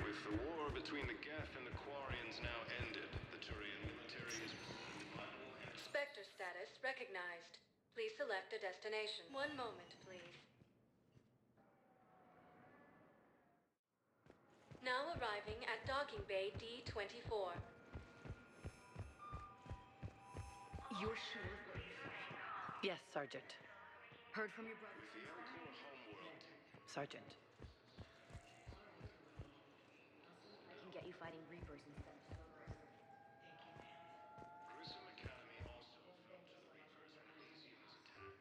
[SPEAKER 24] With the war between the Geth and the Quarians now ended, the Turian military is...
[SPEAKER 9] Spectre status recognized. Please select a destination. One moment, please. Now arriving at Docking Bay D-24.
[SPEAKER 4] You're sure? Yes, Sergeant. Heard from your brother?
[SPEAKER 24] With the Elcor homeworld.
[SPEAKER 4] Sergeant.
[SPEAKER 13] I can get you fighting Reapers instead.
[SPEAKER 24] Grissom Academy also fell to the Reapers and Elysium's attack.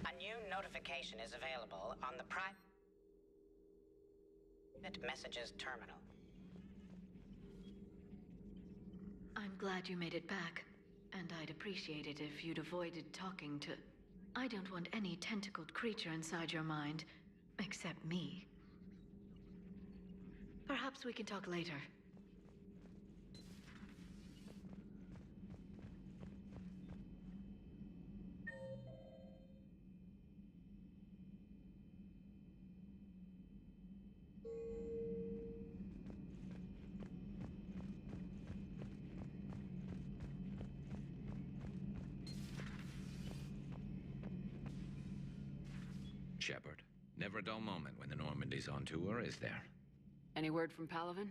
[SPEAKER 19] A new notification is available on the private messages terminal.
[SPEAKER 9] I'm glad you made it back. And I'd appreciate it if you'd avoided talking to... I don't want any tentacled creature inside your mind. Except me. Perhaps we can talk later.
[SPEAKER 7] Shepard. Never a dull moment when the Normandy's on tour, is there?
[SPEAKER 4] Any word from Palaven?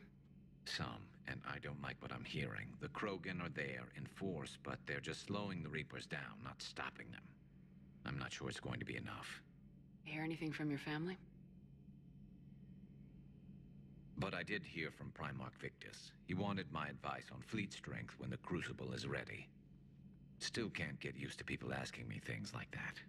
[SPEAKER 7] Some, and I don't like what I'm hearing. The Krogan are there in force, but they're just slowing the Reapers down, not stopping them. I'm not sure it's going to be enough.
[SPEAKER 4] Hear anything from your family?
[SPEAKER 7] But I did hear from Primarch Victus. He wanted my advice on fleet strength when the Crucible is ready. Still can't get used to people asking me things like that.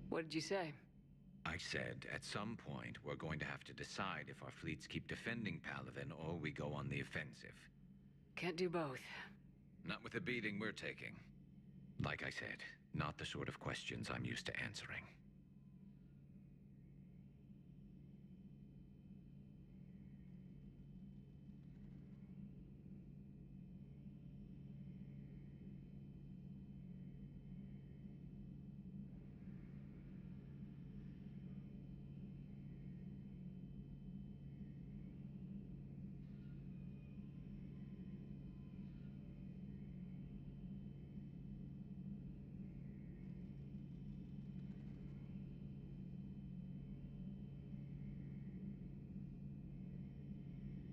[SPEAKER 4] What did you say?
[SPEAKER 7] I said, at some point, we're going to have to decide if our fleets keep defending Palaven or we go on the offensive.
[SPEAKER 4] Can't do both.
[SPEAKER 7] Not with the beating we're taking. Like I said, not the sort of questions I'm used to answering.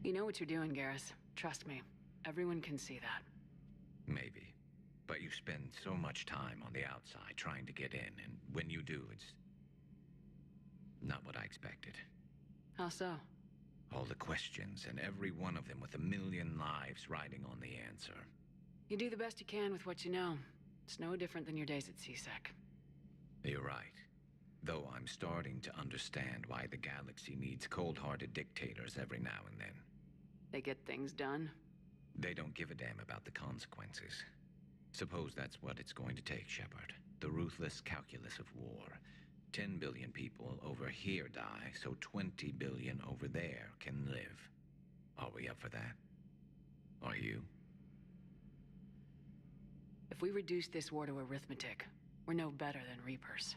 [SPEAKER 4] You know what you're doing, Garrus. Trust me. Everyone can see that.
[SPEAKER 7] Maybe. But you spend so much time on the outside trying to get in, and when you do, it's not what I expected.
[SPEAKER 4] How so?
[SPEAKER 7] All the questions, and every one of them with a million lives riding on the answer.
[SPEAKER 4] You do the best you can with what you know. It's no different than your days at CSEC.
[SPEAKER 7] You're right. Though I'm starting to understand why the galaxy needs cold-hearted dictators every now and then.
[SPEAKER 4] They get things done?
[SPEAKER 7] They don't give a damn about the consequences. Suppose that's what it's going to take, Shepard. The ruthless calculus of war. 10 billion people over here die, so 20 billion over there can live. Are we up for that? Are you?
[SPEAKER 4] If we reduce this war to arithmetic, we're no better than Reapers.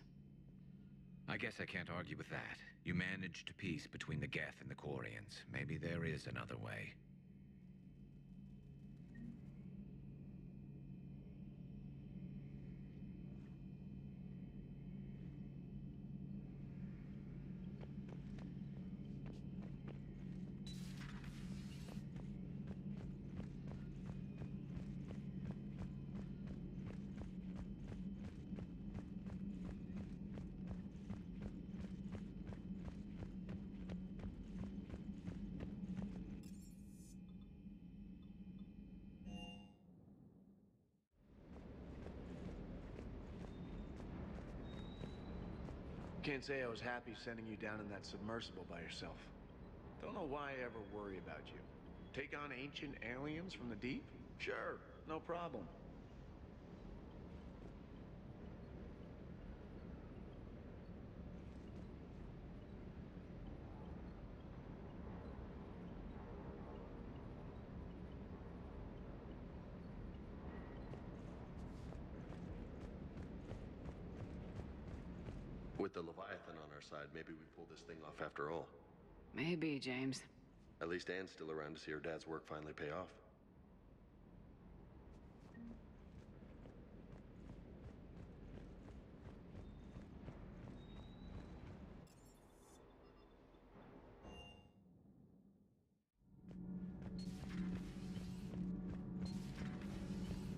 [SPEAKER 7] I guess I can't argue with that. You managed peace between the Geth and the Quarians. Maybe there is another way.
[SPEAKER 12] Can't say I was happy sending you down in that submersible by yourself. Don't know why I ever worry about you. Take on ancient aliens from the deep? Sure, no problem.
[SPEAKER 20] With the Leviathan on our side, maybe we pull this thing off after all.
[SPEAKER 4] Maybe, James.
[SPEAKER 20] At least Anne's still around to see her dad's work finally pay off.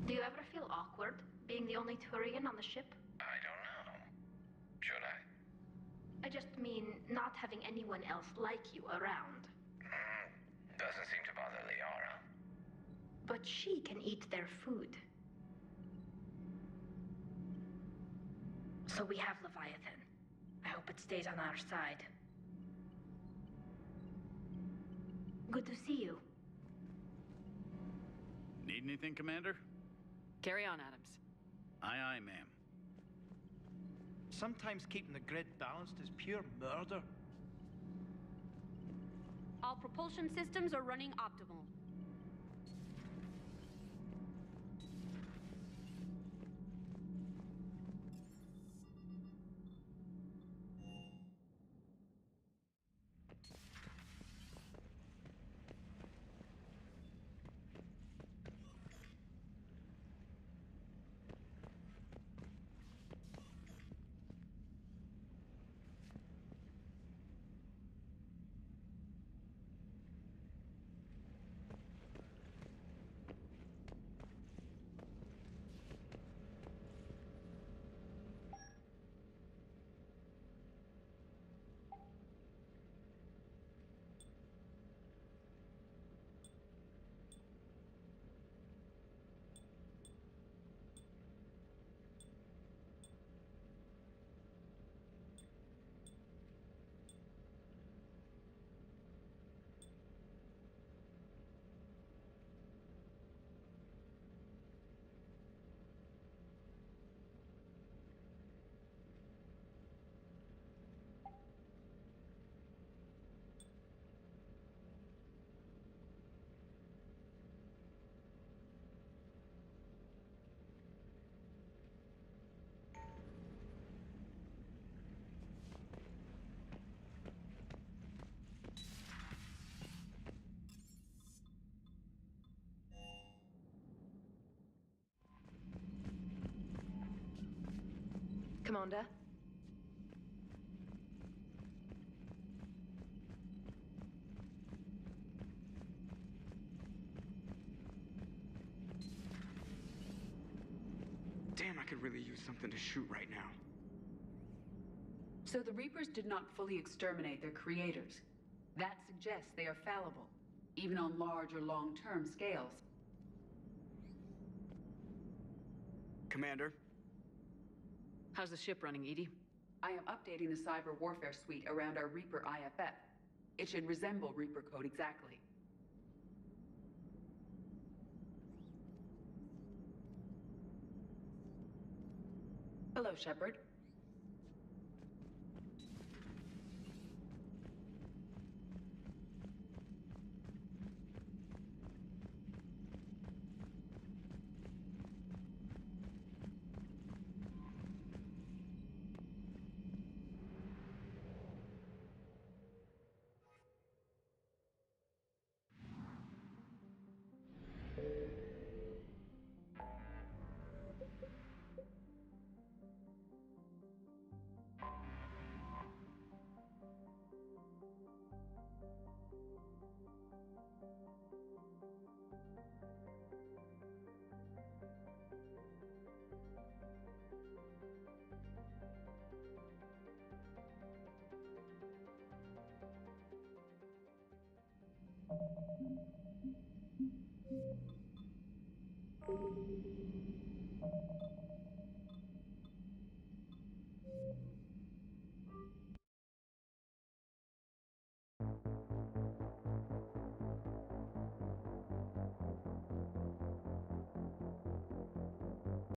[SPEAKER 9] Do you ever feel awkward, being the only Turian on the ship?
[SPEAKER 7] I don't know. Should I?
[SPEAKER 9] I just mean not having anyone else like you around.
[SPEAKER 7] Doesn't seem to bother Liara.
[SPEAKER 9] But she can eat their food. So we have Leviathan. I hope it stays on our side. Good to see you.
[SPEAKER 15] Need anything, Commander?
[SPEAKER 4] Carry on, Adams.
[SPEAKER 15] Aye, aye, ma'am.
[SPEAKER 3] Sometimes keeping the grid balanced is pure murder.
[SPEAKER 17] All propulsion systems are running optimal.
[SPEAKER 1] Commander?
[SPEAKER 5] Damn, I could really use something to shoot right now.
[SPEAKER 14] So the Reapers did not fully exterminate their creators. That suggests they are fallible, even on large or long-term scales.
[SPEAKER 5] Commander?
[SPEAKER 4] How's the ship running, Edie?
[SPEAKER 14] I am updating the cyber warfare suite around our Reaper IFF. It should resemble Reaper code exactly. Hello, Shepard.